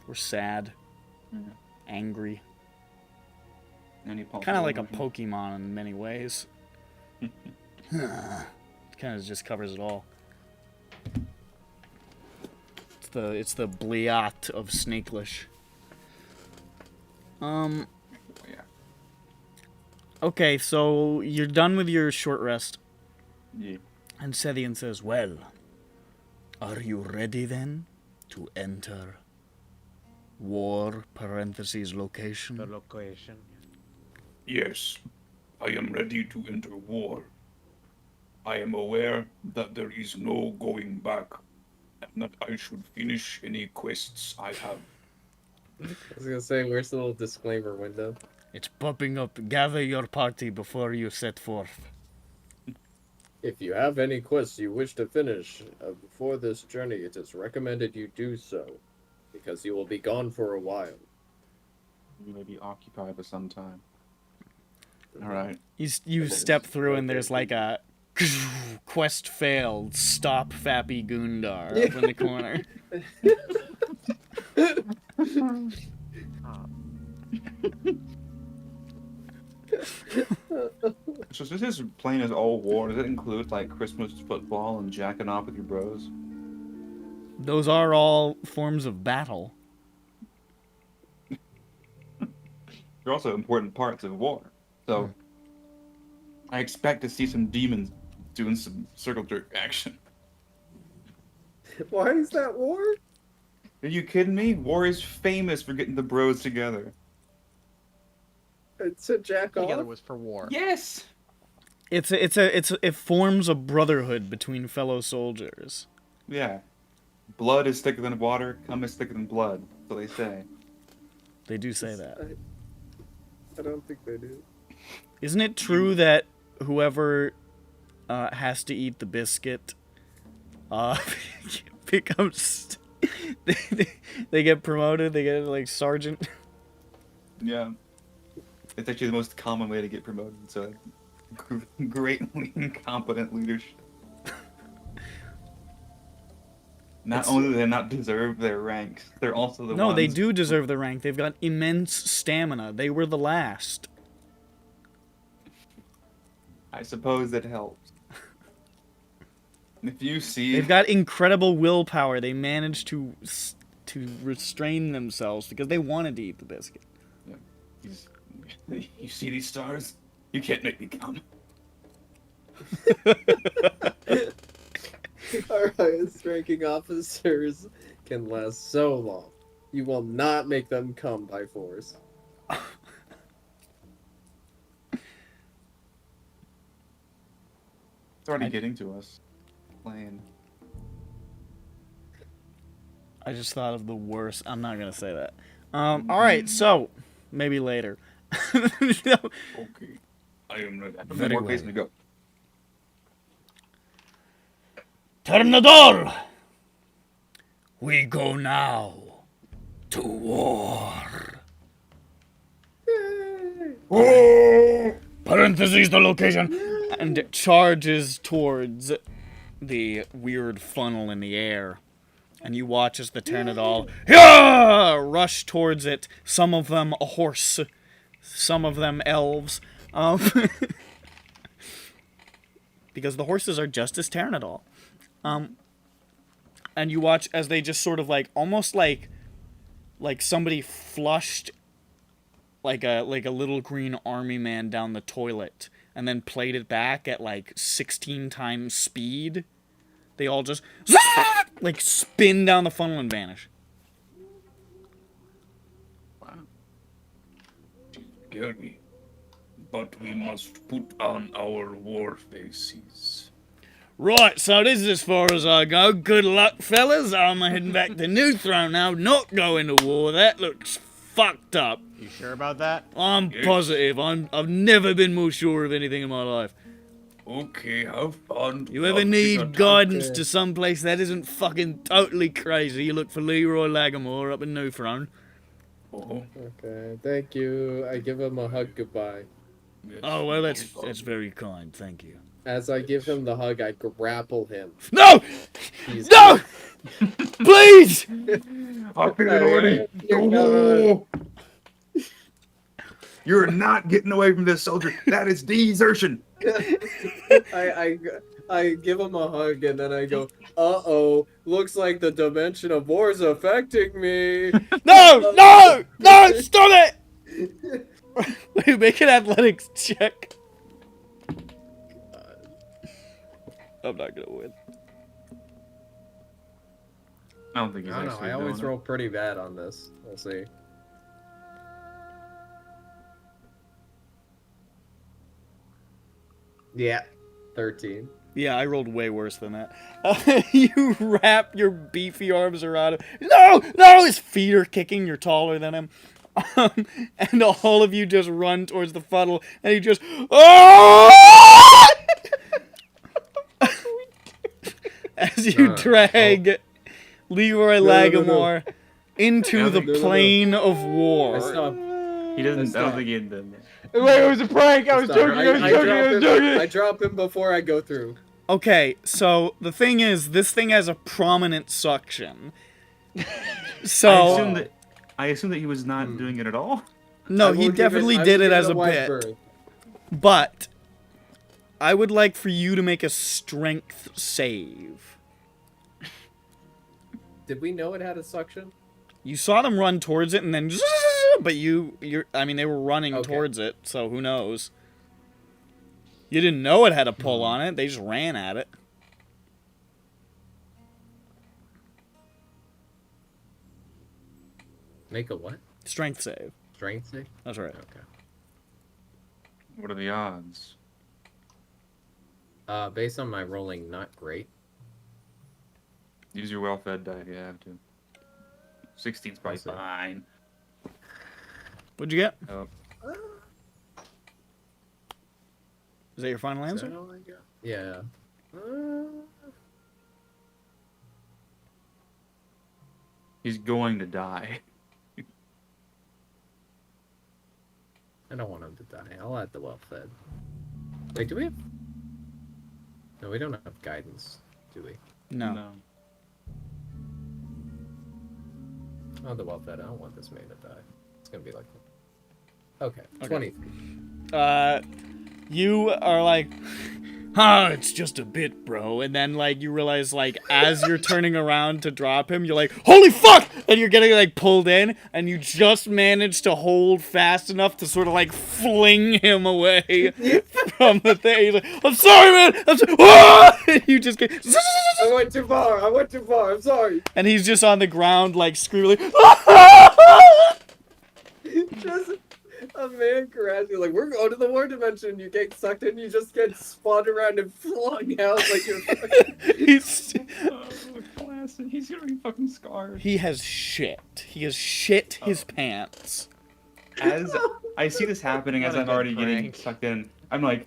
Or sad. Mhm. Angry. Any Kind of like a possible Pokemon in many ways. Kind of just covers it all. It's the Bliat of Snakelish. Yeah. Okay, so you're done with your short rest. Yeah. And Sethian says, well, are you ready then to enter war, parentheses, location? The location. Yes, I am ready to enter war. I am aware that there is no going back, and that I should finish any quests I have. I was gonna say, where's the little disclaimer window? It's popping up. Gather your party before you set forth. If you have any quests you wish to finish before this journey, it is recommended you do so, because you will be gone for a while. You may be occupied for some time. Alright. You step through and there's like a quest failed. Stop Fappy Gundar up in the corner. So this is plain as all war. Does it include like Christmas football and jacking off with your bros? Those are all forms of battle. They're also important parts of war. So I expect to see some demons doing some circle jerk action. Why is that war? Are you kidding me? War is famous for getting the bros together. It's a jack Together off. was for war. Yes. It forms a brotherhood between fellow soldiers. Yeah. Blood is thicker than water. Cum is thicker than blood. So they say. They do say that. I don't think they do. Isn't it true that whoever has to eat the biscuit becomes they get promoted? They get like sergeant. Yeah. It's actually the most common way to get promoted. So greatly incompetent leadership. Not only do they not deserve their ranks, they're also the No, ones... they do deserve the rank. They've got immense stamina. They were the last. I suppose it helps. If you see... They've got incredible willpower. They managed to restrain themselves because they wanted to eat the biscuit. You see these stars? You can't make me come. Our highest ranking officers can last so long. You will not make them come by force. It's already getting to us. Plane. I just thought of the worst. I'm not gonna say that. All right, so maybe later. Okay. I am ready. Very More well. ways to go. Turn the door. We go now to war. Parentheses the location. And it charges towards the weird funnel in the air. And you watch as the Pteranodon rush towards it. Some of them a horse. Some of them elves. Because the horses are just as Pteranodon. And you watch as they just sort of like, almost like somebody flushed like a little green army man down the toilet and then played it back at like 16 times speed. They all just like spin down the funnel and vanish. Wow. Scare me. But we must put on our war faces. Right, so this is as far as I go. Good luck, fellas. I'm heading back to New Throne now. Not going to war. That looks fucked up. You sure about that? I'm Yes. positive. I've never been more sure of anything in my life. Okay, have fun. You ever need guidance to someplace that isn't fucking totally crazy, you look for Leroy Lagamore up in New Throne. Oh, Okay, thank you. I give him a hug goodbye. yes. Oh, well, that's very kind. Thank you. As I give him the hug, I grapple him. No! He's No! Please! I feel it already. No. You're not getting away from this, soldier. That is desertion. I give him a hug and then I go, uh-oh, looks like the dimension of war is affecting me. No! No! No! Stop it! Wait, make an athletics check. I'm not gonna win. I don't think he's I don't know. actually I always doing it. roll pretty bad on this. We'll see. Yeah, 13. Yeah, I rolled way worse than that. You wrap your beefy arms around him. No! No! His feet are kicking. You're taller than him. And all of you just run towards the funnel, and he just... Oh! As you drag Leroy Lagamore into the plane of I war. stop. He doesn't. I Stop. don't think he had done that. Wait, it was a prank. I was Stop. joking. I was joking. I was joking. I drop him before I go through. Okay, so the thing is, this thing has a prominent suction. So... I assume that he was not doing it at all. No, I will he give definitely I did will it give as a wide bit. berth. But I would like for you to make a strength save. Did we know it had a suction? You saw them run towards it and then but I mean they were running Okay. towards it, so who knows. You didn't know it had a pull on it, they just ran at it. Make a what? Strength save. Strength save? That's right. Okay. What are the odds? Based on my rolling, not great. Use your well-fed die if you have to. 16's probably That's it. fine. What'd you get? Oh, Is that your final Is answer? that all I got? Yeah. he's going to die. I don't want him to die. I'll add the well-fed. Wait, do we have... No, we don't have guidance, do we? No. Oh, the well-fed. I don't want this man to die. It's gonna be like... Okay, Okay. 23. You are like, it's just a bit, bro. And then, like, you realize, like, as you're turning around to drop him, you're like, holy fuck! And you're getting, like, pulled in, and you just manage to hold fast enough to sort of, like, fling him away from the thing. He's like, I'm sorry, man! I'm sorry! Ah! And you just get... I went too far. I went too far. I'm sorry. And he's just on the ground, like, screaming, like, Just a man crashing, like, we're going to the war dimension. You get sucked in, you just get spun around and flung out like you're fucking... He's Oh, classic. He's gonna be fucking scarred. he has shit. He has shit his pants. As I see this happening, as What a I'm good already getting prank. sucked in, I'm like,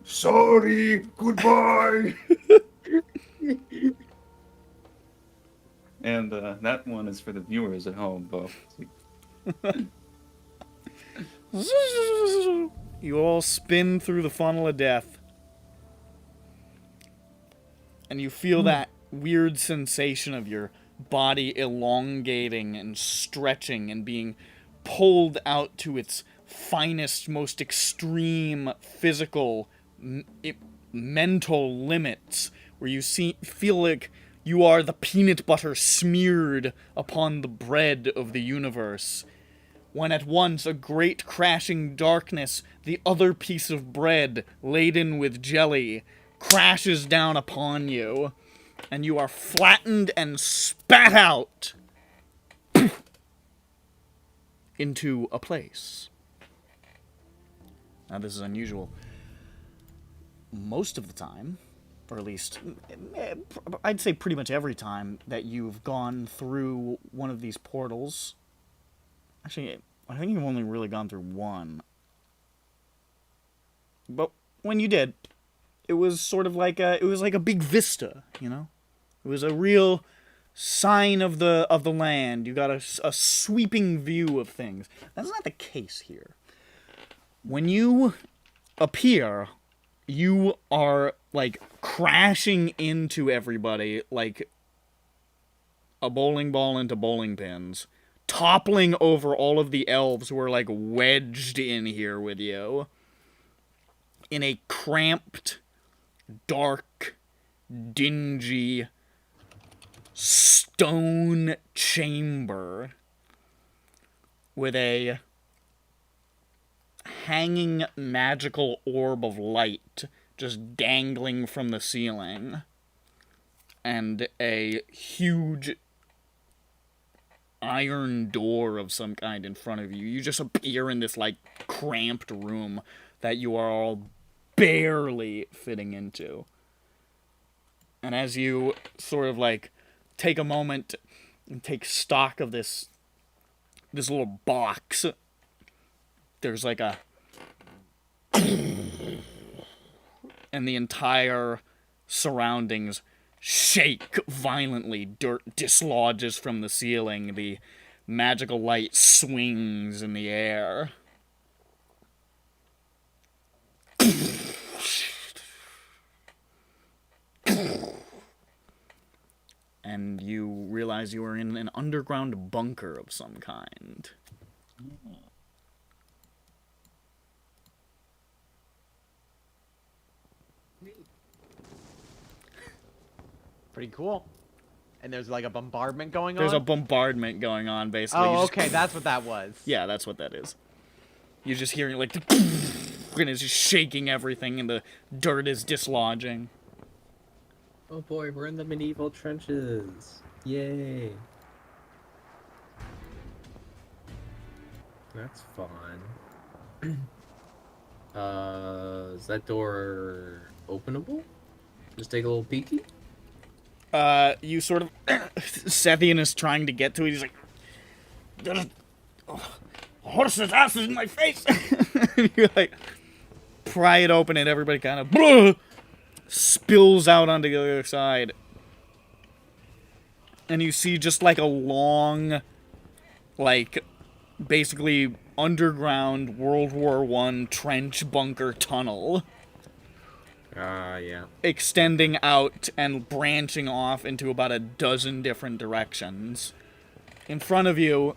sorry, goodbye. And that one is for the viewers at home, Bo. You all spin through the funnel of death. And you feel that weird sensation of your body elongating and stretching and being pulled out to its finest, most extreme physical, mental limits, where you feel like you are the peanut butter smeared upon the bread of the universe. When at once a great crashing darkness, the other piece of bread laden with jelly, crashes down upon you, and you are flattened and spat out into a place. Now, this is unusual. Most of the time, or at least I'd say pretty much every time that you've gone through one of these portals. Actually, I think you've only really gone through one. But when you did, it was sort of like a big vista, you know? It was a real sign of the land. You got a sweeping view of things. That's not the case here. When you appear, you are like crashing into everybody like a bowling ball into bowling pins, toppling over all of the elves who are like wedged in here with you in a cramped, dark, dingy stone chamber with a hanging magical orb of light just dangling from the ceiling, and a huge iron door of some kind in front of you. You just appear in this like cramped room that you are all barely fitting into. And as you sort of like take a moment and take stock of this little box, there's like a and the entire surroundings shake violently. Dirt dislodges from the ceiling. The magical light swings in the air. And you realize you are in an underground bunker of some kind. Pretty cool. And there's like a bombardment going There's on? a bombardment going on, basically. You Oh, just- okay, that's what that was. Yeah, that's what that is. You're just hearing like and it's just shaking everything, and the dirt is dislodging. Oh boy, we're in the medieval trenches. Yay. That's fun. Is that door openable? Just take a little peeky? You sort of Sethian is trying to get to it. He's like, "There's horse's asses in my face." You like pry it open, and everybody kind of spills out onto the other side. And you see just like a long, like, basically underground World War I trench bunker tunnel Yeah. extending out and branching off into about a dozen different directions. In front of you,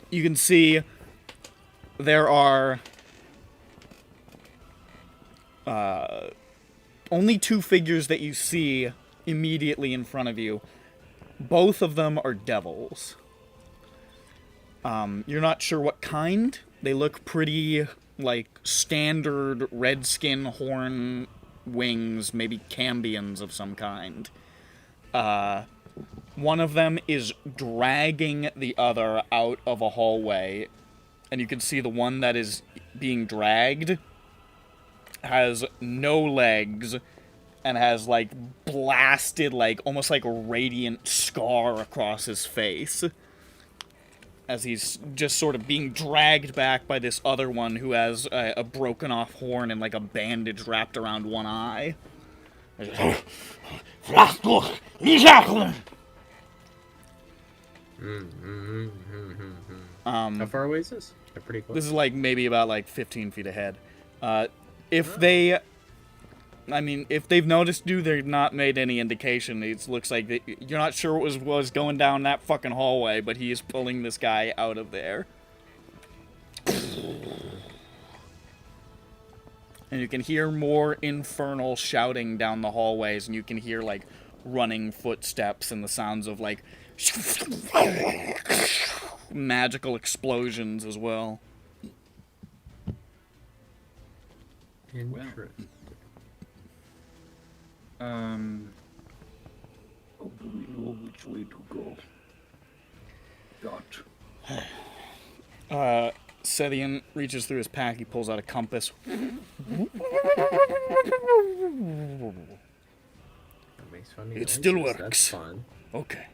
you can see there are only two figures that you see immediately in front of you. Both of them are devils. You're not sure what kind. They look pretty, like, standard red skin, horn, wings, maybe cambions of some kind. One of them is dragging the other out of a hallway, and you can see the one that is being dragged has no legs and has, like, blasted, like, almost like a radiant scar across his face, as he's just sort of being dragged back by this other one who has a broken off horn and, like, a bandage wrapped around one eye. How far away is this? They're pretty close. This is like maybe about like 15 feet ahead. If they, I mean, if they've noticed you, they've not made any indication. It looks like you're not sure what was going down that fucking hallway, but he is pulling this guy out of there. And you can hear more infernal shouting down the hallways, and you can hear like running footsteps and the sounds of like magical explosions as well. Interesting. Oh, do we know which way to go? Got. Sethian reaches through his pack, he pulls out a compass. That makes funny It still noises. works. That's fun. Okay.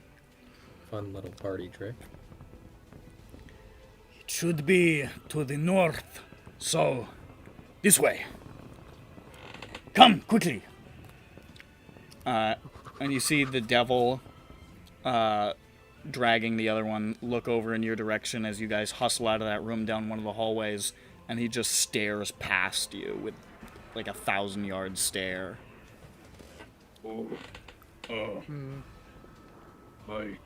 Fun little party trick. It should be to the north. So, this way. Come, quickly. And you see the devil dragging the other one look over in your direction as you guys hustle out of that room down one of the hallways, and he just stares past you with like a 1,000-yard stare. Oh. Bye.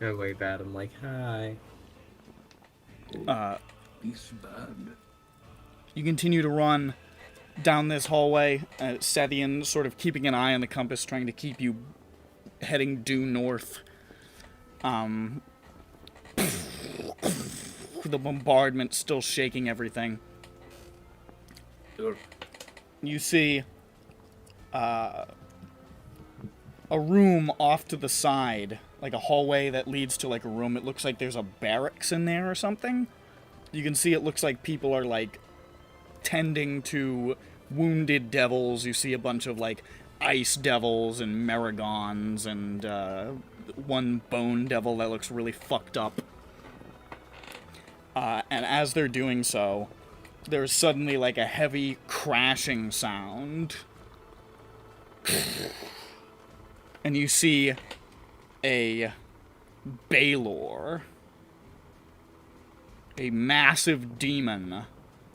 I wave at him like, hi. This bad. You continue to run down this hallway, Sethian sort of keeping an eye on the compass, trying to keep you heading due north. The bombardment still shaking everything. Sure. You see a room off to the side, like a hallway that leads to like a room. It looks like there's a barracks in there or something. You can see it looks like people are like tending to wounded devils. You see a bunch of like ice devils and merigons and one bone devil that looks really fucked up. And as they're doing so, there's suddenly like a heavy crashing sound. And you see a Balor, a massive demon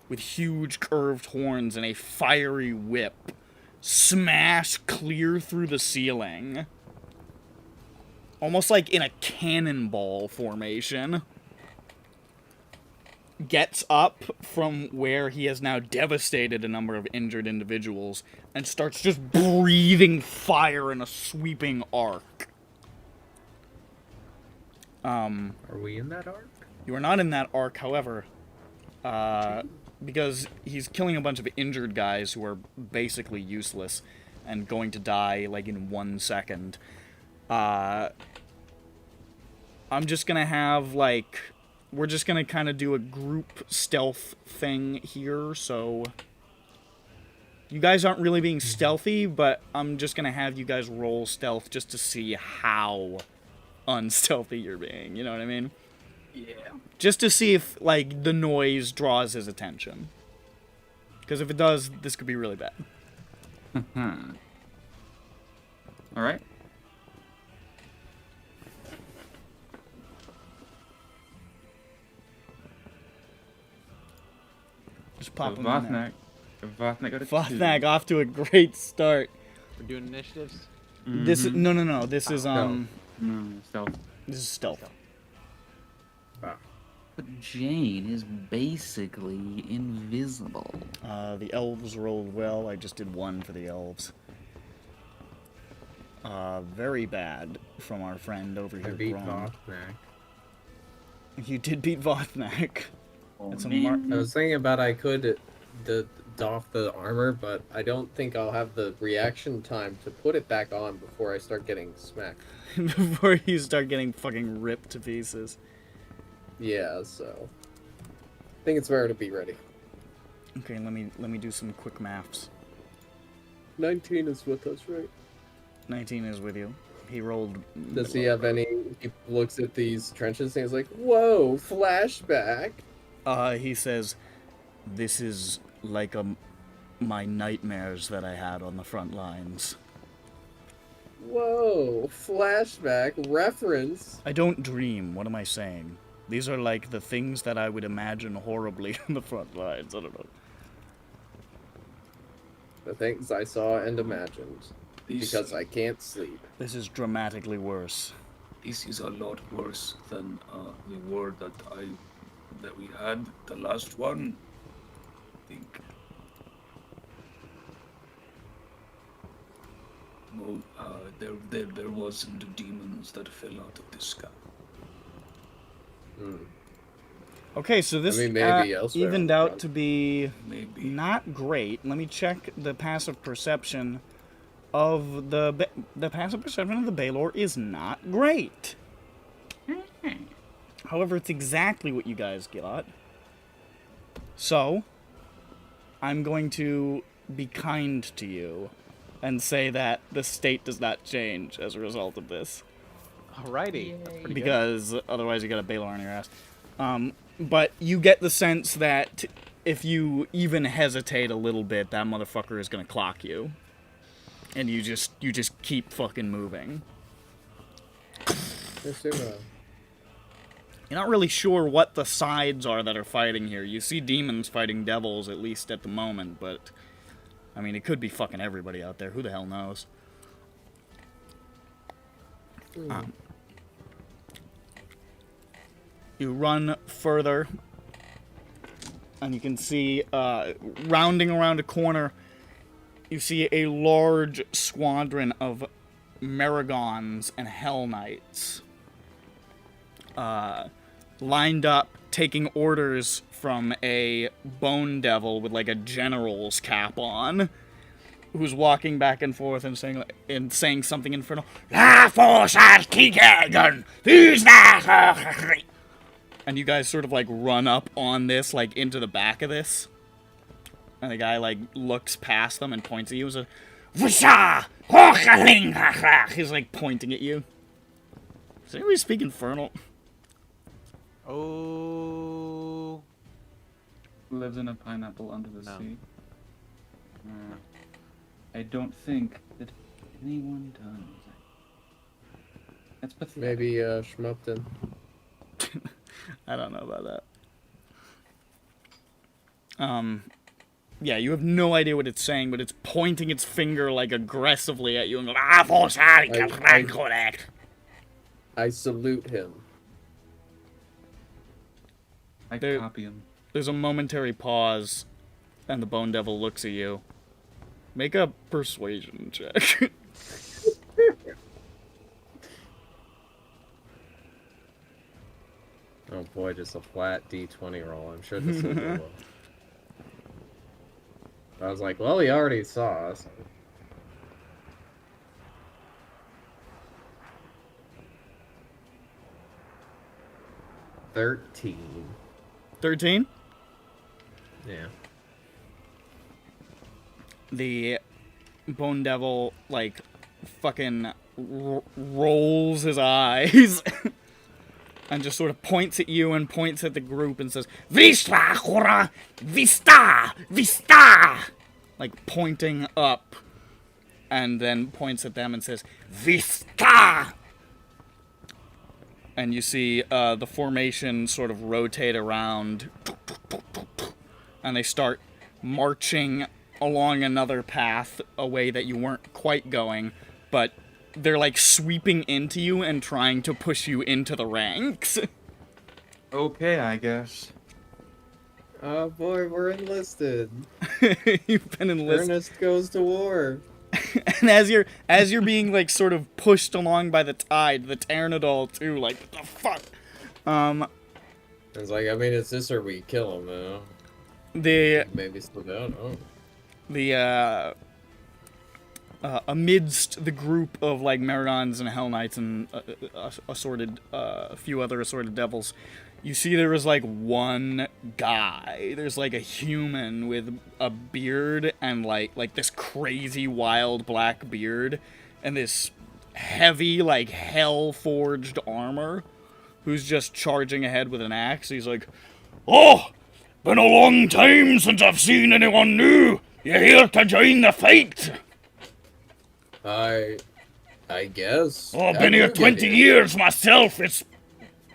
with huge curved horns and a fiery whip, smash clear through the ceiling. Almost like in a cannonball formation. Gets up from where he has now devastated a number of injured individuals and starts just breathing fire in a sweeping arc. Are we in that arc? You are not in that arc, however, because he's killing a bunch of injured guys who are basically useless and going to die, like, in 1 second. I'm just gonna have, like, we're just gonna kind of do a group stealth thing here, so you guys aren't really being stealthy, but I'm just gonna have you guys roll stealth just to see how unstealthy you're being, you know what I mean? Yeah. Just to see if, like, the noise draws his attention. Because if it does, this could be really bad. Alright. Just pop So them in there. Vothnak got a Vothnak off to a great start. We're doing initiatives. This is, no. This is, No, stealth. this is stealth. But Jane is basically invisible. The elves rolled well. I just did 1 for the elves. Very bad from our friend over I here, beat Grom. Vothnak. You did beat Vothnak. Oh, That's a man. mark. I was thinking about I could doff the armor, but I don't think I'll have the reaction time to put it back on before I start getting smacked. Before you start getting fucking ripped to pieces. Yeah, so I think it's better to be ready. Okay, let me do some quick maths. 19 is with us, right? 19 is with you. He rolled. Does he have any? He looks at these trenches and he's like, "Whoa, flashback." He says, "This is like my nightmares that I had on the front lines." Whoa, flashback reference. I don't dream. What am I saying? These are like the things that I would imagine horribly on the front lines. I don't know. The things I saw and imagined. Because I can't sleep. This is dramatically worse. This is a lot worse than the war that we had, the last one. I think. No, there wasn't demons that fell out of the sky. Okay, so this maybe elsewhere evened on the out front. to be Maybe. not great. Let me check the passive perception of the passive perception of the Baylor is not great. However, it's exactly what you guys got. So, I'm going to be kind to you and say that the state does not change as a result of this. Alrighty. That's pretty good. Because otherwise you got a Baylor on your ass. But you get the sense that if you even hesitate a little bit, that motherfucker is gonna clock you. And you just keep fucking moving. You're not really sure what the sides are that are fighting here. You see demons fighting devils, at least at the moment, but I mean, it could be fucking everybody out there. Who the hell knows? You run further, and you can see, rounding around a corner, you see a large squadron of Maragons and Hell Knights lined up, taking orders from a bone devil with like a general's cap on, who's walking back and forth and saying something infernal. La force Arkigagon! Who's that? And you guys sort of like run up on this, like into the back of this. And the guy like looks past them and points at you and says, Visha! He's like pointing at you. Does anybody speak infernal? Oh. Lives in a pineapple under the No. sea. I don't think that anyone does. That's pathetic. Maybe Schmupton. I don't know about that. Yeah, you have no idea what it's saying, but it's pointing its finger like aggressively at you and going, I salute him. I There- copy him. There's a momentary pause, and the Bone Devil looks at you. Make a persuasion check. Oh boy, just a flat D20 roll. I'm sure this will go well. I was like, well, he already saw us. $13. 13? Yeah. The Bone Devil, like, fucking rolls his eyes and just sort of points at you and points at the group and says, Vista, Hora, Vista, Vista! Like, pointing up, and then points at them and says, Vista! And you see the formation sort of rotate around, and they start marching along another path, a way that you weren't quite going, but they're like sweeping into you and trying to push you into the ranks. Okay, I guess. Oh boy, we're enlisted. You've been enlisted. Ernest goes to war. And as you're being like sort of pushed along by the tide, the Pteranodol too, like what the fuck? It's like, I mean, it's this or we kill him, though. The Maybe slow down. Oh. Amidst the group of like Maragons and Hell Knights and assorted a few other assorted devils, you see there is like one guy. There's like a human with a beard and like this crazy wild black beard and this heavy like hell forged armor, who's just charging ahead with an axe. He's like, "Oh, been a long time since I've seen anyone new. You here to join the fight?" I guess. Oh, I've been here 20 years myself. It's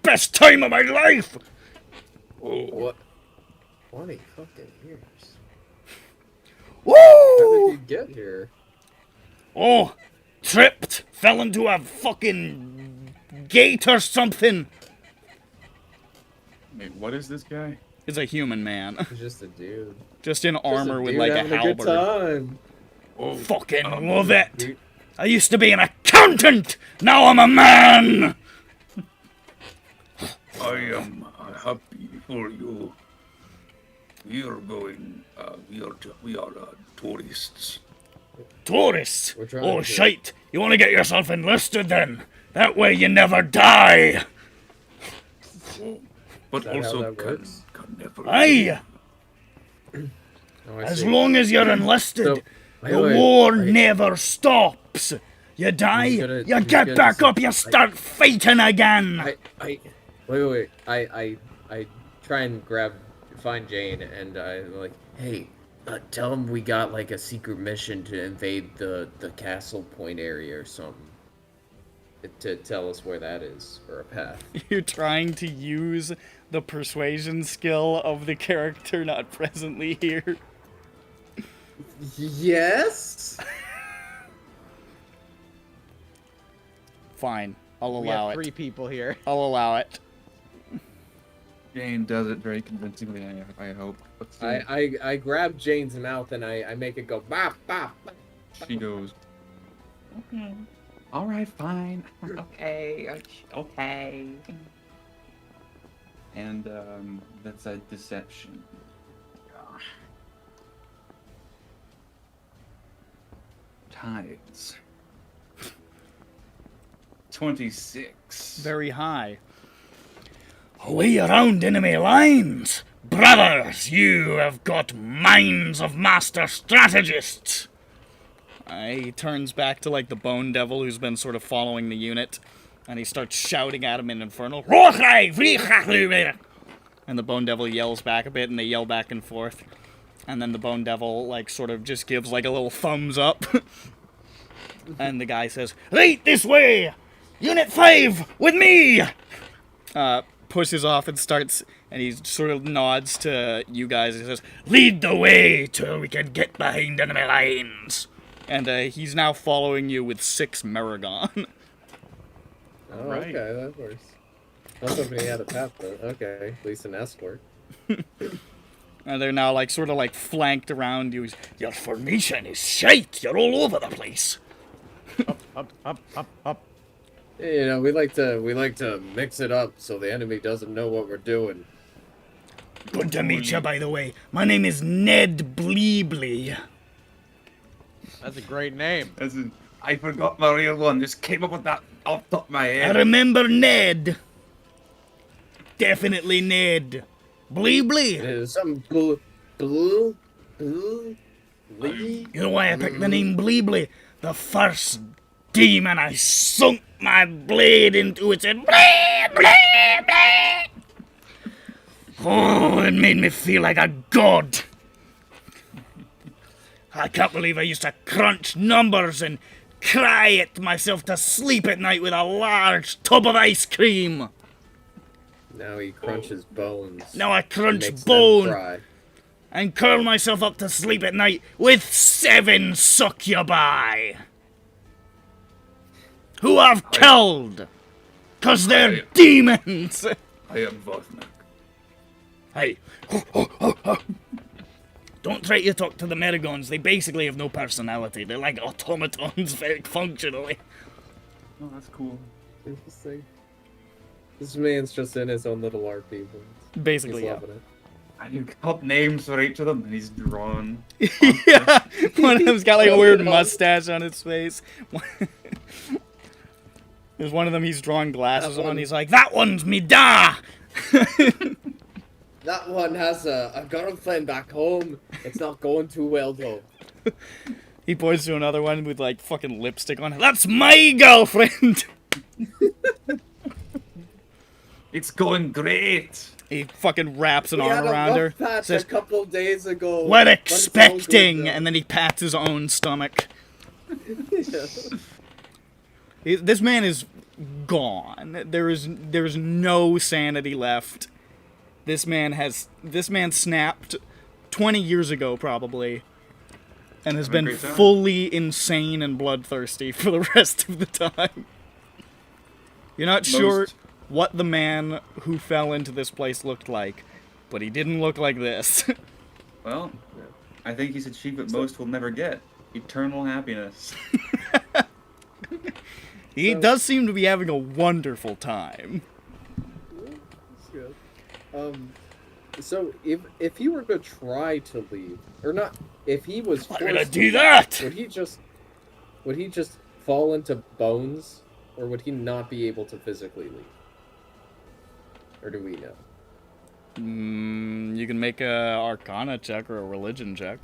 best time of my life. What? 20 fucking years. Woo! How did you get here? Oh, tripped. Fell into a fucking gate or something. Wait, what is this guy? He's a human man. He's just a dude. Just in armor Just with dude like a having halberd. good time. Oh, Fucking love it. Dude. I used to be an accountant. Now I'm a man. I am happy for you. We are going. We are tourists. Tourists. We're trying Oh, to- shite. You want to get yourself enlisted then? That way you never die. But Is that how also that can works? never. Aye. Oh, I As see. long as you're enlisted, So, wait, the wait, war wait. never stops. You die, you he's get gonna back say- up, you start fighting again. Wait. I try and find Jane, and I'm like, hey, tell him we got like a secret mission to invade the Castle Point area or something. To tell us where that is, or a path. You're trying to use the persuasion skill of the character not presently here. Yes. Fine, I'll We allow have it. 3 people here. I'll allow it. Jane does it very convincingly, I hope. But still, I grab Jane's mouth and I make it go bop bop. she goes, okay. All right, fine. Okay. And that's a deception. Tides. 26. Very high. Away around enemy lines! Brothers, you have got minds of master strategists! He turns back to like the Bone Devil who's been sort of following the unit, and he starts shouting at him in Infernal. And the Bone Devil yells back a bit, and they yell back and forth. And then the Bone Devil like sort of just gives like a little thumbs up. And the guy says, "Right this way! Unit 5, with me!" Pushes off and starts, and he sort of nods to you guys and says, "Lead the way till we can get behind enemy lines." And he's now following you with 6 Maragon. Oh, Right. okay, that works. I was hoping he had a path, but okay, at least an escort. And they're now like sort of like flanked around you. Your formation is shite. You're all over the place. Up. You know, we like to mix it up so the enemy doesn't know what we're doing. Good to meet you, by the way. My name is Ned Bleebly. That's a great name. I forgot my real one. Just came up with that off the top of my I head. remember Ned. Definitely Ned. Bleebly. There's some blue. You know why I picked the name Bleebly? The first demon I sunk my blade into its head. Bleed, bleed, bleed. Oh, it made me feel like a god. I can't believe I used to crunch numbers and cry at myself to sleep at night with a large tub of ice cream. Now he crunches bones. Now I crunch Makes them bone cry. and curl myself up to sleep at night with 7 succubi. Who I've killed. 'Cause they're demons. I am Vothnak. Hey. Don't try to talk to the Merigons. They basically have no personality. They're like automatons, very functionally. Oh, that's cool. Interesting. This man's just in his own little RP. But Basically, he's yeah. loving it. And you got names for each of them, and he's drawn. Yeah, one of them's got like a weird mustache on his face. There's one of them he's drawing glasses That on. one. He's like, that one's me da! That one has a girlfriend back home. It's not going too well though. He points to another one with like fucking lipstick on it. That's my girlfriend! It's going great. He fucking wraps an We arm had a around her. rough patch Says, a couple days ago. we're but it's all good expecting! now. And then he pats his own stomach. Yeah. This man is gone. There's no sanity left. This man snapped 20 years ago probably, and has Having a been great time. fully insane and bloodthirsty for the rest of the time. You're not sure what the man who fell into this place looked like, but he didn't look like this. Well, I think he's achieved what most will never get. Eternal happiness. He does seem to be having a wonderful time. That's good. So if he were to try to leave, or not, if he was I'm forced gonna to do leave, that! would he just fall into bones, or would he not be able to physically leave? Or do we know? You can make a Arcana check or a Religion check.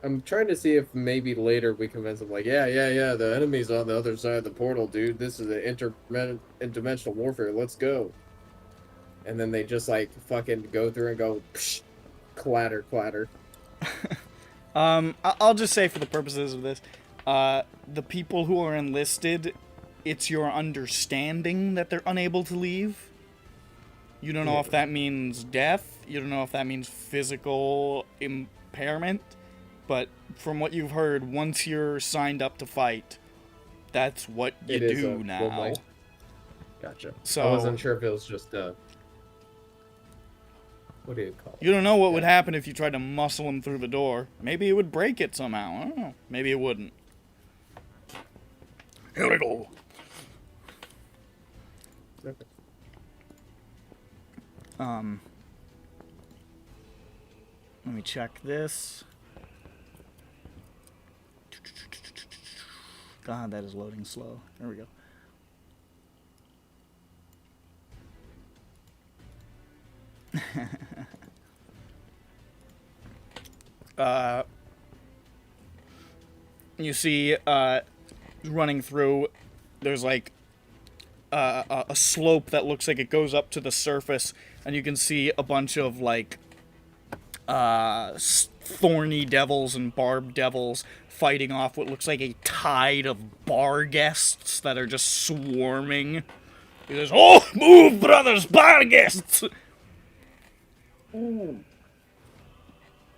I'm trying to see if maybe later we convince him, like, yeah, the enemy's on the other side of the portal, dude. This is an interdimensional warfare. Let's go. And then they just, like, fucking go through and go, psh, clatter, clatter. I'll just say for the purposes of this, the people who are enlisted, it's your understanding that they're unable to leave. You don't know if that means death. You don't know if that means physical impairment. But from what you've heard, once you're signed up to fight, that's what you do now. Gotcha. So I wasn't sure if it was just, what do you call it? you don't know what would happen if you tried to muscle him through the door. Maybe it would break it somehow. I don't know. Maybe it wouldn't. Here we go. Okay. Let me check this. God, that is loading slow. There we go. You see, running through, there's like a slope that looks like it goes up to the surface, and you can see a bunch of like thorny devils and barbed devils fighting off what looks like a tide of bar guests that are just swarming. He says, "Oh, move, brothers, bar guests!" Ooh.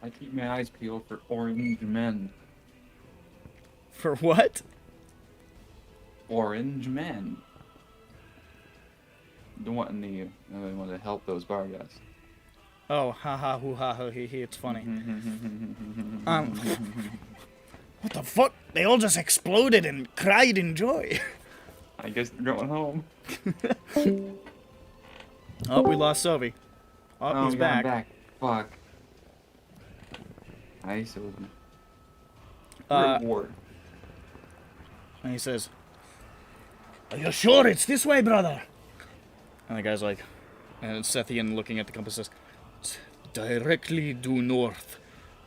I keep my eyes peeled for orange men. For what? Orange men. Don't want any. I want to help those bar guys. Oh, haha, hoo ha ho hee hee, it's funny. What the fuck? They all just exploded and cried in joy. I guess they're going home. Oh, we lost Sophie. Oh, he's we got him back. Fuck. Hi, Sylvie. And he says, "Are you sure it's this way, brother?" And the guy's like, and Sethian looking at the compass says, "It's directly due north.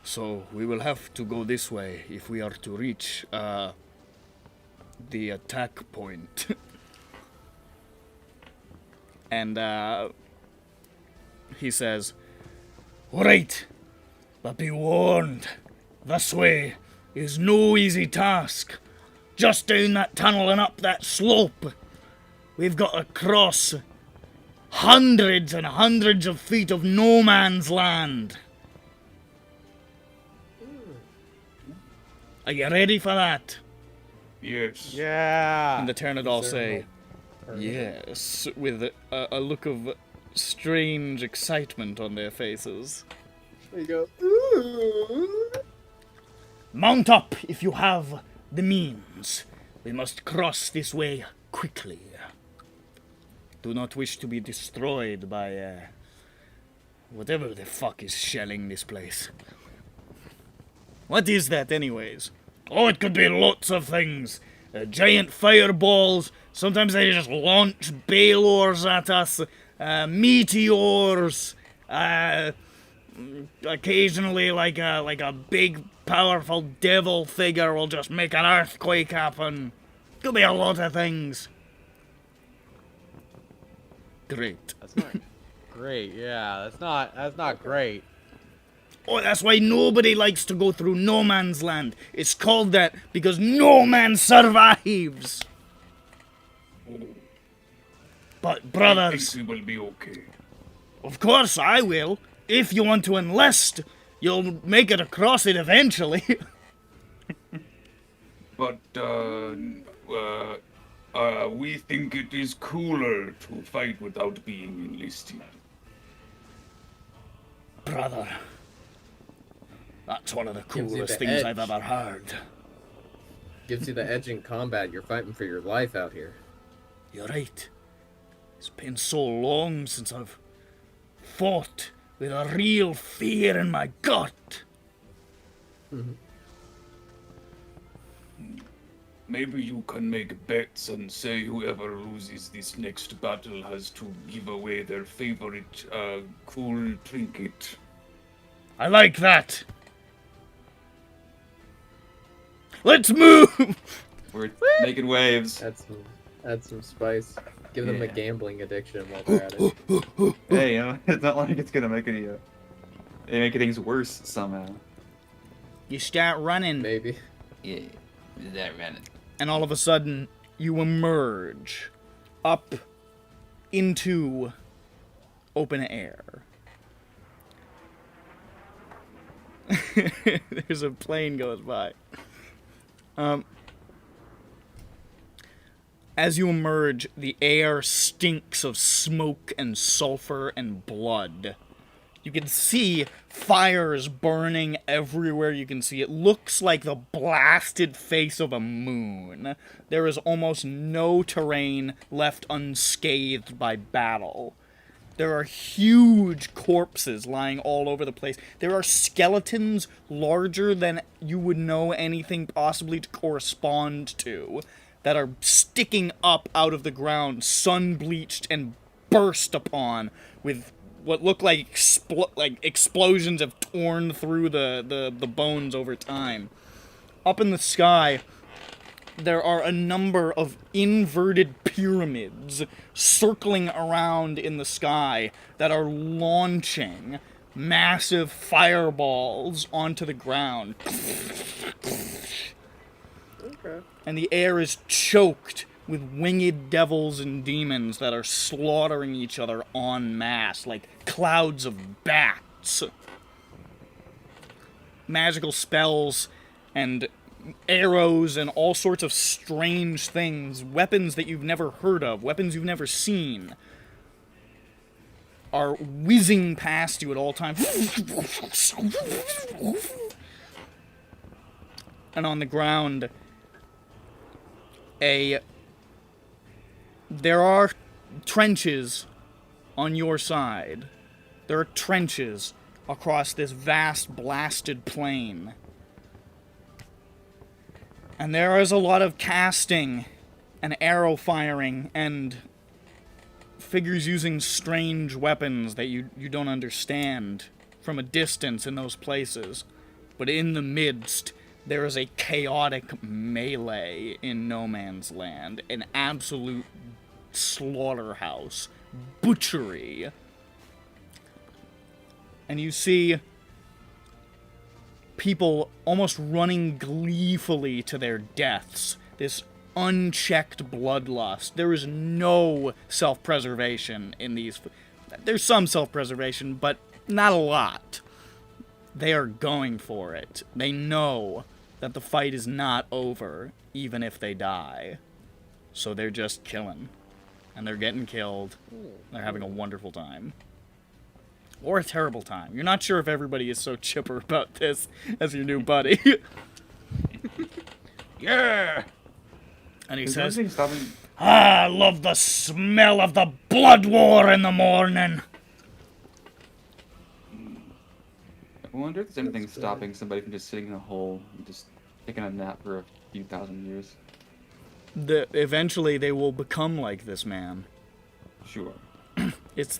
So we will have to go this way if we are to reach the attack point." And he says, "All right, but be warned, this way is no easy task. Just down that tunnel and up that slope, we've got to cross hundreds and hundreds of feet of no man's land. Are you ready for that?" Yes. Yeah. And the Pteranodol say, "Yes," with a look of strange excitement on their faces. There you go. Ooh. "Mount up if you have the means. We must cross this way quickly. Do not wish to be destroyed by Whatever the fuck is shelling this place. What is that, anyways? Oh, it could be lots of things. Giant fireballs. Sometimes they just launch balors at us. Meteors. Occasionally, like a big, powerful devil figure will just make an earthquake happen. Could be a lot of things. Great. That's not great. Yeah, that's not great. Oh, that's why nobody likes to go through no man's land. It's called that because no man survives. But I brothers, think we will be okay. of course I will. If you want to enlist, you'll make it across it eventually. But we think it is cooler to fight without being enlisted. Brother, that's one of the Gives you coolest the things I've edge. ever heard. Gives you the edge in combat. You're fighting for your life out here. You're right. It's been so long since I've fought with a real fear in my gut. Maybe you can make bets and say whoever loses this next battle has to give away their favorite cool trinket. I like that. Let's move! We're making waves. Add some spice. Give them a Yeah. gambling addiction while they're at it. Hey, it's not like it's gonna make things worse somehow. You start running, Maybe. Yeah, that ran it. and all of a sudden, you emerge up into open air. There's a plane goes by. As you emerge, the air stinks of smoke and sulfur and blood. You can see fires burning everywhere you can see. It looks like the blasted face of a moon. There is almost no terrain left unscathed by battle. There are huge corpses lying all over the place. There are skeletons larger than you would know anything possibly to correspond to that are sticking up out of the ground, sun-bleached and burst upon with what look like explosions have torn through the bones over time. Up in the sky, there are a number of inverted pyramids circling around in the sky that are launching massive fireballs onto the ground. Okay. And the air is choked with winged devils and demons that are slaughtering each other en masse like clouds of bats. Magical spells and arrows and all sorts of strange things, weapons that you've never heard of, weapons you've never seen, are whizzing past you at all times. And on the ground, there are trenches on your side. There are trenches across this vast blasted plain. And there is a lot of casting and arrow firing and figures using strange weapons that you don't understand from a distance in those places. But in the midst, there is a chaotic melee in no man's land. An absolute slaughterhouse. Butchery. And you see people almost running gleefully to their deaths. This unchecked bloodlust. There is no self-preservation in these. There's some self-preservation, but not a lot. They are going for it. They know that the fight is not over, even if they die. So they're just killing. And they're getting killed. They're having a wonderful time. Or a terrible time. You're not sure if everybody is so chipper about this as your new buddy. Yeah! And he Is says, anything stopping? I love the smell of the blood war in the morning. I wonder if there's anything stopping somebody from just sitting in a hole and just taking a nap for a few thousand years. Eventually they will become like this man. Sure. It's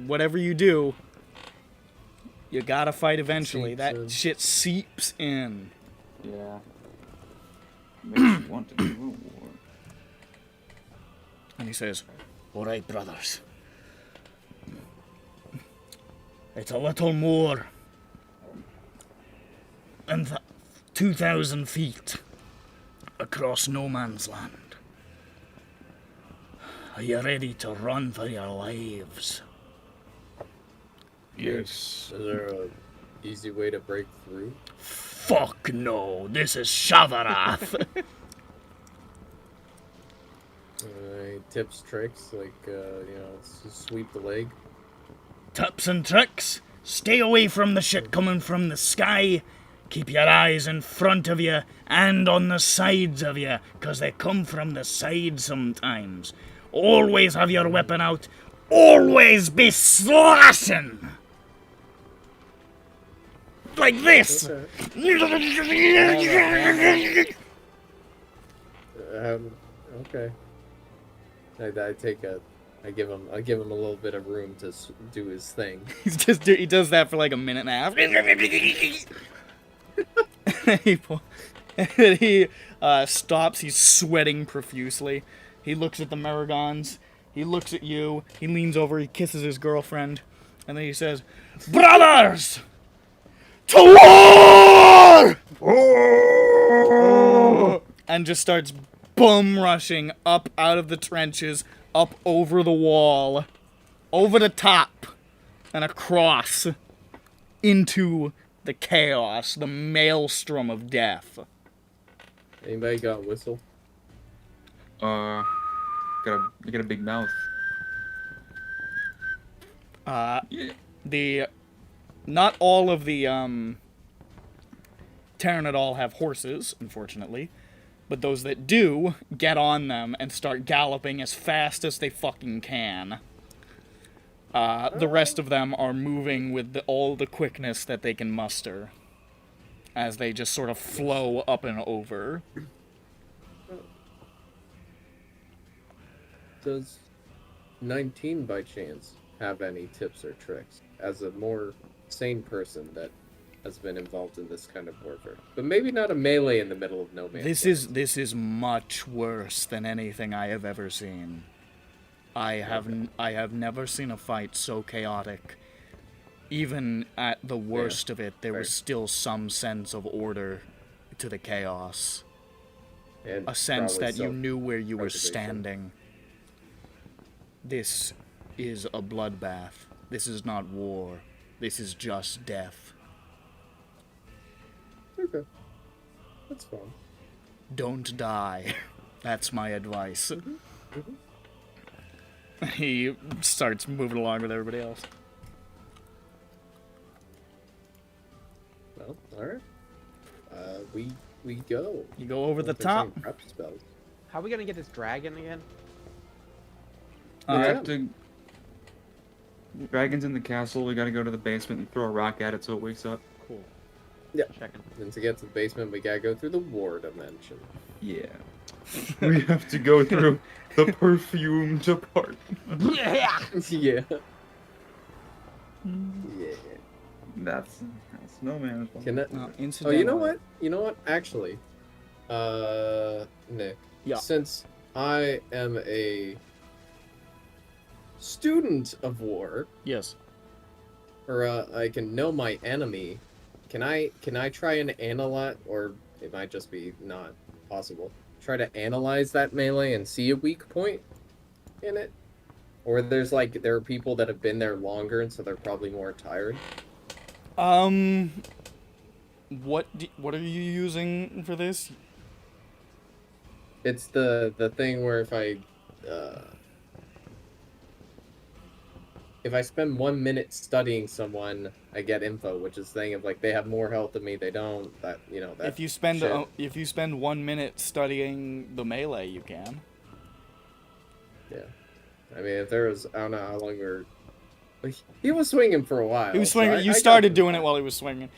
whatever you do, you gotta fight eventually. Seeps That in. shit seeps in. Yeah. Makes you want to do a war. And he says, "All right, brothers. It's a little more than 2,000 feet across no man's land. Are you ready to run for your lives?" Yes. Is there a easy way to break through? Fuck no, this is Shavarath. Any tips, tricks, like, sweep the leg? Tips and tricks. Stay away from the shit coming from the sky. Keep your eyes in front of you and on the sides of you, 'cause they come from the side sometimes. Always have your weapon out. Always be slashing. Like this. Okay. I give him a little bit of room to do his thing. He does that for like a minute and a half. he stops. He's sweating profusely. He looks at the Maragons. He looks at you. He leans over. He kisses his girlfriend, and then he says, "Brothers, to war!" And just starts bum rushing up out of the trenches, up over the wall, over the top, and across into the chaos, the maelstrom of death. Anybody got a whistle? You got a big mouth. Yeah. Not all of the Terranadol have horses, unfortunately, but those that do get on them and start galloping as fast as they fucking can. The rest of them are moving with all the quickness that they can muster, as they just sort of flow up and over. Does 19 by chance have any tips or tricks as a more sane person that has been involved in this kind of warfare? But maybe not a melee in the middle of no man's land. This is much worse than anything I have ever seen. I have never seen a fight so chaotic. Even at the worst of it, there was still some sense of order to the chaos. And A sense probably that you knew where you were self-preservation. standing. This is a bloodbath. This is not war. This is just death. Okay. That's fine. Don't die. That's my advice. He starts moving along with everybody else. Well, alright. We go. You go over the If there's any top. prep spells. How are we gonna get this dragon again? We have to. Dragon's in the castle. We gotta go to the basement and throw a rock at it so it wakes up. Cool. Yeah. Checking. And to get to the basement, we gotta go through the war dimension. Yeah. We have to go through the perfume department. Yeah. Yeah. That's no man's fault. Can that? No, Oh, incidentally. you know what? You know what? Actually, Nick. Yeah. Since I am a student of war, Yes. or I can know my enemy, can I try and analyze, or it might just be not possible. Try to analyze that melee and see a weak point in it, or there are people that have been there longer and so they're probably more tired. What are you using for this? It's the thing where if I spend 1 minute studying someone, I get info, which is the thing of like they have more health than me, they don't. That that. If you spend shit. if you spend 1 minute studying the melee, you can. Yeah, I mean if there was, I don't know how long we were Like, he was swinging for a while. He was so swinging. I You got started him. doing it while he was swinging.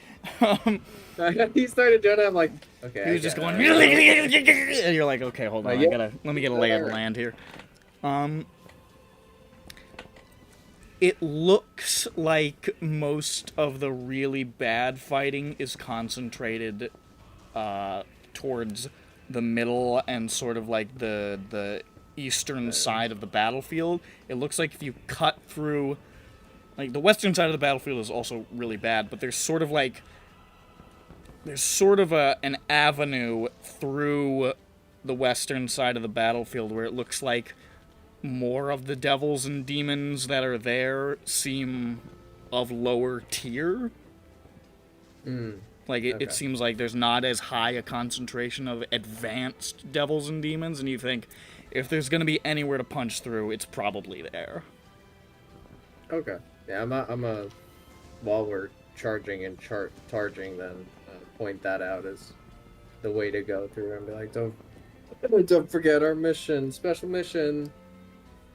He started doing it. I'm like, okay. He was just going, and you're like, okay, hold on, let me get a lay of the land here. It looks like most of the really bad fighting is concentrated towards the middle and sort of like the eastern side of the battlefield. It looks like if you cut through, like, the western side of the battlefield is also really bad, but there's sort of an avenue through the western side of the battlefield where it looks like more of the devils and demons that are there seem of lower tier. Like, it seems like there's not as high a concentration of advanced devils and demons, and you think, if there's gonna be anywhere to punch through, it's probably there. Okay. Yeah, I'm a while we're charging and charging, then point that out as the way to go through and be like, don't forget our mission, special mission.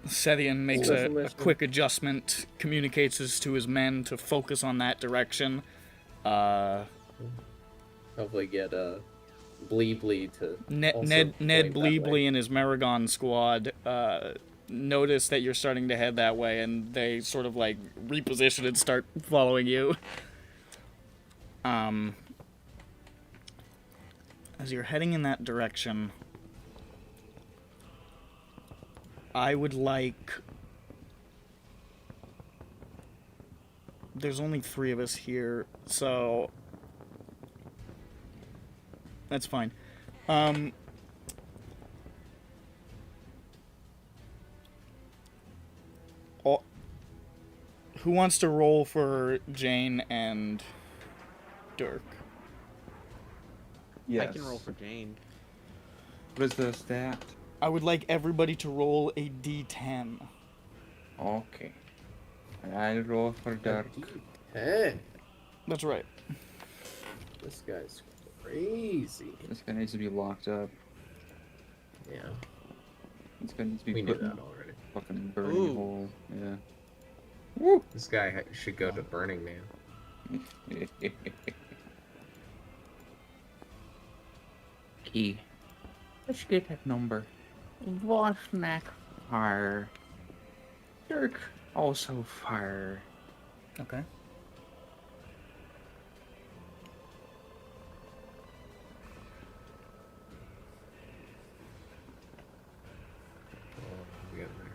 Sethian makes a quick adjustment, communicates this to his men to focus on that direction. Hopefully get Bleebly to Ned Bleebly and his Maragon squad notice that you're starting to head that way, and they sort of like reposition and start following you. As you're heading in that direction, I would like... There's only 3 of us here, so... That's fine. Who wants to roll for Jane and Dirk? Yes. I can roll for Jane. What is the stat? I would like everybody to roll a d10. Okay. I'll roll for Dirk. Hey, That's right. this guy's crazy. This guy needs to be locked up. Yeah, This guy needs to be we knew put in that already. a fucking burning Ooh. hole. Yeah. This guy should go to Burning Man. Key. Let's get that number. Vosnak fire. Dirk also fire. Okay. We got there.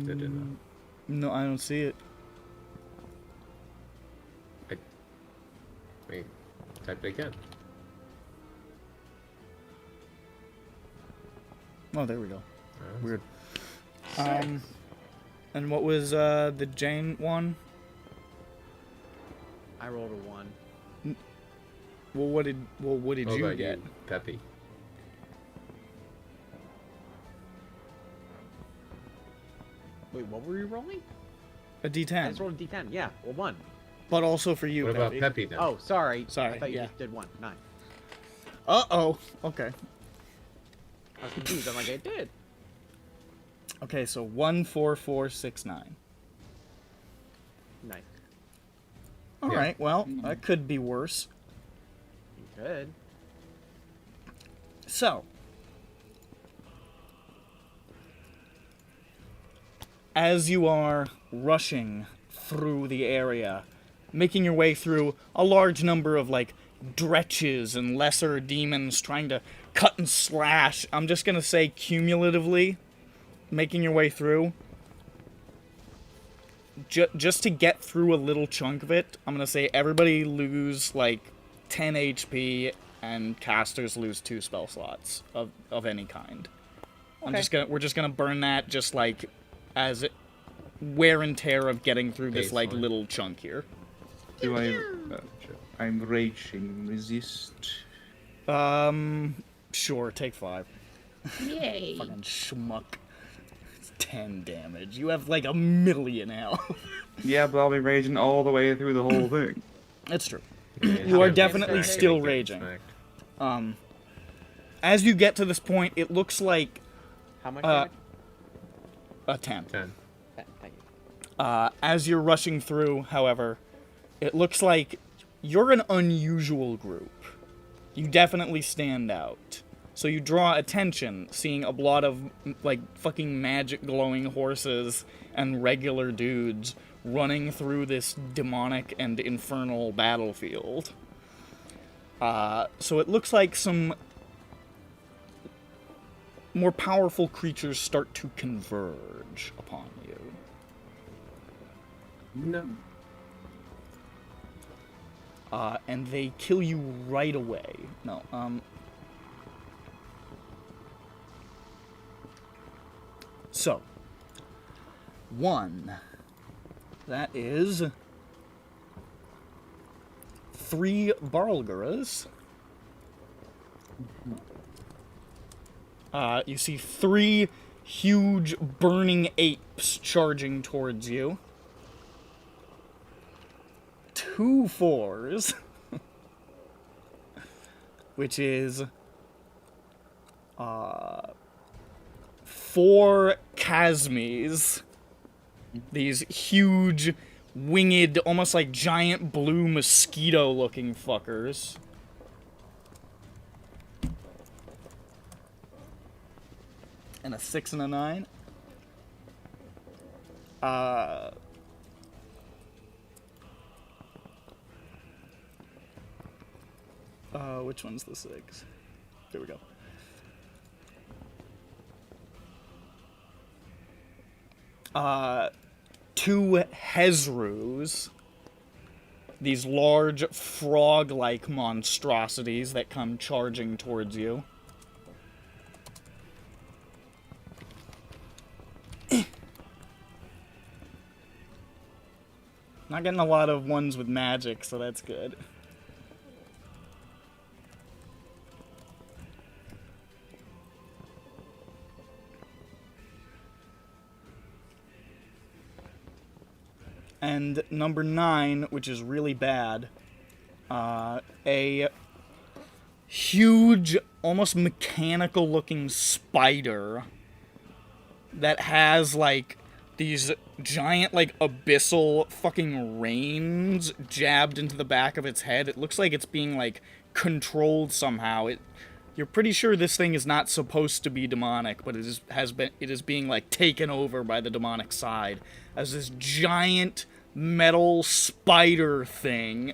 They did not. No, I don't see it. I mean, type it again. Oh, there we go. Alright. Weird. And what was the Jane one? I rolled a 1. Well, what did What you about get? you, Peppy? Wait, what were you rolling? A I d10. just rolled a d10. Yeah, well, 1. But also for you, What about Peppy. Peppy then? Oh, sorry. Sorry, I thought you yeah. just did 1. 9. Uh-oh. Okay. I was confused. I'm like, I did. Okay, so 1, 4, 4, 6, 9. Nice. All Yeah. right. Well, that could be worse. You could. So, as you are rushing through the area, making your way through a large number of, like, dretches and lesser demons trying to cut and slash, I'm just gonna say cumulatively, making your way through, just to get through a little chunk of it, I'm gonna say everybody lose, like, 10 HP, and casters lose 2 spell slots of any kind. We're just gonna burn that just, like, as wear and tear of getting through this, like, Baseline. little chunk here. Do I... I'm raging. Resist. Sure, take 5. Yay! Fucking schmuck. It's 10 damage. You have like 1,000,000 health. Yeah, but I'll be raging all the way through the whole thing. That's true. Yeah, You are yeah, definitely it's still getting raging. smacked. As you get to this point, it looks like How much Uh, damage? a 10. 10. Thank you. As you're rushing through, however, it looks like you're an unusual group. You definitely stand out. So you draw attention, seeing a lot of, like, fucking magic glowing horses and regular dudes running through this demonic and infernal battlefield. So it looks like some more powerful creatures start to converge upon you. No. And they kill you right away. No, So, 1. That is 3 Barlgaras. You see 3 huge burning apes charging towards you. 2 4s. Which is 4 Chasmes. These huge, winged, almost like giant blue mosquito-looking fuckers. And a 6 and a 9. Which one's the 6? There we go. Two Hezrus. These large frog-like monstrosities that come charging towards you. Not getting a lot of ones with magic, so that's good. And number 9, which is really bad, a huge, almost mechanical-looking spider that has, like, these giant, like, abyssal fucking reins jabbed into the back of its head. It looks like it's being, like, controlled somehow. You're pretty sure this thing is not supposed to be demonic, but it is being, like, taken over by the demonic side as this giant metal spider thing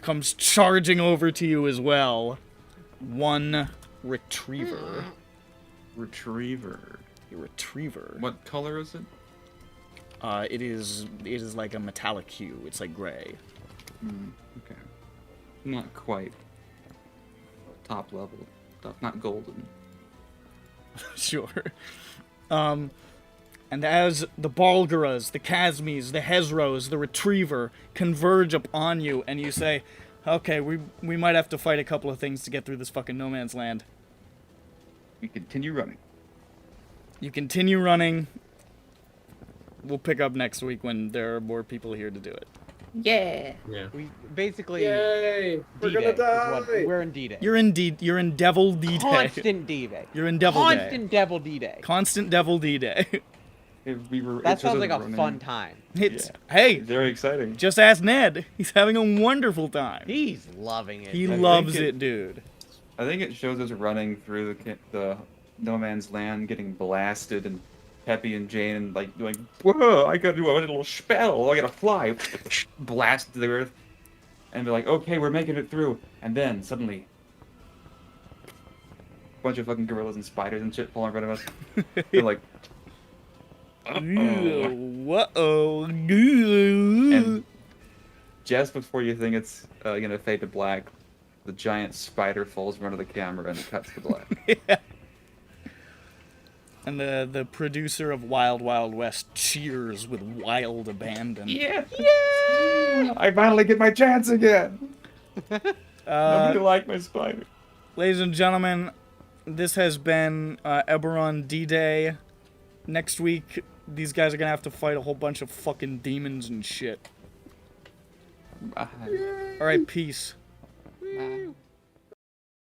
comes charging over to you as well. 1 retriever. Retriever. A retriever. What color is it? It is like a metallic hue. It's like gray. Okay. Not quite top level stuff. Not golden. Sure. And as the Balgaras, the Chasmes, the Hezros, the Retriever converge upon you, and you say, okay, we might have to fight a couple of things to get through this fucking no man's land. We continue running. You continue running. We'll pick up next week when there are more people here to do it. Yeah. Yeah. We basically Yay! We're D-Day gonna is what- die! we're in D-Day. You're in Devil D-Day. Constant D-Day. You're in Devil Day. Constant Devil D-Day. Constant Devil D-Day. That sounds like a fun time. It's, Yeah. hey, Very exciting. just ask Ned. He's having a wonderful time. He's loving it. He I loves think it, dude. I think it shows us running through the no man's land, getting blasted, and Peppy and Jane like doing, whoa! I gotta do a little spell. I gotta fly, blast to the earth, and be like, okay, we're making it through. And then suddenly, a bunch of fucking gorillas and spiders and shit fall in front of us. They're like, uh-oh. Whoa. And just before you think it's gonna fade to black, the giant spider falls in front of the camera and it cuts to black. Yeah. And the producer of Wild Wild West cheers with wild abandon. Yeah! I finally get my chance again! Nobody like my spider. Ladies and gentlemen, this has been EBERRON D-Day. Next week, these guys are gonna have to fight a whole bunch of fucking demons and shit. Bye. Alright, peace. Bye.